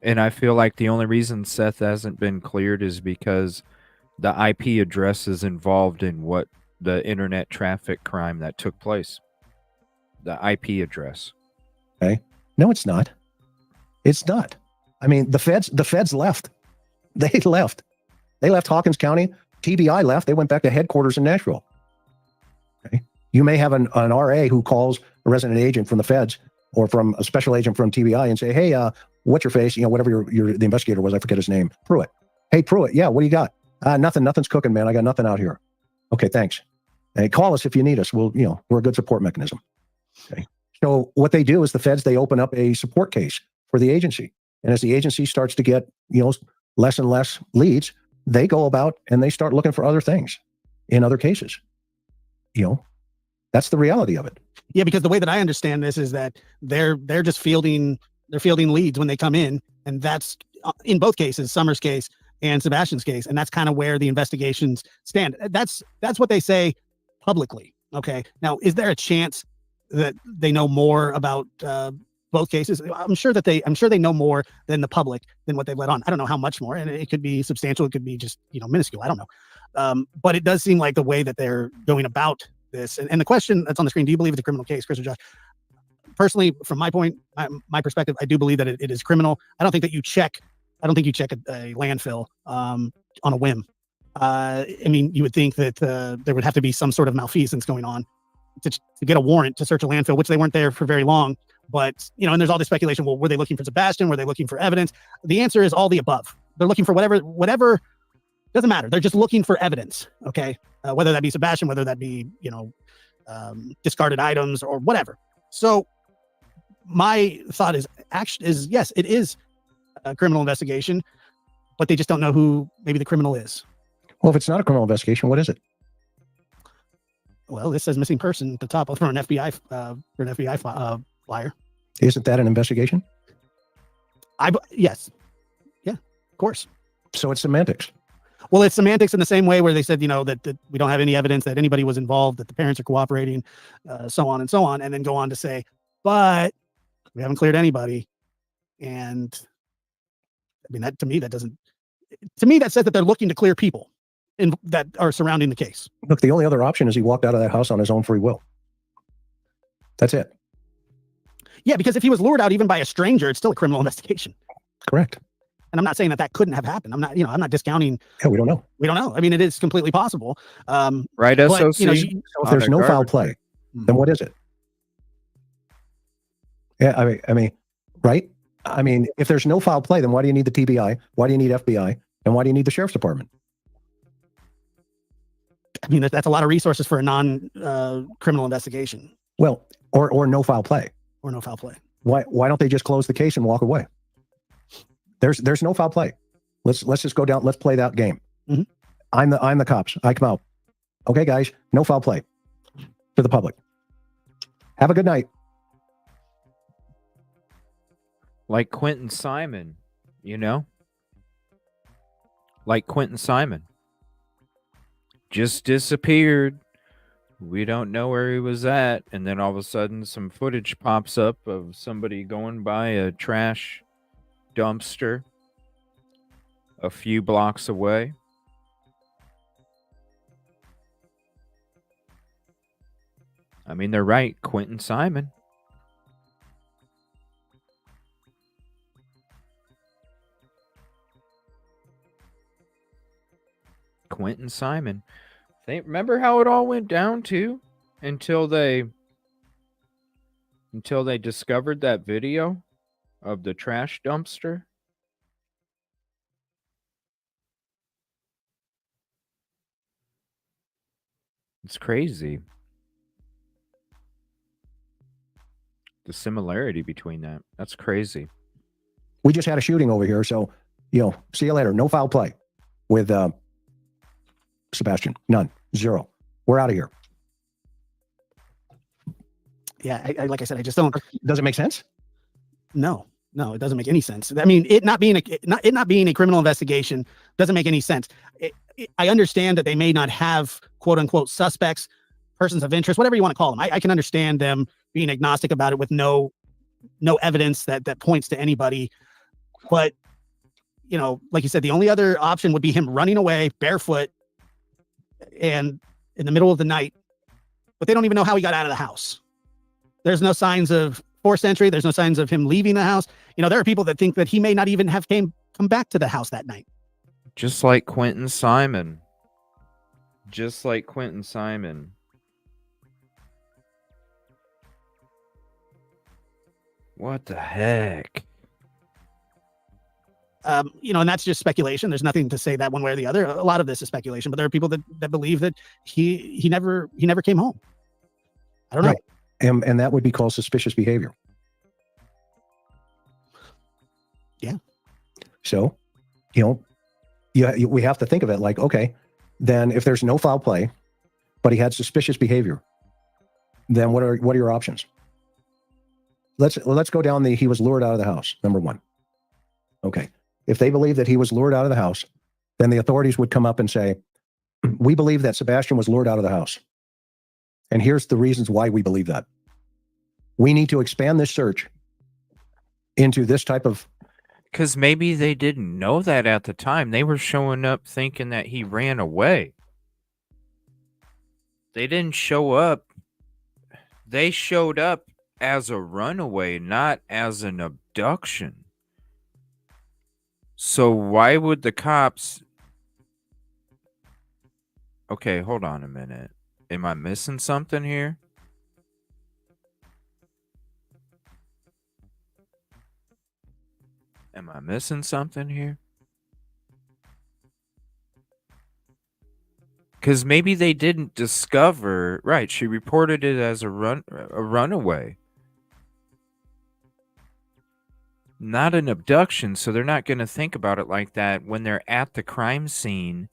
And I feel like the only reason Seth hasn't been cleared is because the IP address is involved in what the internet traffic crime that took place. The IP address. Okay. No, it's not. It's not. I mean, the feds left. They left. They left Hawkins County. TBI left. They went back to headquarters in Nashville. Okay. You may have an RA who calls a resident agent from the feds or from a special agent from TBI and say, hey, what's your face? Whatever the investigator was, I forget his name. Pruitt. Hey, Pruitt. Yeah. What do you got? Nothing's cooking, man. I got nothing out here. Okay. Thanks. Hey, call us if you need us. We're a good support mechanism. Okay. So what they do is the feds, they open up a support case for the agency. And as the agency starts to get, less and less leads, they go about and they start looking for other things in other cases. That's the reality of it. Yeah, because the way that I understand this is that they're just fielding leads when they come in, and that's in both cases, Summers' case and Sebastian's case, and that's kind of where the investigations stand. That's what they say publicly. Okay, now is there a chance that they know more about both cases? I'm sure they know more than the public than what they've let on. I don't know how much more, and it could be substantial. It could be just minuscule. I don't know, but it does seem like the way that they're going about this. And the question that's on the screen: do you believe it's a criminal case, Chris or Josh? Personally, from my perspective, I do believe that it is criminal. I don't think you check a landfill on a whim. I mean, you would think that there would have to be some sort of malfeasance going on to get a warrant to search a landfill, which they weren't there for very long. But, you know, and there's all this speculation. Well, were they looking for Sebastian? Were they looking for evidence? The answer is all the above. They're looking for whatever, doesn't matter. They're just looking for evidence. Okay. Whether that be Sebastian, whether that be, you know, discarded items or whatever. So my thought is yes, it is a criminal investigation, but they just don't know who maybe the criminal is. Well, if it's not a criminal investigation, what is it? Well, this says missing person at the top for an FBI flyer. Isn't that an investigation? Yes. Yeah, of course. So it's semantics. Well, it's semantics in the same way where they said, you know, that we don't have any evidence that anybody was involved, that the parents are cooperating, so on, and then go on to say, but we haven't cleared anybody. And I mean, that says that they're looking to clear people that are surrounding the case. Look, the only other option is he walked out of that house on his own free will. That's it. Yeah, because if he was lured out even by a stranger, it's still a criminal investigation. Correct. And I'm not saying that couldn't have happened. I'm not discounting. Yeah, we don't know. We don't know. I mean, it is completely possible. Right, but, SOC? you know, So if there's no foul play, then what is it? Yeah, I mean, right? I mean, if there's no foul play, then why do you need the TBI? Why do you need FBI? And why do you need the sheriff's department? I mean, that's a lot of resources for a non-criminal investigation. Well, or no foul play. Or no foul play. Why don't they just close the case and walk away? There's no foul play. Let's just go down. Let's play that game. Mm-hmm. I'm the cops. I come out. Okay, guys, no foul play to the public. Have a good night. Like Quentin Simon, you know? Like Quentin Simon. Just disappeared. We don't know where he was at. And then all of a sudden, some footage pops up of somebody going by a trash dumpster a few blocks away. I mean, they're right. Quentin Simon. Quentin Simon. Remember how it all went down too? Until they discovered that video of the trash dumpster. It's crazy. The similarity between that. That's crazy. We just had a shooting over here, so, you know, see you later. No foul play with Sebastian. None. Zero. We're out of here. Yeah, like I said, I just don't. Does it make sense? No, it doesn't make any sense. I mean, it not being a criminal investigation doesn't make any sense. I understand that they may not have quote unquote suspects, persons of interest, whatever you want to call them. I can understand them being agnostic about it with no evidence that points to anybody. But, you know, like you said, the only other option would be him running away barefoot and in the middle of the night, but they don't even know how he got out of the house. There's no signs of forced entry. There's no signs of him leaving the house. You know, there are people that think that he may not even have come back to the house that night. Just like Quentin Simon. Just like Quentin Simon. What the heck? You know, and that's just speculation. There's nothing to say that one way or the other. A lot of this is speculation, but there are people that believe that he never came home. I don't know. Right. And that would be called suspicious behavior. Yeah. So, you know, we have to think of it like, okay, then if there's no foul play, but he had suspicious behavior, then what are your options? Let's go down he was lured out of the house, number one. Okay. If they believe that he was lured out of the house, then the authorities would come up and say, we believe that Sebastian was lured out of the house. And here's the reasons why we believe that. We need to expand this search into this type of... Because maybe they didn't know that at the time. They were showing up thinking that he ran away. They didn't show up. They showed up as a runaway, not as an abduction. So why would the cops... Okay, hold on a minute. Am I missing something here? Am I missing something here? Because maybe they didn't discover. Right, she reported it as a runaway, not an abduction. So they're not going to think about it like that when they're at the crime scene,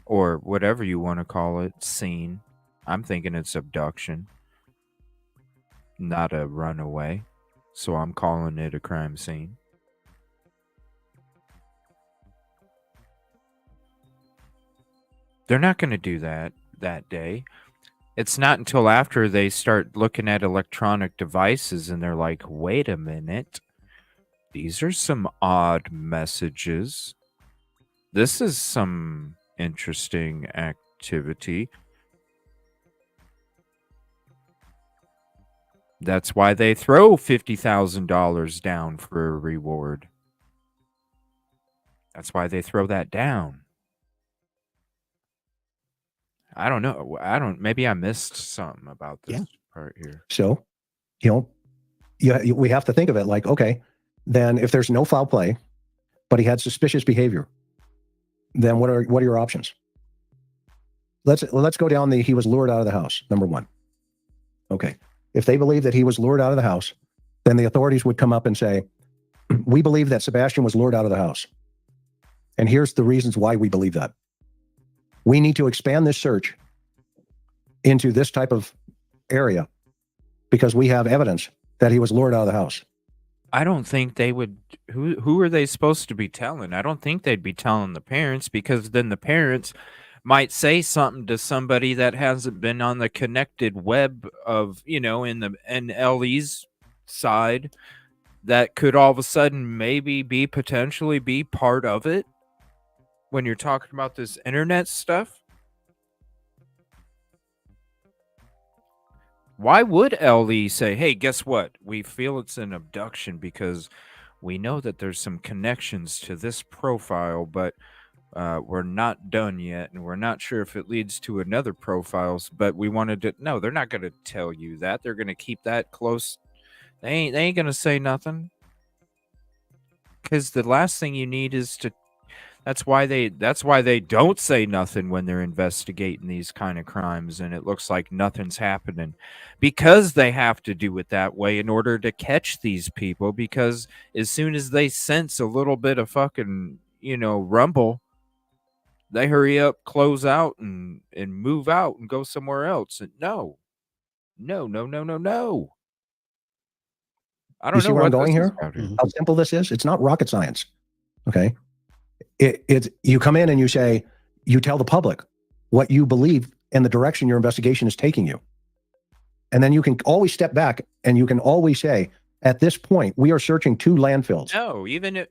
or whatever you want to call it, scene. I'm thinking it's abduction, not a runaway. So I'm calling it a crime scene. They're not going to do that day. It's not until after they start looking at electronic devices and they're like, wait a minute. These are some odd messages. This is some interesting activity. That's why they throw $50,000 down for a reward. That's why they throw that down. I don't know. Maybe I missed something about this part here. So, we have to think of it like, okay, then if there's no foul play, but he had suspicious behavior, then what are your options? Let's go down he was lured out of the house, number one. Okay. If they believe that he was lured out of the house, then the authorities would come up and say, we believe that Sebastian was lured out of the house. And here's the reasons why we believe that. We need to expand this search into this type of area because we have evidence that he was lured out of the house. I don't think they would. Who are they supposed to be telling? I don't think they'd be telling the parents, because then the parents might say something to somebody that hasn't been on the connected web of, in Ellie's side, that could all of a sudden maybe potentially be part of it. When you're talking about this internet stuff, why would LE say, hey, guess what? We feel it's an abduction because we know that there's some connections to this profile, but we're not done yet, and we're not sure if it leads to another profiles, but we wanted to. No, they're not going to tell you that. They're going to keep that close. They ain't going to say nothing, because the last thing you need is to. That's why they don't say nothing when they're investigating these kind of crimes, and it looks like nothing's happening, because they have to do it that way in order to catch these people. Because as soon as they sense a little bit of fucking, rumble, they hurry up, close out, and move out and go somewhere else. And no. I don't know where I'm going here. Mm-hmm. How simple this is. It's not rocket science. Okay. You come in and you tell the public what you believe and the direction your investigation is taking you. And then you can always step back and you can always say, at this point, we are searching 2 landfills. No, even if,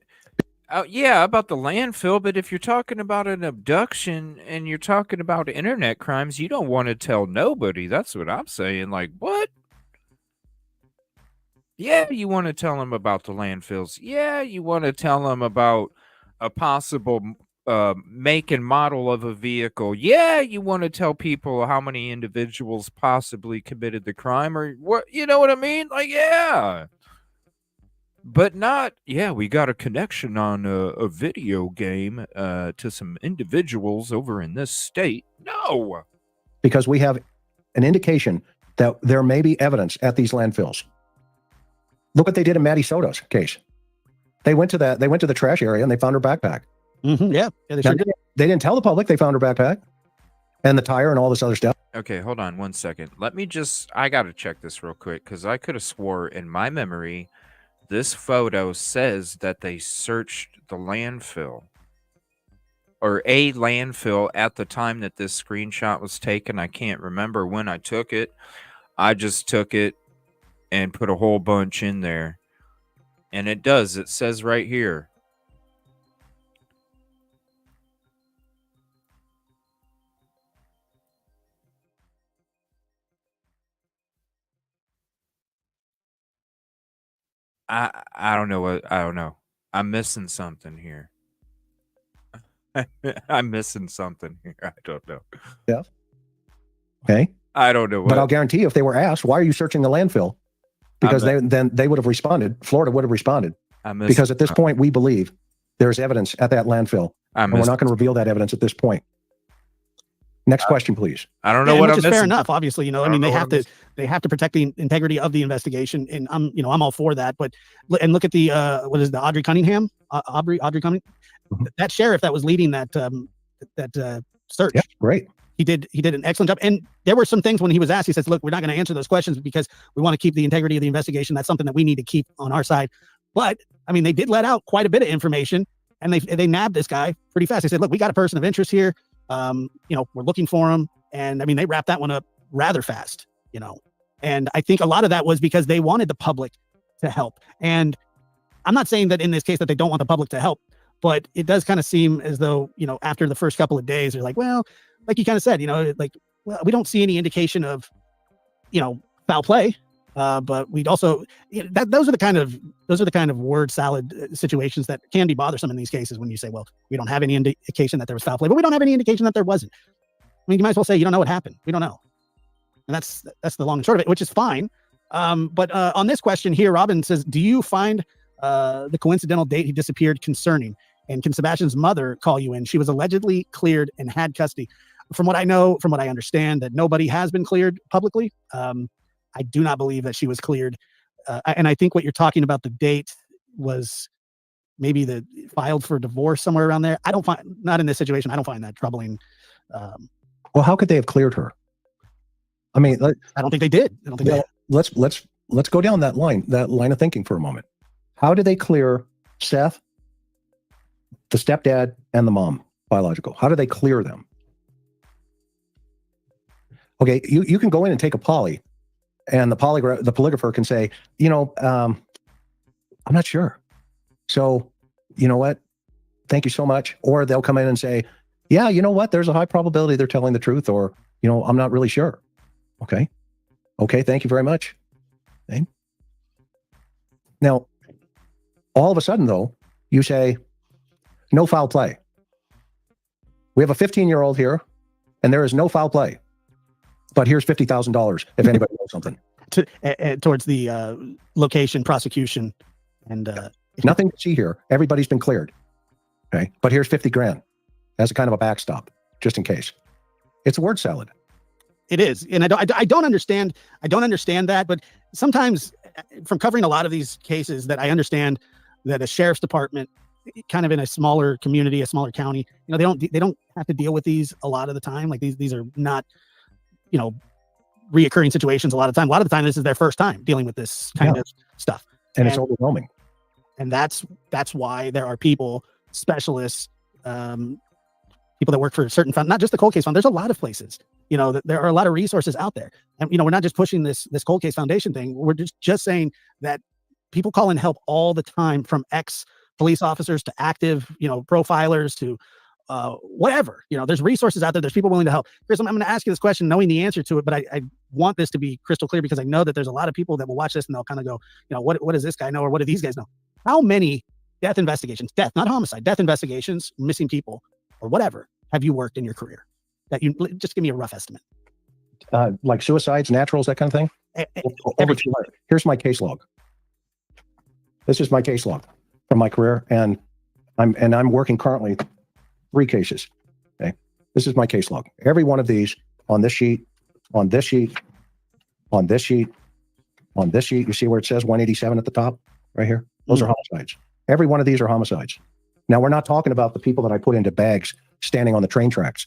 about the landfill. But if you're talking about an abduction and you're talking about internet crimes, you don't want to tell nobody. That's what I'm saying. Like, what? Yeah, you want to tell them about the landfills. Yeah, you want to tell them about a possible make and model of a vehicle. Yeah, you want to tell people how many individuals possibly committed the crime, or what, you know what I mean? Like, yeah. But not, we got a connection on a video game to some individuals over in this state. No. Because we have an indication that there may be evidence at these landfills. Look what they did in Maddie Soto's case. They went to the trash area and they found her backpack. Mm-hmm, yeah, they sure did. They didn't tell the public they found her backpack and the tire and all this other stuff. Okay, hold on 1 second. I got to check this real quick, because I could have swore in my memory this photo says that they searched the landfill, or a landfill, at the time that this screenshot was taken. I can't remember when I took it. I just took it and put a whole bunch in there. And it says right here. I don't know. I'm missing something here. I'm missing something here. I don't know. Yeah. Okay. I don't know. But I'll guarantee you, if they were asked, why are you searching the landfill? Because they would have responded. Florida would have responded. Because at this point, we believe there's evidence at that landfill. And we're not going to reveal that evidence at this point. Next question, please. I don't know what which I'm is missing. fair enough. Obviously, I mean, they have to protect the integrity of the investigation, and I'm all for that. But look at the what is the Audrey Cunningham, Audrey Cunningham, that sheriff that was leading that search. Yeah, great. He did an excellent job. And there were some things when he was asked, he says, look, we're not going to answer those questions because we want to keep the integrity of the investigation. That's something that we need to keep on our side. But I mean, they did let out quite a bit of information, and they nabbed this guy pretty fast. They said, look, we got a person of interest here. We're looking for him. And I mean, they wrapped that one up rather fast, and I think a lot of that was because they wanted the public to help. And I'm not saying that in this case that they don't want the public to help, but it does kind of seem as though, after the first couple of days, they're like, well, like you kind of said, well, we don't see any indication of, foul play. But we'd also, those are the kind of word salad situations that can be bothersome in these cases when you say, well, we don't have any indication that there was foul play, but we don't have any indication that there wasn't. I mean, you might as well say, you don't know what happened. We don't know. And that's the long and short of it, which is fine. But on this question here, Robin says, do you find the coincidental date he disappeared concerning? And can Sebastian's mother call you in? She was allegedly cleared and had custody. From what I know, from what I understand, that nobody has been cleared publicly. I do not believe that she was cleared. And I think what you're talking about, the date was maybe filed for divorce somewhere around there. Not in this situation. I don't find that troubling. Well, how could they have cleared her? I mean, I don't think they did. I don't think let's go down that line of thinking for a moment. How did they clear Seth, the stepdad, and the mom, biological? How do they clear them? Okay, you can go in and take a poly, and the polygrapher can say, I'm not sure. So, you know what? Thank you so much. Or they'll come in and say, yeah, you know what? There's a high probability they're telling the truth, or, I'm not really sure. Okay. Thank you very much. Okay. Now, all of a sudden, though, you say, no foul play. We have a 15-year-old here, and there is no foul play. But here's $50,000 if anybody knows something. Towards the location prosecution. And nothing to see here. Everybody's been cleared. Okay. But here's 50 grand as a kind of a backstop, just in case. It's a word salad. It is. And I don't understand that, but sometimes from covering a lot of these cases that I understand that a sheriff's department, kind of in a smaller community, a smaller county, they don't have to deal with these a lot of the time. Like these are not, reoccurring situations a lot of the time. This is their first time dealing with this kind of stuff. And it's overwhelming. And that's why there are people, specialists, people that work for a certain fund, not just the Cold Case Fund. There's a lot of places, there are a lot of resources out there. And, we're not just pushing this Cold Case Foundation thing. We're just saying that people call in help all the time, from ex-police officers to active, profilers to whatever. There's resources out there. There's people willing to help. Chris, I'm going to ask you this question knowing the answer to it, but I want this to be crystal clear, because I know that there's a lot of people that will watch this and they'll kind of go, what does this guy know, or what do these guys know? How many death investigations, not homicide, death investigations, missing people, or whatever, have you worked in your career? That you just give me a rough estimate. Like suicides, naturals, that kind of thing? Over 200. Here's my case log. This is my case log from my career, and I'm working currently 3 cases. Okay. This is my case log. Every one of these on this sheet, on this sheet, on this sheet, on this sheet. You see where it says 187 at the top right here? Those are homicides. Every one of these are homicides. Now, we're not talking about the people that I put into bags standing on the train tracks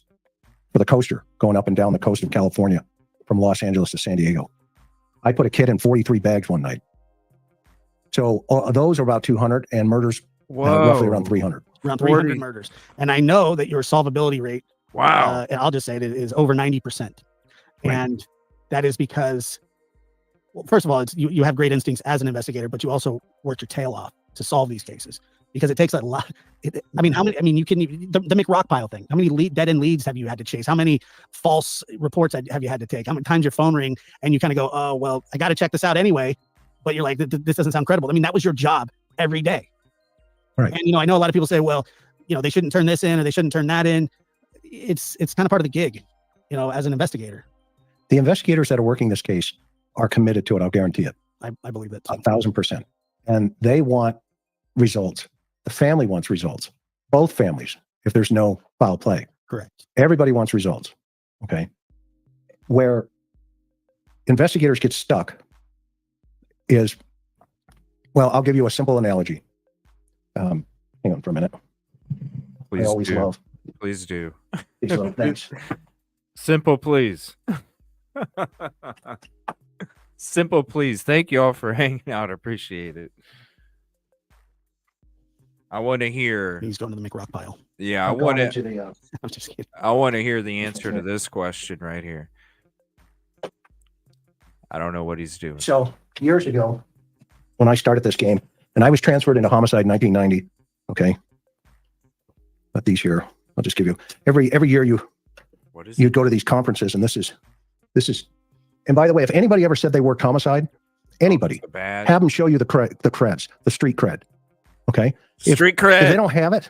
for the coaster going up and down the coast of California from Los Angeles to San Diego. I put a kid in 43 bags one night. So those are about 200, and murders roughly around 300. Around 300 murders. And I know that your solvability rate, and I'll just say it, is over 90%. Right. And that is because, well, first of all, you have great instincts as an investigator, but you also work your tail off to solve these cases, because it takes a lot. You can, the McRockpile thing. How many dead end leads have you had to chase? How many false reports have you had to take? How many times your phone ring and you kind of go, oh, well, I got to check this out anyway. But you're like, this doesn't sound credible. I mean, that was your job every day. Right. And, I know a lot of people say, well, they shouldn't turn this in or they shouldn't turn that in. It's kind of part of the gig, as an investigator. The investigators that are working this case are committed to it. I'll guarantee it. I believe that too. 1,000%. And they want results. The family wants results. Both families, if there's no foul play. Correct. Everybody wants results. Okay. Where investigators get stuck is, well, I'll give you a simple analogy. Hang on for a minute. Please I always do. love Please do. these little things. Simple, please. Simple, please. Thank you all for hanging out. Appreciate it. I want to hear. He's going to the McRock pile. Yeah, I I'm want going to. into the, I'm just kidding. I want to hear the answer to this question right here. I don't know what he's doing. So years ago, when I started this game, and I was transferred into homicide in 1990. Okay. But these here, I'll just give you every year you'd go to these conferences, and this is, and by the way, if anybody ever said they worked homicide, anybody, have them show you the creds, the street cred. Okay. Street cred. If they don't have it,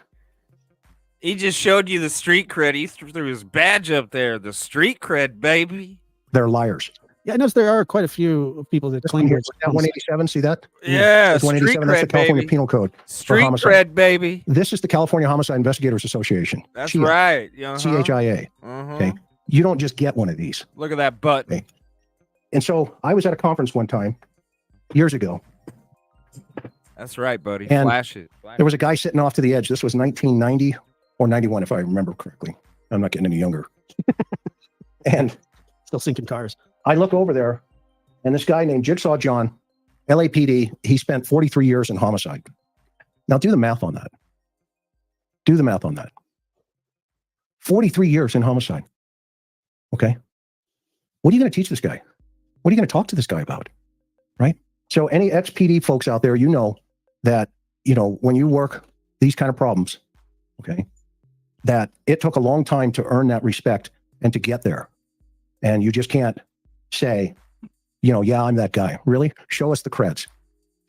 He just showed you the street cred. He threw his badge up there. The street cred, baby. they're liars. Yeah, I noticed there are quite a few people that claim Here's that 187. See that? Yeah, That's street 187. That's the cred, California baby. Penal Code. Street homicide. cred, baby. This is the California Homicide Investigators Association. That's CIA. right. Uh-huh. CHIA. Uh-huh. Okay. You don't just get one of these. Look at that button. Okay. And so I was at a conference one time years ago. That's right, buddy. And Flash it. There was a guy sitting off to the edge. This was 1990 or 91, if I remember correctly. I'm not getting any younger. And still sinking cars. I look over there, and this guy named Jigsaw John, LAPD, he spent 43 years in homicide. Now do the math on that. Do the math on that. 43 years in homicide. Okay. What are you going to teach this guy? What are you going to talk to this guy about? Right? So any ex-PD folks out there, you know that, when you work these kind of problems, okay, that it took a long time to earn that respect and to get there. And you just can't say, yeah, I'm that guy. Really? Show us the creds.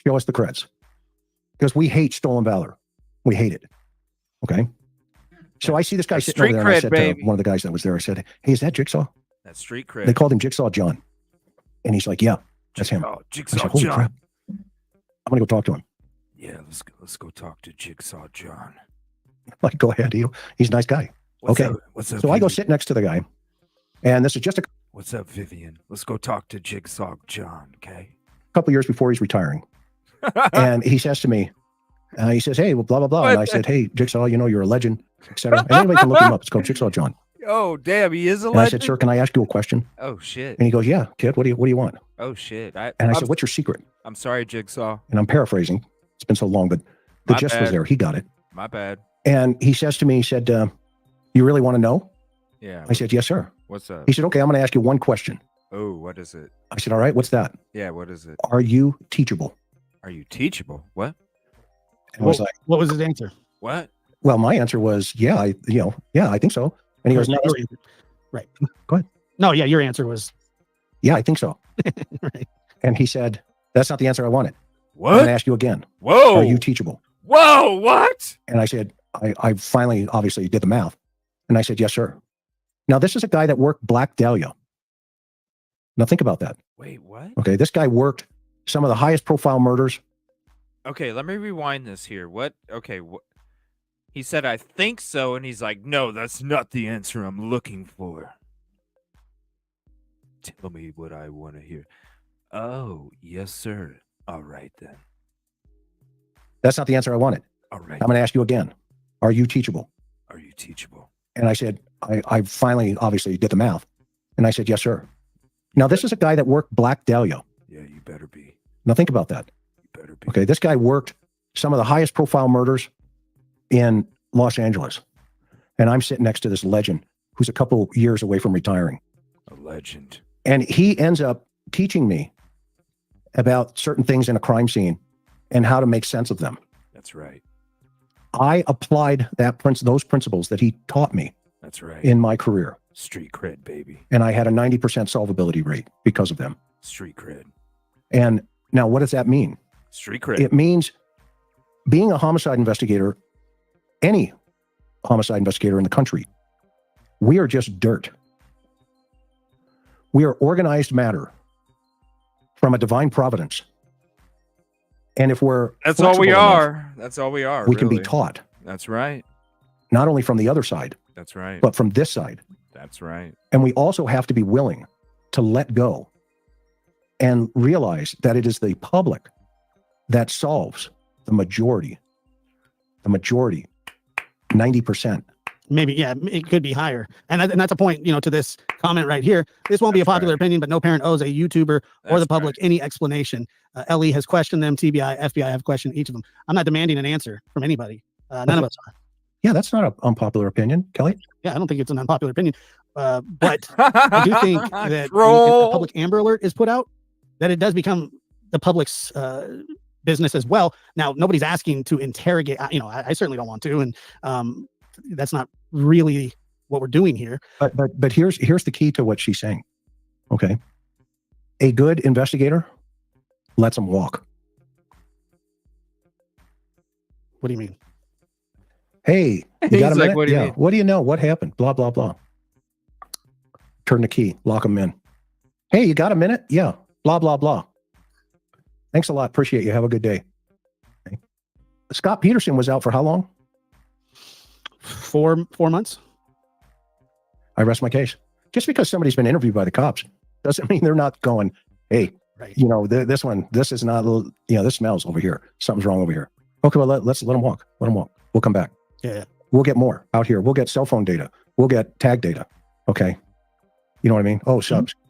Show us the creds. Because we hate stolen valor. We hate it. Okay. So I see this guy sitting over there, and I said to one of the guys that was there, I said, hey, is that Jigsaw? That's street cred. They called him Jigsaw John. And he's like, yeah, that's him. Jigsaw I said, holy John. crap. I'm going to go talk to him. Yeah, let's go talk to Jigsaw John. I'm like, go ahead. He's a nice guy. What's okay. Up? What's up? So I go sit next to the guy. And this is just a What's up, Vivian? Let's go talk to Jigsaw John, okay? couple of years before he's retiring. And he says to me, he says, hey, well, blah, blah, blah. And I said, hey, Jigsaw, you're a legend, etc. And anybody can look him up. It's called Jigsaw John. Oh, damn, he is a And legend. I said, sir, can I ask you a question? Oh, shit. And he goes, yeah, kid, what do you want? Oh, shit. And I said, what's your secret? I'm sorry, Jigsaw. And I'm paraphrasing. It's been so long, but the gist was there. He got it. My bad. And he says to me, he said, you really want to know? Yeah. I said, yes, sir. What's up? He said, okay, I'm going to ask you one question. Oh, what is it? I said, all right, what's that? Yeah, what is it? Are you teachable? Are you teachable? What? And I was like, what was his answer? What? well, my answer was, yeah, I think so. And he goes, no, right. Go ahead. No, yeah, your answer was, yeah, I think so. right. And he said, that's not the answer I wanted. What? I'm going to ask you again. Whoa. Are you teachable? Whoa, what? And I said, I finally obviously did the math. And I said, yes, sir. Now, this is a guy that worked Black Dahlia. Now, think about that. Wait, what? Okay, this guy worked some of the highest profile murders. Okay, let me rewind this here. What? Okay, what? He said, I think so. And he's like, no, that's not the answer I'm looking for. Tell me what I want to hear. Oh, yes, sir. All right, then. That's not the answer I wanted. All right. I'm going to ask you again. Are you teachable? Are you teachable? And I said, I finally obviously did the math. And I said, yes, sir. Now, this is a guy that worked Black Dahlia. Yeah, you better be. Now, think about that. You better be. Okay, this guy worked some of the highest profile murders in Los Angeles. And I'm sitting next to this legend who's a couple years away from retiring. A legend. And he ends up teaching me about certain things in a crime scene and how to make sense of them. That's right. I applied those principles that he taught me. That's right. In my career. Street cred, baby. And I had a 90% solvability rate because of them. Street cred. And now what does that mean? Street cred. It means being a homicide investigator, any homicide investigator in the country, we are just dirt. We are organized matter from a divine providence. And if we're That's all we flexible enough, are. That's all we are. we can be really. taught, That's right. not only from the other side, That's right. but from this side. That's right. And we also have to be willing to let go and realize that it is the public that solves the majority, 90%. Maybe, yeah, it could be higher. And that's a point, to this comment right here. This won't be a popular opinion, but no parent owes a YouTuber or the public any explanation. LE has questioned them. TBI, FBI have questioned each of them. I'm not demanding an answer from anybody. None of us are. Yeah, that's not an unpopular opinion, Kelly. Yeah, I don't think it's an unpopular opinion. But I do think that when a public Amber Alert is put out, that it does become the public's business as well. Now, nobody's asking to interrogate. I certainly don't want to, and that's not really what we're doing here. But here's the key to what she's saying. Okay, a good investigator lets them walk. What do you mean? Hey, you got a minute? What do you mean? What do you know? What happened? Blah blah blah. Turn the key, lock them in. Hey, you got a minute? Yeah. Blah blah blah. Thanks a lot. Appreciate you. Have a good day. Okay. Scott Peterson was out for how long? 4 months. I rest my case. Just because somebody's been interviewed by the cops doesn't mean they're not going, hey, right. This is not, this smells over here. Something's wrong over here. Okay, well, let's let them walk. Let them walk. We'll come back. Yeah. We'll get more out here. We'll get cell phone data. We'll get tag data. Okay. You know what I mean? Oh, subs. Mm-hmm.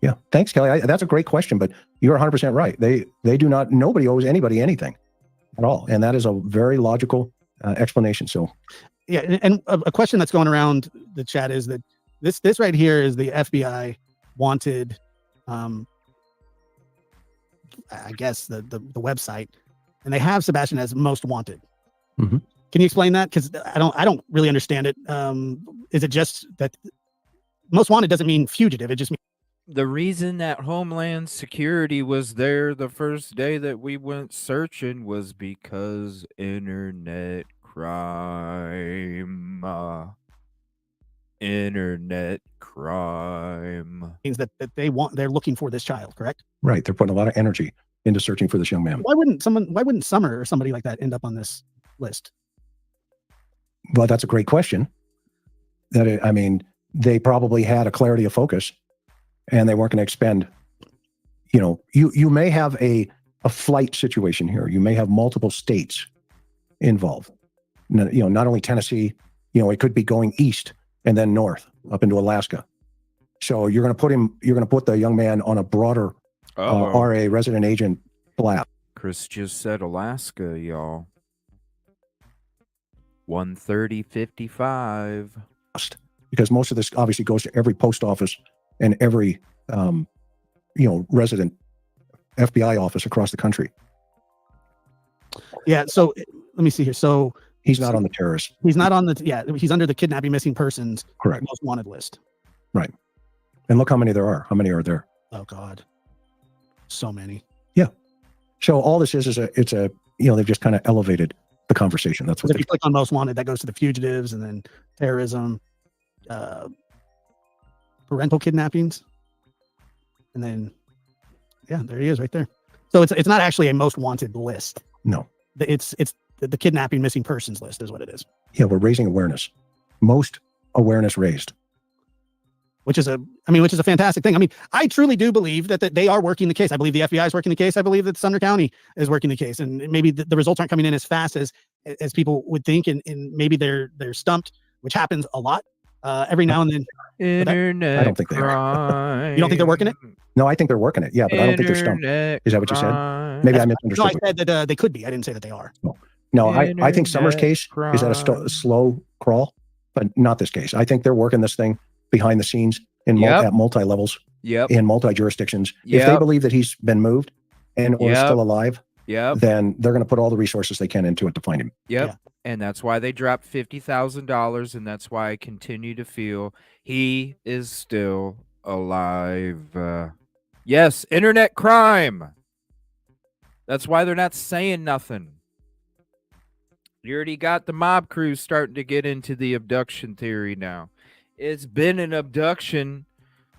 Yeah. Thanks, Kelly. That's a great question, but you're 100% right. They do not, nobody owes anybody anything at all. And that is a very logical explanation. So, yeah. And a question that's going around the chat is that this right here is the FBI wanted, I guess the website, and they have Sebastian as most wanted. Mm-hmm. Can you explain that? Because I don't really understand it. Is it just that most wanted doesn't mean fugitive? It just means the reason that Homeland Security was there the first day that we went searching was because internet crime. Internet crime means that they're looking for this child, correct? Right. They're putting a lot of energy into searching for this young man. Why wouldn't Summer or somebody like that end up on this list? Well, that's a great question. They probably had a clarity of focus, and they weren't going to expend. You may have a flight situation here. You may have multiple states involved. Not only Tennessee. It could be going east and then north up into Alaska. So you're going to put the young man on a broader RA resident agent flap. Chris just said Alaska, y'all. 130.55. Because most of this obviously goes to every post office and every resident FBI office across the country. Yeah. So let me see here. So he's not on the terrorist. He's not on he's under the kidnapping missing persons correct most wanted list. Right. And look how many there are. How many are there? Oh God. So many. Yeah. So all this is they've just kind of elevated the conversation. That's what if you click on most wanted, that goes to the fugitives and then terrorism, parental kidnappings. And then, yeah, there he is right there. So it's not actually a most wanted list. No. It's the kidnapping missing persons list is what it is. Yeah, we're raising awareness. Most awareness raised. Which is a fantastic thing. I truly do believe that they are working the case. I believe the FBI is working the case. I believe that Sumner County is working the case. And maybe the results aren't coming in as fast as people would think. And maybe they're stumped, which happens a lot every now and then. Internet I don't think they are. You don't think they're working it? No, I think they're working it. Yeah, but I don't think they're stumped. Is that what you said? Maybe I misunderstood. No, I said that they could be. I didn't say that they are. No, I think Summer's case is at a slow crawl, but not this case. I think they're working this thing behind the scenes at multi levels, in multi jurisdictions. If they believe that he's been moved and or still alive, then they're going to put all the resources they can into it to find him. And that's why they dropped $50,000, and that's why I continue to feel he is still alive. Yes, internet crime. That's why they're not saying nothing. You already got the mob crew starting to get into the abduction theory now. It's been an abduction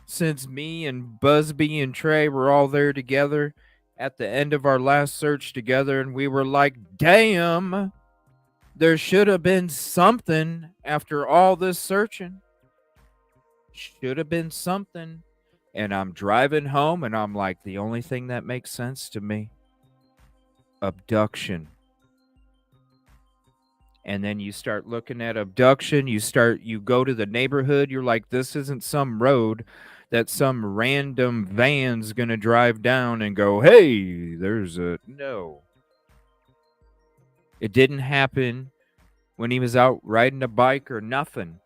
since me and Busby and Trey were all there together. at the end of our last search together, and we were like, damn, there should have been something after all this searching. Should have been something. And I'm driving home, and I'm like, the only thing that makes sense to me, abduction. And then you start looking at abduction, you go to the neighborhood, you're like, this isn't some road that some random van's gonna drive down and go, hey, no. It didn't happen when he was out riding a bike or nothing.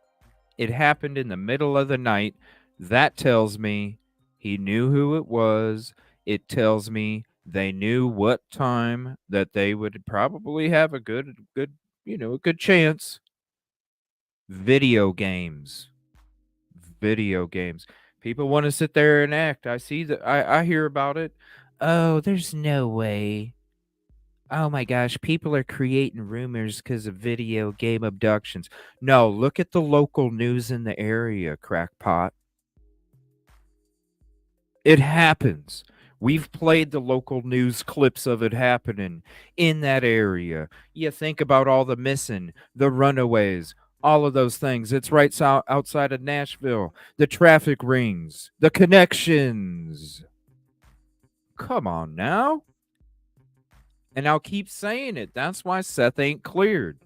It happened in the middle of the night. That tells me he knew who it was. It tells me they knew what time that they would probably have a good chance. Video games. People want to sit there and act. I see that. I hear about it. Oh, there's no way. Oh my gosh, people are creating rumors because of video game abductions. No, look at the local news in the area, crackpot. It happens. We've played the local news clips of it happening in that area. You think about all the missing, the runaways, all of those things. It's right outside of Nashville. The traffic rings, the connections. Come on now. And I'll keep saying it. That's why Seth ain't cleared.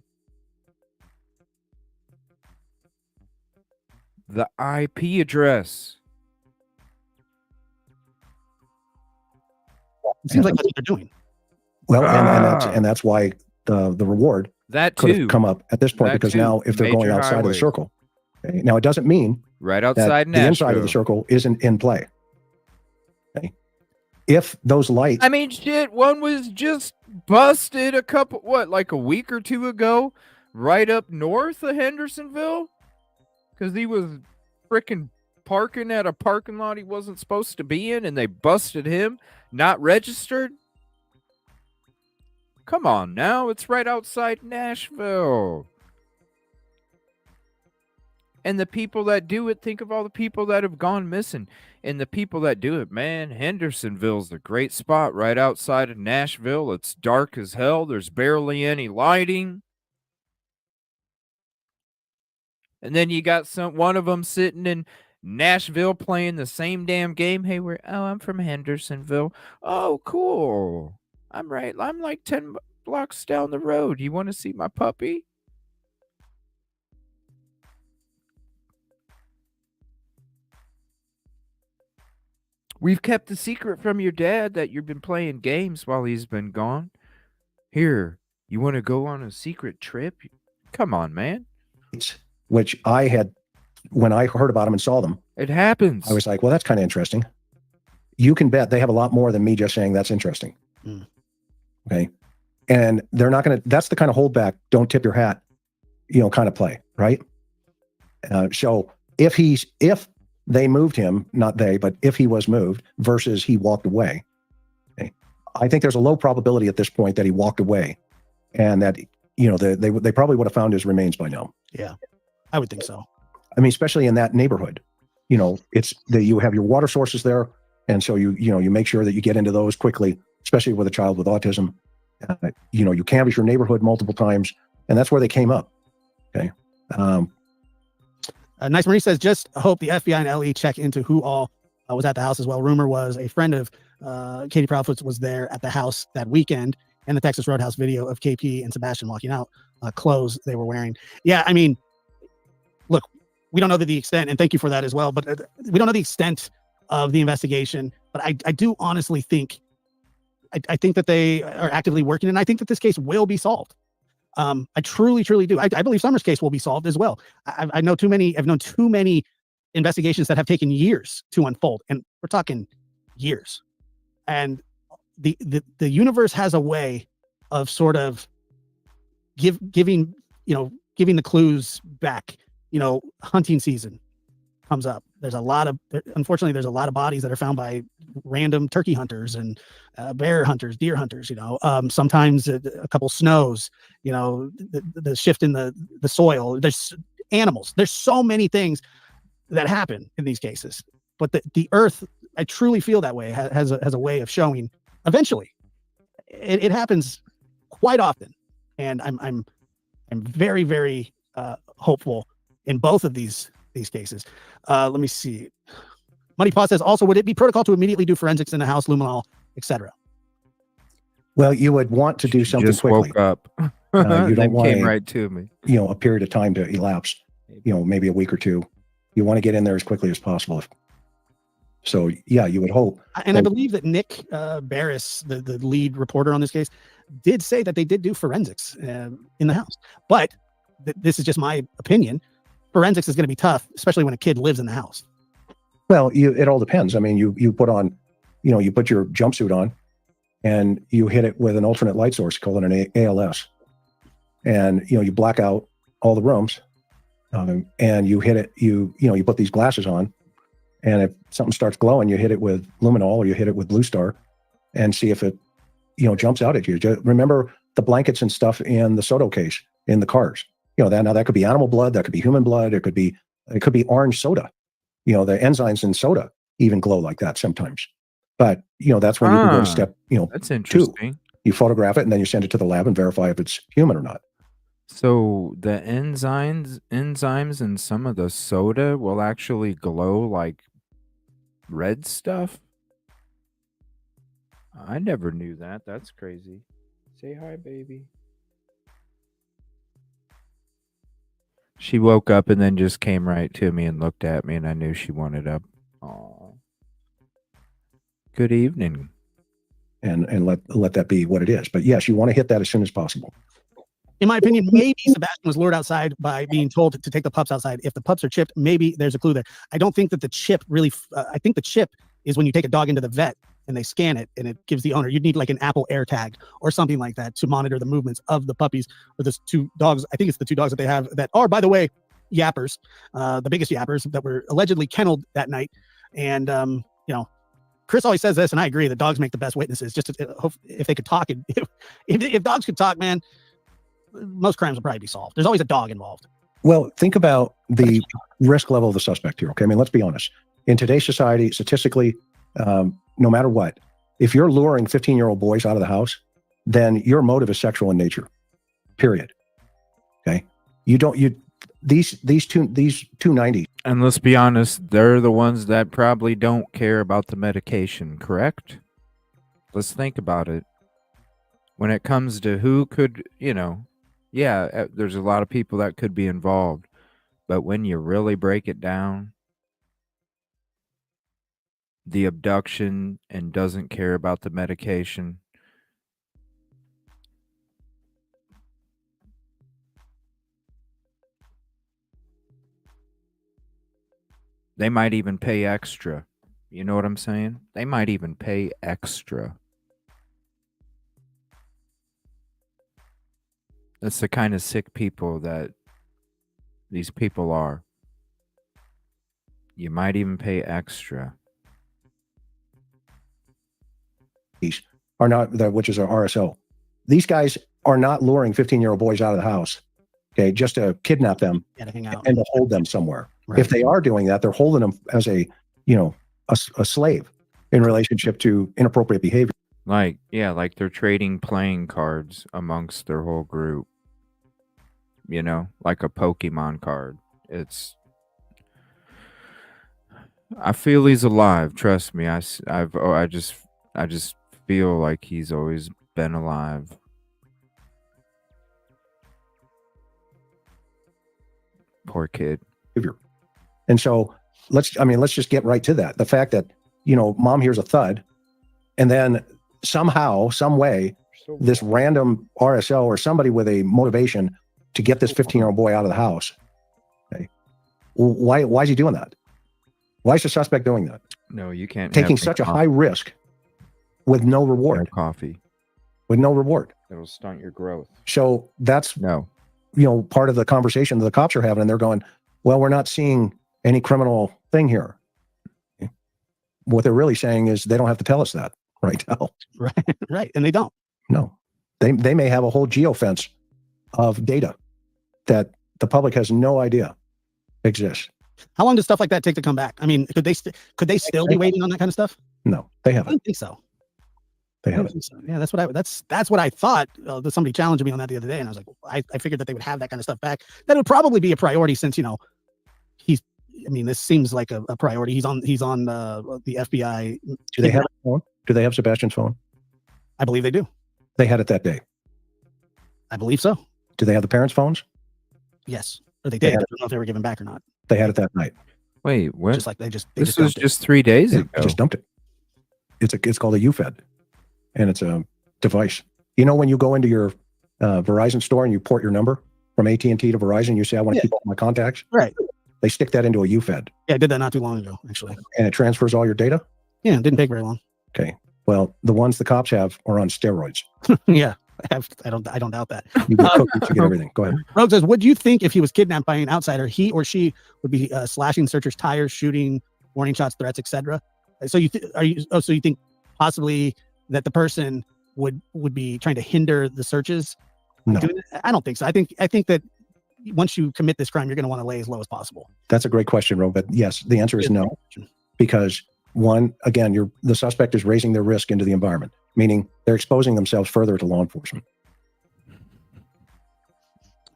The IP address. It seems like that's what they're doing. Well, and that's why the reward that could have too come up at this point, That because too. now if they're going Major outside of the highway. circle, okay, now it doesn't mean right that outside the inside of the Nashville. circle isn't in play. Okay? If those lights, I mean, shit, one was just busted like a week or two ago, right up north of Hendersonville, because he was freaking parking at a parking lot he wasn't supposed to be in, and they busted him, not registered. Come on now, it's right outside Nashville. And the people that do it, think of all the people that have gone missing. And the people that do it, man, Hendersonville's a great spot right outside of Nashville. It's dark as hell. There's barely any lighting. And then you got one of them sitting in Nashville playing the same damn game. Hey, I'm from Hendersonville. Oh, cool. I'm like 10 blocks down the road. You want to see my puppy? We've kept the secret from your dad that you've been playing games while he's been gone. Here, you want to go on a secret trip? Come on, man. which I had, when I heard about them and saw them, It happens. I was like, well, that's kind of interesting. You can bet they have a lot more than me just saying that's interesting. Mm. Okay. And they're not going to, that's the kind of holdback, don't tip your hat, kind of play, right? So if they moved him, not they, but if he was moved versus he walked away, okay, I think there's a low probability at this point that he walked away, and that, they probably would have found his remains by now. Yeah, I would think so. I mean, especially in that neighborhood, it's that you have your water sources there. And so you make sure that you get into those quickly, especially with a child with autism. You canvass your neighborhood multiple times, and that's where they came up. Okay. Nice Marie says, just hope the FBI and LE check into who all was at the house as well. Rumor was a friend of Katie Proudfoot's was there at the house that weekend, and the Texas Roadhouse video of KP and Sebastian walking out, clothes they were wearing. Yeah, I mean, look, we don't know the extent, and thank you for that as well, but we don't know the extent of the investigation. But I do honestly think, I think that they are actively working, and I think that this case will be solved. I truly do. I believe Summer's case will be solved as well. I've known too many investigations that have taken years to unfold, and we're talking years. And the universe has a way of sort of giving the clues back. Hunting season comes up. Unfortunately, there's a lot of bodies that are found by random turkey hunters and bear hunters, deer hunters. Sometimes a couple snows. The shift in the soil. There's animals. There's so many things that happen in these cases. But the earth, I truly feel that way, has a way of showing eventually. It happens quite often, and I'm very, very hopeful in both of these cases. Let me see. Money Paw says, also, would it be protocol to immediately do forensics in the house, luminol, etc.? Well, you would want to do something Just quickly. woke up. You don't Then want came right to me. a period of time to elapse. Maybe a week or two. You want to get in there as quickly as possible. So yeah, you would hope. And I believe that Nick Barris, the lead reporter on this case, did say that they did do forensics in the house. But this is just my opinion. Forensics is going to be tough, especially when a kid lives in the house. Well, it all depends. I mean, you put on, you put your jumpsuit on, and you hit it with an alternate light source called an ALS, and you black out all the rooms, and you hit it. You put these glasses on, and if something starts glowing, you hit it with luminol or you hit it with Blue Star, and see if it jumps out at you. Just remember the blankets and stuff in the soda case in the cars. That could be animal blood, that could be human blood, it could be orange soda. The enzymes in soda even glow like that sometimes. But that's when you can go to step that's interesting. 2. You photograph it and then you send it to the lab and verify if it's human or not. So the enzymes in some of the soda will actually glow like red stuff? I never knew that. That's crazy. Say hi, baby. She woke up and then just came right to me and looked at me, and I knew she wanted up. Aw. Good evening. And let that be what it is. But yes, you want to hit that as soon as possible. In my opinion, maybe Sebastian was lured outside by being told to take the pups outside. If the pups are chipped, maybe there's a clue there. I don't think that the chip really, I think the chip is when you take a dog into the vet and they scan it and it gives the owner, you'd need like an Apple AirTag or something like that to monitor the movements of the puppies or the 2 dogs. I think it's the 2 dogs that they have that are, by the way, yappers, the biggest yappers that were allegedly kenneled that night. And, Chris always says this, and I agree that dogs make the best witnesses. Just if they could talk, if dogs could talk, man, most crimes would probably be solved. There's always a dog involved. Well, think about the risk level of the suspect here. Okay. I mean, let's be honest. In today's society, statistically, no matter what, if you're luring 15-year-old boys out of the house, then your motive is sexual in nature, period. Okay. These 290. And let's be honest, they're the ones that probably don't care about the medication, correct? Let's think about it. When it comes to who could, there's a lot of people that could be involved. But when you really break it down, the abduction and doesn't care about the medication, they might even pay extra. You know what I'm saying? They might even pay extra. That's the kind of sick people that these people are. You might even pay extra. Are not which is our RSO. These guys are not luring 15-year-old boys out of the house, okay, just to kidnap them Yeah, to hang out. and to hold them somewhere. Right. If they are doing that, they're holding them as a slave in relationship to inappropriate behavior. Like they're trading playing cards amongst their whole group. Like a Pokemon card. I feel he's alive. Trust me. I just feel like he's always been alive. Poor kid. And so let's just get right to that. The fact that, mom hears a thud, and then somehow, some way, this random RSO or somebody with a motivation to get this 15-year-old boy out of the house. Okay. Why is he doing that? Why is the suspect doing that? No, you can't. Taking such a high risk with no reward. No coffee. With no reward. It'll stunt your growth. So that's part of the conversation that the cops are having, and they're going, well, we're not seeing any criminal thing here. Okay. What they're really saying is they don't have to tell us that right now. Right. And they don't. No. They may have a whole geofence of data that the public has no idea exists. How long does stuff like that take to come back? I mean, could they still be waiting on that kind of stuff? No, they I haven't. don't think so. They have it. Yeah, that's what I thought. Somebody challenged me on that the other day, and I was like, I figured that they would have that kind of stuff back. That would probably be a priority since this seems like a priority. He's on the FBI. Do they have a phone? Do they have Sebastian's phone? I believe they do. They had it that day. I believe so. Do they have the parents' phones? Yes, or they did. I don't know if they were given back or not. They had it that night. Wait, what? Just like this was just 3 days Yeah, ago. I just dumped it. It's called a UFED, and it's a device. You know, when you go into your Verizon store and you port your number from AT&T to Verizon, you say, I want to keep all my contacts. Right. They stick that into a UFED. Yeah, I did that not too long ago, actually. And it transfers all your data? Yeah, it didn't take very long. Okay. Well, the ones the cops have are on steroids. Yeah, I don't doubt that. You get cookies, you get everything. Go ahead. Rogue says, would you think if he was kidnapped by an outsider, he or she would be slashing searchers' tires, shooting, warning shots, threats, etc.? So you think possibly that the person would be trying to hinder the searches? No, I don't think so. I think that once you commit this crime, you're going to want to lay as low as possible. that's a great question, Ro. But yes, the answer is no, because one, again, the suspect is raising their risk into the environment, meaning they're exposing themselves further to law enforcement.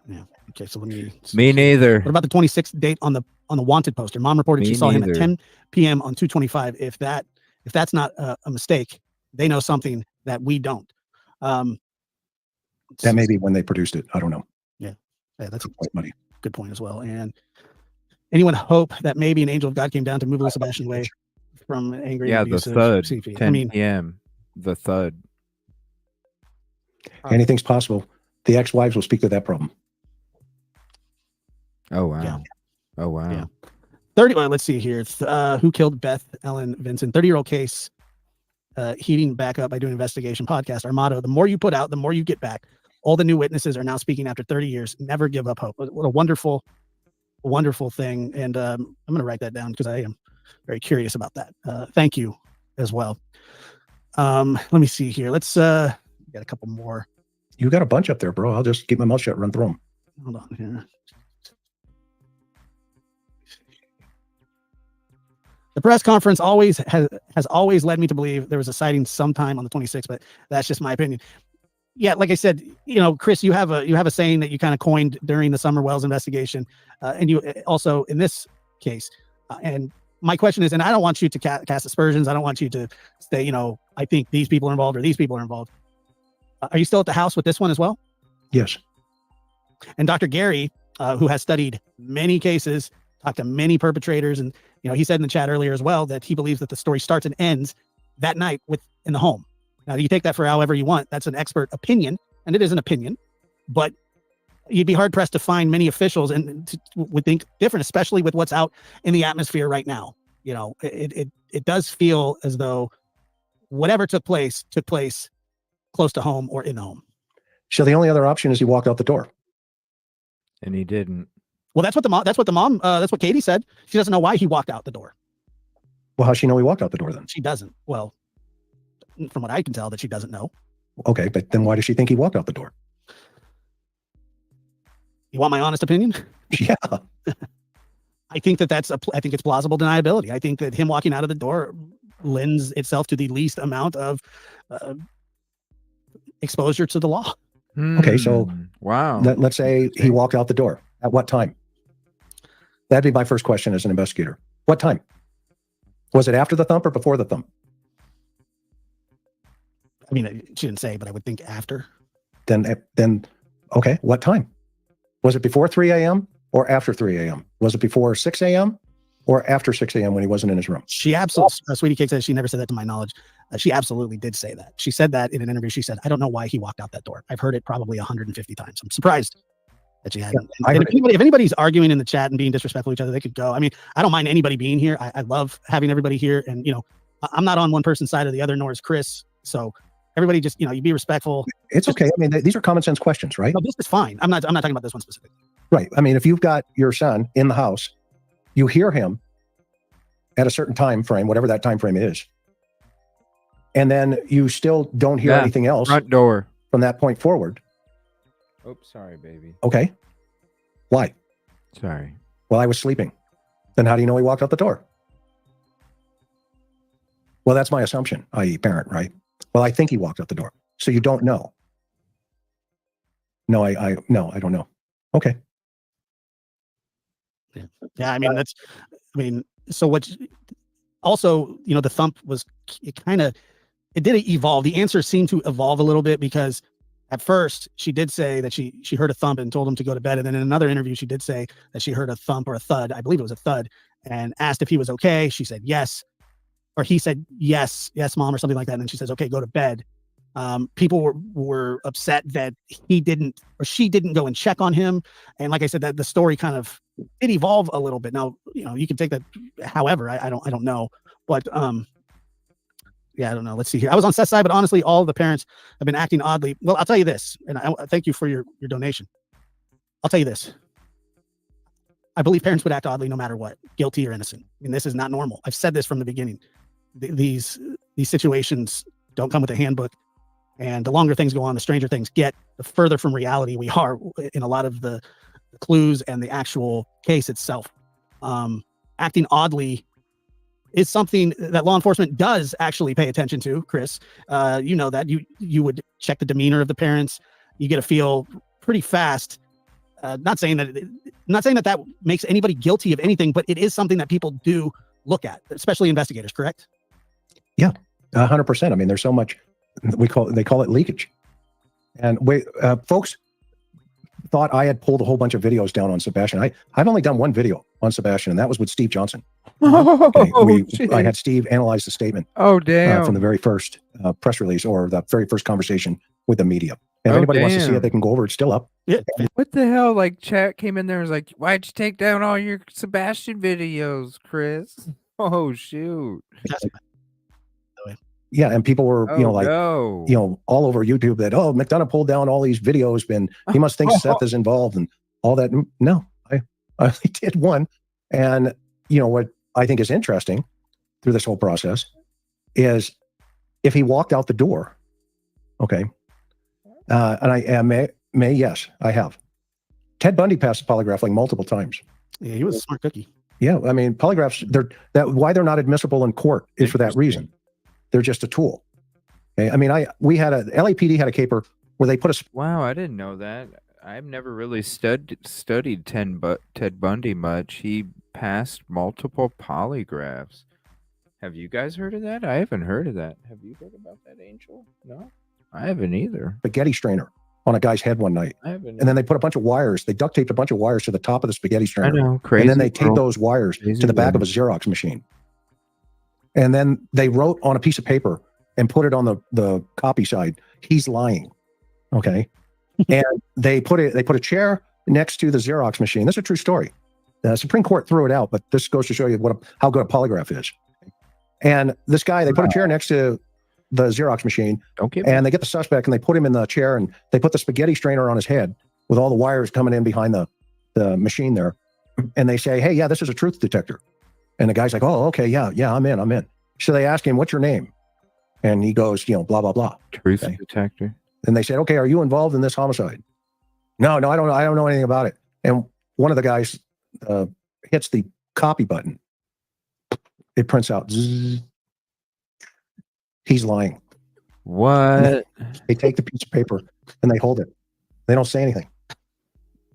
Yeah. Okay. So let me. Me neither. What about the 26th date on the wanted poster? Mom reported she saw him at 10 p.m. on 2/25. If that's not a mistake, they know something that we don't. That may be when they produced it. I don't know. Yeah, that's a Money. good point as well. And anyone hope that maybe an angel of God came down to move Sebastian away from angry? Yeah, and the abusive thud. CP? 10 p.m. The thud. Anything's possible. The ex-wives will speak to that problem. Oh wow. Yeah. Oh wow. Yeah. 30. Well, let's see here. Who killed Beth Ellen Vincent? 30-year-old case. Heating back up by doing investigation podcast. Our motto: the more you put out, the more you get back. All the new witnesses are now speaking after 30 years. Never give up hope. What a wonderful thing. And I'm going to write that down because I am very curious about that. Thank you as well. Let me see here. Let's get a couple more. You got a bunch up there, bro. I'll just keep my mouth shut, run through them. Hold on here. The press conference has always led me to believe there was a sighting sometime on the 26th, but that's just my opinion. Yeah, like I said, Chris, you have a saying that you kind of coined during the Summer Wells investigation, and you also in this case. And my question is, and I don't want you to cast aspersions. I don't want you to say, I think these people are involved or these people are involved. Are you still at the house with this one as well? Yes. And Dr. Gary, who has studied many cases, talked to many perpetrators, and he said in the chat earlier as well that he believes that the story starts and ends that night in the home. Now, you take that for however you want. That's an expert opinion, and it is an opinion, but you'd be hard pressed to find many officials and would think different, especially with what's out in the atmosphere right now. It does feel as though whatever took place close to home or in the home. So the only other option is he walked out the door. And he didn't. Well, that's what Katie said. She doesn't know why he walked out the door. Well, how's she know he walked out the door then? She doesn't. Well, from what I can tell, that she doesn't know. Okay, but then why does she think he walked out the door? You want my honest opinion? Yeah. I think I think it's plausible deniability. I think that him walking out of the door lends itself to the least amount of exposure to the law. Okay, so wow. Let's say he walked out the door. At what time? That'd be my first question as an investigator. What time? Was it after the thump or before the thump? I mean, she didn't say, but I would think after. Then, okay, what time? Was it before 3 a.m. or after 3 a.m.? Was it before 6 a.m. or after 6 a.m. when he wasn't in his room? She absolutely, Sweetie Cake says she never said that to my knowledge. She absolutely did say that. She said that in an interview. She said, I don't know why he walked out that door. I've heard it probably 150 times. I'm surprised that she hadn't. Yeah, if anybody's arguing in the chat and being disrespectful to each other, they could go. I mean, I don't mind anybody being here. I love having everybody here. And, I'm not on one person's side or the other, nor is Chris. So everybody just, you be respectful. It's okay. I mean, these are common sense questions, right? No, this is fine. I'm not talking about this one specifically. Right. I mean, if you've got your son in the house, you hear him at a certain time frame, whatever that time frame is, and then you still don't hear anything else Front door. from that point forward. Oh, sorry, baby. Okay. Why? Sorry. Well, I was sleeping. Then how do you know he walked out the door? Well, that's my assumption, i.e. parent, right? Well, I think he walked out the door. So you don't know. No, I don't know. Okay. Yeah, I mean, so what? Also, the thump was it did evolve. The answer seemed to evolve a little bit because at first she did say that she heard a thump and told him to go to bed, and then in another interview she did say that she heard a thump or a thud. I believe it was a thud, and asked if he was okay. She said yes, or he said yes, mom, or something like that. And then she says, okay, go to bed. People were upset that he didn't or she didn't go and check on him. And like I said, that the story kind of did evolve a little bit. Now, you can take that however, I don't know. But yeah, I don't know. Let's see here. I was on Seth's side, but honestly, all the parents have been acting oddly. Well, I'll tell you this, and I thank you for your donation. I'll tell you this. I believe parents would act oddly no matter what, guilty or innocent. I mean, this is not normal. I've said this from the beginning. These situations don't come with a handbook. And the longer things go on, the stranger things get, the further from reality we are in a lot of the clues and the actual case itself. Acting oddly is something that law enforcement does actually pay attention to, Chris. You know that you would check the demeanor of the parents. You get a feel pretty fast. Not saying that makes anybody guilty of anything, but it is something that people do look at, especially investigators, correct? Yeah, 100%. I mean, there's so much they call it leakage. And folks thought I had pulled a whole bunch of videos down on Sebastian. I've only done one video on Sebastian, and that was with Steve Johnson. Okay, I had Steve analyze the statement. Oh, damn. From the very first press release or the very first conversation with the media. And if anybody wants to see it, they can go over. It's still up. Yeah. What the hell? Like, chat came in there and was like, why'd you take down all your Sebastian videos, Chris? Oh, shoot. Yeah, and people were, all over YouTube that, McDonough pulled down all these videos and he must think Seth is involved and all that. No, I only did one. And, what I think is interesting through this whole process is if he walked out the door, okay, and I yes, I have. Ted Bundy passed the polygraph like multiple times. Yeah, he was a smart cookie. Yeah, I mean, polygraphs, why they're not admissible in court is for that reason. They're just a tool. Okay? I mean, LAPD had a caper where they put a... Wow, I didn't know that. I've never really studied Ted Bundy much. He passed multiple polygraphs. Have you guys heard of that? I haven't heard of that. Have you heard about that, Angel? No, I haven't either. Spaghetti strainer on a guy's head one night. I haven't. And then they put a bunch of wires. They duct taped a bunch of wires to the top of the spaghetti strainer. I know, crazy. And then they taped those wires to the back of a Xerox machine. And then they wrote on a piece of paper and put it on the copy side, he's lying. Okay. And they put a chair next to the Xerox machine. This is a true story. The Supreme Court threw it out, but this goes to show you how good a polygraph is. And this guy, they put a chair next to the Xerox machine, and they get the suspect and they put him in the chair and they put the spaghetti strainer on his head with all the wires coming in behind the machine there. And they say, hey, yeah, this is a truth detector. And the guy's like, oh, okay, yeah, I'm in. So they ask him, what's your name? And he goes, blah, blah, blah. Truth detector. And they said, okay, are you involved in this homicide? No, I don't know anything about it. And one of the guys hits the copy button. It prints out. Zzz. He's lying. What? They take the piece of paper and they hold it. They don't say anything.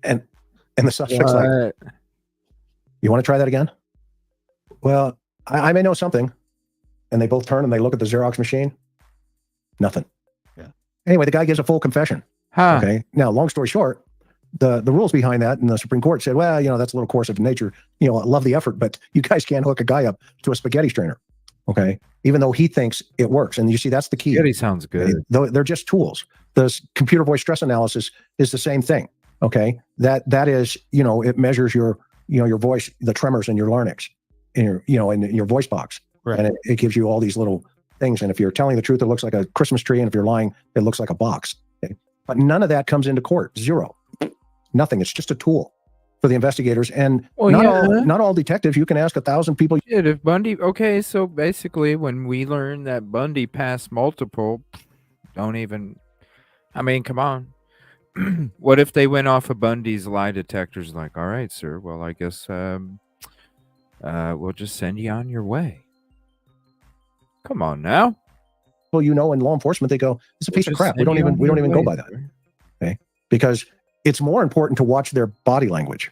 And the suspect's like, you want to try that again? Well, I may know something. And they both turn and they look at the Xerox machine. Nothing. Yeah. Anyway, the guy gives a full confession. Huh. Okay. Now, long story short, the rules behind that and the Supreme Court said, well, that's a little coercive in nature. I love the effort, but you guys can't hook a guy up to a spaghetti strainer. Okay. Even though he thinks it works. And you see, that's the key. Spaghetti sounds good. They're just tools. The computer voice stress analysis is the same thing. Okay. That is, it measures your voice, the tremors in your larynx, in your voice box. Right. And it gives you all these little things. And if you're telling the truth, it looks like a Christmas tree. And if you're lying, it looks like a box. Okay? But none of that comes into court. Zero. Nothing. It's just a tool for the investigators. And not all detectives. You can ask 1,000 people. Shit, if Bundy... Okay, so basically when we learn that Bundy passed multiple, don't even... I mean, come on. What if they went off of Bundy's lie detectors like, all right, sir, well, I guess we'll just send you on your way. Come on now. people in law enforcement, they go, it's a piece of crap. We don't even go by that. Okay. Because it's more important to watch their body language.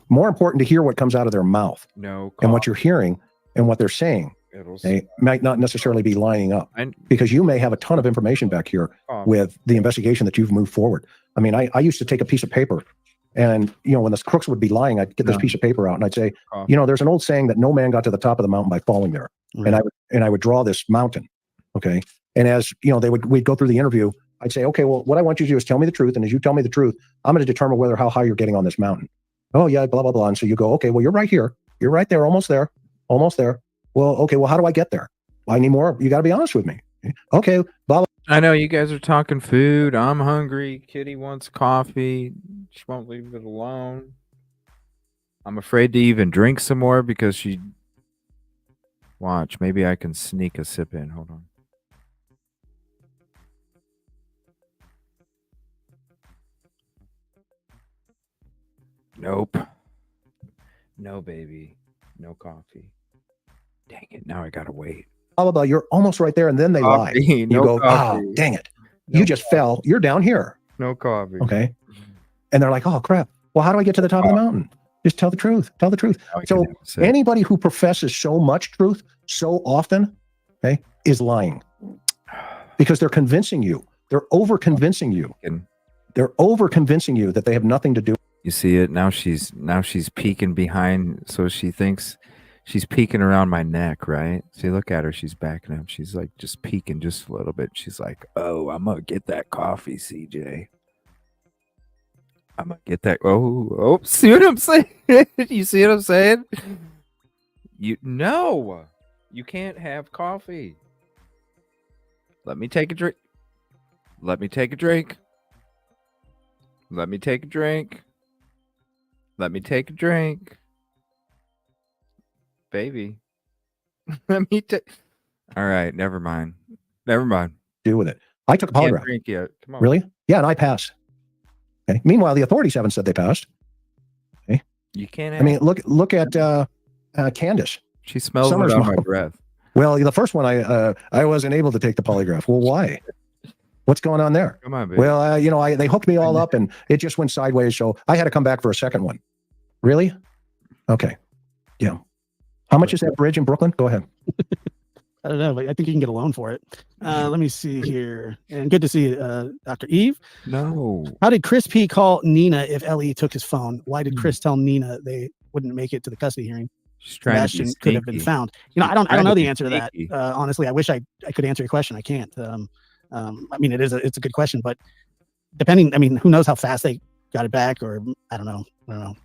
More important to hear what comes out of their mouth. And what you're hearing and what they're saying. They might not necessarily be lining up, because you may have a ton of information back here with the investigation that you've moved forward. I mean, I used to take a piece of paper, and when the crooks would be lying, I'd get this piece of paper out and I'd say, there's an old saying that no man got to the top of the mountain by falling there. And I would draw this mountain. Okay. And as we'd go through the interview, I'd say, okay, well, what I want you to do is tell me the truth. And as you tell me the truth, I'm going to determine how high you're getting on this mountain. Oh yeah, blah, blah, blah. And so you go, okay, well, you're right here. You're right there. Almost there. Well, okay, well, how do I get there? I need more. You got to be honest with me. Okay, blah, blah. I know you guys are talking food. I'm hungry. Kitty wants coffee. She won't leave it alone. I'm afraid to even drink some more because she... Watch, maybe I can sneak a sip in. Hold on. Nope. No, baby. No coffee. Dang it. Now I gotta wait. Blah, blah, blah. You're almost right there. And then they lie. You go, oh, dang it. You just fell. You're down here. No coffee. Okay. And they're like, oh, crap. Well, how do I get to the top of the mountain? Just tell the truth. Tell the truth. So anybody who professes so much truth so often, okay, is lying, because they're convincing you. They're over convincing you. They're over convincing you that they have nothing to do. You see it now. She's peeking behind, so she thinks she's peeking around my neck, right? See, look at her. She's backing up. She's like just peeking just a little bit. She's like, "Oh, I'm gonna get that coffee, CJ. I'm gonna get that." Oh, see what I'm saying? You see what I'm saying? You can't have coffee. Let me take a drink. Let me take a drink. Let me take a drink. Let me take a drink. Baby. Let me take. All right, never mind. Never mind. Do with it. I took a polygraph. Can't drink yet. Come on. Really? Yeah, and I passed. Okay. Meanwhile, the authorities haven't said they passed. Okay. You can't. I mean, look at Candace. She smells it on my breath. Well, the first one I wasn't able to take the polygraph. Well, why? What's going on there? Come on, baby. Well, they hooked me all up and it just went sideways. So I had to come back for a second one. Really? Okay. Yeah. How much is that bridge in Brooklyn? Go ahead. I don't know, but I think you can get a loan for it. Let me see here. And good to see you, Dr. Eve. No. How did Chris P call Nina if Ellie took his phone? Why did Chris tell Nina they wouldn't make it to the custody hearing? Sebastian could have been found. I don't know the answer to that. Honestly, I wish I could answer your question. I can't. I mean, it's a good question, but depending, I mean, who knows how fast they got it back, or I don't know.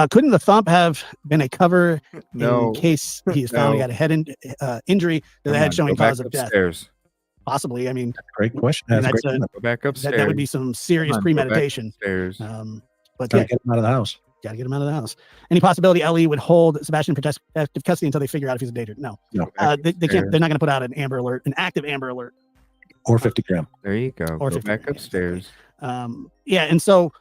Couldn't the thump have been a cover in case he is found he had a head injury to the head showing cause of death? Possibly. I mean, great question. Go back upstairs. That would be some serious premeditation. But gotta get him out of the house. Got to get him out of the house. Any possibility Ellie would hold Sebastian in protective custody until they figure out if he's a danger? No. They can't. They're not going to put out an active Amber Alert, or 50 gram. There you go. Or go back upstairs. And so.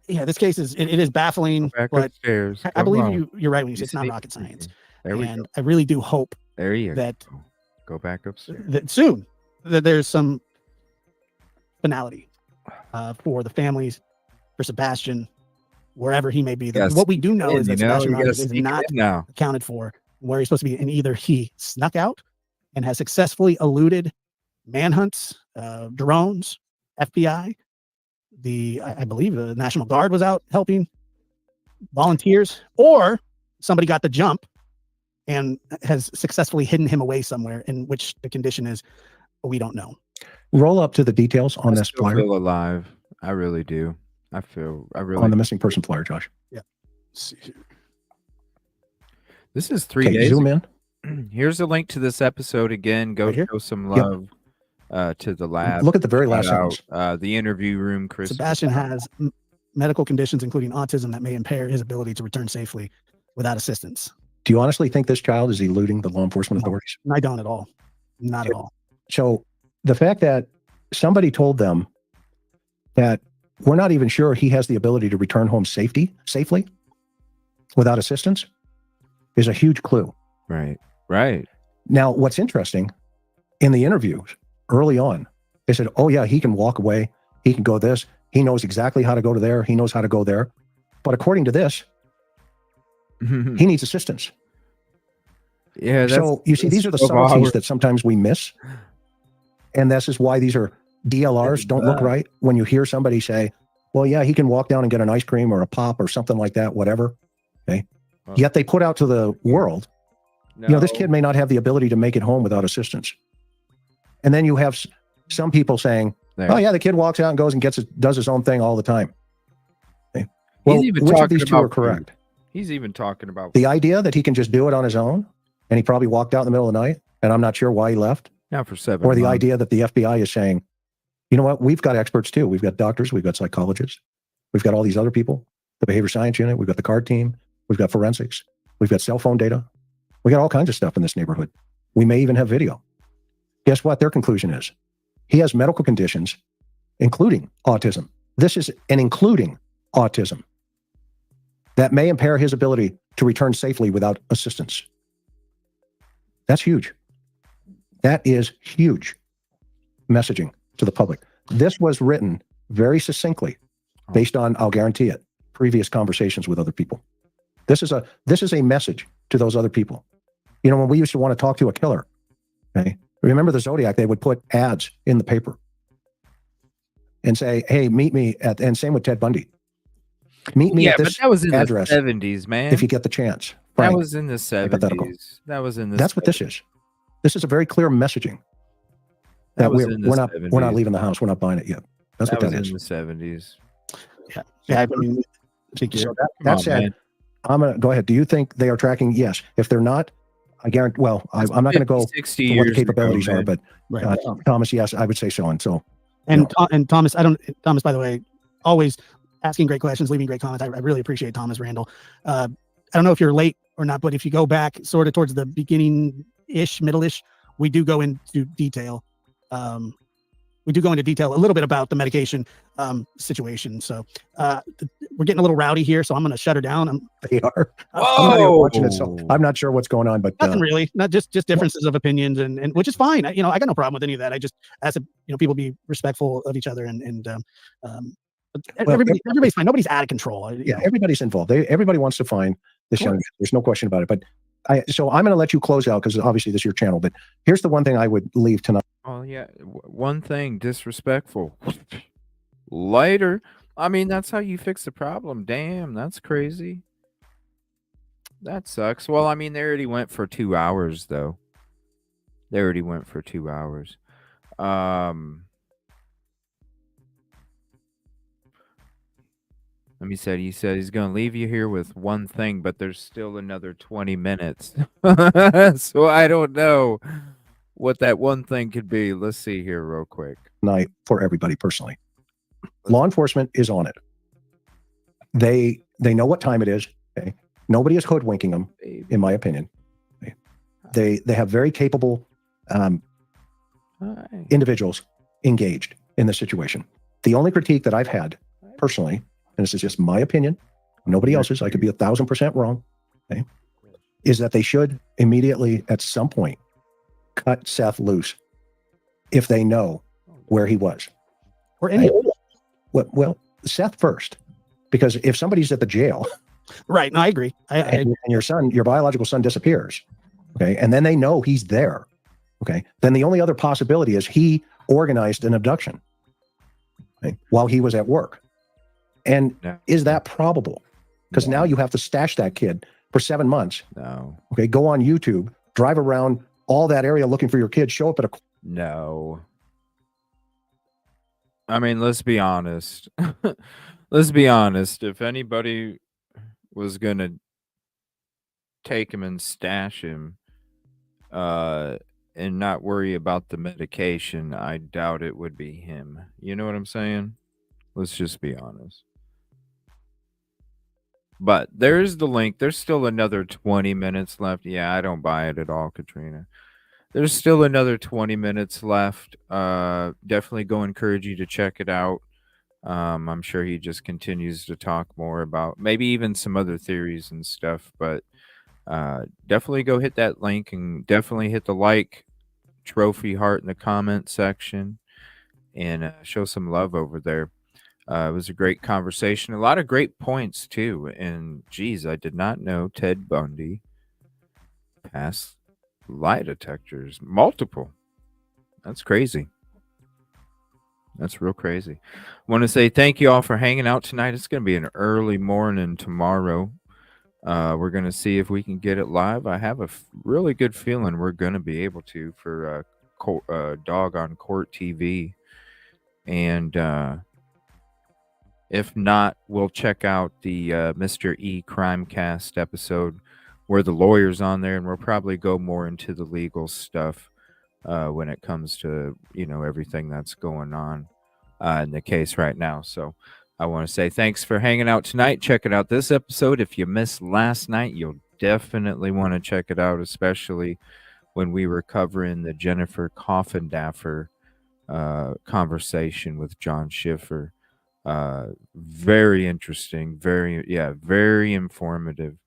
Yeah, this case is it is baffling, but upstairs. I believe you're right when you say it's not rocket science. And I really do hope that go back upstairs. That soon that there's some finality for the families, for Sebastian, wherever he may be. Yes. What we do know is that Sebastian is not now accounted for where he's supposed to be, and either he snuck out and has successfully manhunts, drones, FBI. I believe the National Guard was out helping, volunteers, or somebody got the jump and has successfully hidden him away somewhere, in which the condition is we don't know. Roll up to the details on this flyer. I feel alive. I really do. I really on the missing person flyer, Josh. Yeah. This is 3 days. Zoom in. Here's a link to this episode again. Go show some love. To the lab. Look at the very last sentence. The interview room, Chris. Sebastian has medical conditions, including autism, that may impair his ability to return safely without assistance. Do you honestly think this child is eluding the law enforcement authorities? I don't at all. Not at all. So the fact that somebody told them that we're not even sure he has the ability to return home safely without assistance is a huge clue. Right. Now, what's interesting in the interviews early on, they said, oh yeah, he can walk away. He can go this. He knows exactly how to go to there. He knows how to go there. But according to this, he needs assistance. Yeah. So you see, these are the subtleties that sometimes we miss. And this is why these are DLRs don't look right. When you hear somebody say, well, yeah, he can walk down and get an ice cream or a pop or something like that, whatever. Okay. Yet they put out to the world, this kid may not have the ability to make it home without assistance. And then you have some people saying, oh yeah, the kid walks out and goes and does his own thing all the time. Okay. Well, which of these two are correct? He's even talking about the idea that he can just do it on his own, and he probably walked out in the middle of the night, and I'm not sure why he left. Now for 7 Or the months. idea that the FBI is saying, you know what, we've got experts too. We've got doctors, we've got psychologists, we've got all these other people, the behavior science unit, we've got the card team, we've got forensics, we've got cell phone data. We got all kinds of stuff in this neighborhood. We may even have video. Guess what their conclusion is? He has medical conditions, including autism. This is an including autism that may impair his ability to return safely without assistance. That's huge. That is huge messaging to the public. This was written very succinctly based on, I'll guarantee it, previous conversations with other people. This is a message to those other people. When we used to want to talk to a killer, okay? Remember the Zodiac, they would put ads in the paper and say, hey, meet me and same with Ted Bundy. Meet me at this that was in address the 70s, man. if you get the chance. That Frank, was in the 70s. That was in the That's 70s. what this is. This is a very clear messaging that we're not leaving the house. We're not buying it yet. That's what that is. In the 70s. Yeah. I mean, So that said, I'm going to go ahead. Do you think they are tracking? Yes. If they're not, I guarantee, well, I'm not going to go 60 to what the years capabilities ago, are, but right. Thomas, yes, I would say so. And so, and Thomas, Thomas, by the way, always asking great questions, leaving great comments. I really appreciate Thomas Randall. I don't know if you're late or not, but if you go back sort of towards the beginning-ish, middle-ish, we do go into detail. We do go into detail a little bit about the medication situation. So we're getting a little rowdy here, so I'm going to shut her down. They are. I'm not even watching it, so I'm not sure what's going on. But nothing really, not just differences of opinions, and which is fine. I got no problem with any of that. I just ask that people be respectful of each other, and everybody's fine. Nobody's out of control. Everybody's involved. Everybody wants to find this young man. There's no question about it. But so I'm going to let you close out because obviously this is your channel. But here's the one thing I would leave tonight. Oh yeah, one thing, disrespectful. Later. I mean, that's how you fix the problem. Damn, that's crazy. That sucks. Well, I mean, they already went for 2 hours, though. They already went for 2 hours. Let me say, he said he's going to leave you here with one thing, but there's still another 20 minutes. So I don't know what that one thing could be. Let's see here real quick. Night for everybody personally. Law enforcement is on it. They know what time it is. Okay? Nobody is hoodwinking them, in my opinion. Okay? They have very capable individuals engaged in this situation. The only critique that I've had personally, and this is just my opinion, nobody else's, I could be 1,000% wrong, okay, is that they should immediately at some point cut Seth loose if they know where he was. Or any. Well, Seth first, because if somebody's at the jail, right? No, I agree. And your biological son disappears, okay, and then they know he's there, okay, then the only other possibility is he organized an abduction, okay, while he was at work. And is that probable? Because now you have to stash that kid for 7 months. No. Okay, go on YouTube, drive around all that area looking for your kid, show up at a... No. I mean, let's be honest. Let's be honest. If anybody was going to take him and stash him and not worry about the medication, I doubt it would be him. You know what I'm saying? Let's just be honest. But there's the link. There's still another 20 minutes left. Yeah, I don't buy it at all, Katrina. There's still another 20 minutes left. Definitely go encourage you to check it out. I'm sure he just continues to talk more about maybe even some other theories and stuff. But definitely go hit that link and definitely hit the like trophy heart in the comment section and show some love over there. It was a great conversation. A lot of great points, too. And, geez, I did not know Ted Bundy passed lie detectors. Multiple. That's crazy. That's real crazy. I want to say thank you all for hanging out tonight. It's going to be an early morning tomorrow. We're going to see if we can get it live. I have a really good feeling we're going to be able to for Dog on Court TV. And if not, we'll check out the Mr. E Crimecast episode where the lawyer's on there, and we'll probably go more into the legal stuff when it comes to, everything that's going on in the case right now. So I want to say thanks for hanging out tonight. Check it out this episode. If you missed last night, you'll definitely want to check it out, especially when we were covering the Jennifer Coffindaffer conversation with John Schiffer. Very interesting, very informative.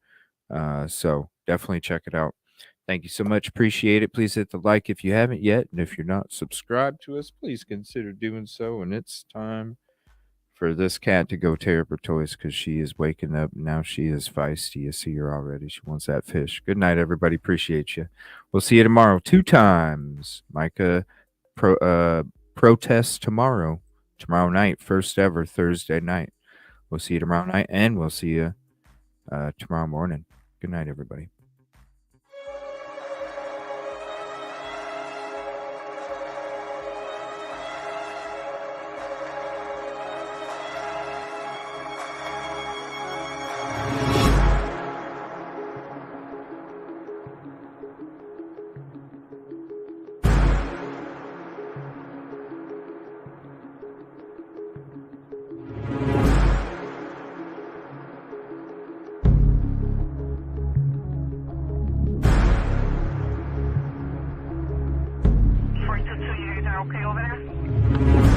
So definitely check it out. Thank you so much. Appreciate it. Please hit the like if you haven't yet. And if you're not subscribed to us, please consider doing so. And it's time for this cat to go tear up her toys because she is waking up. Now she is feisty. You see her already. She wants that fish. Good night, everybody. Appreciate you. We'll see you tomorrow 2 times. Micah protest tomorrow night, first ever Thursday night. We'll see you tomorrow night, and we'll see you tomorrow morning. Good night, everybody. Okay over there?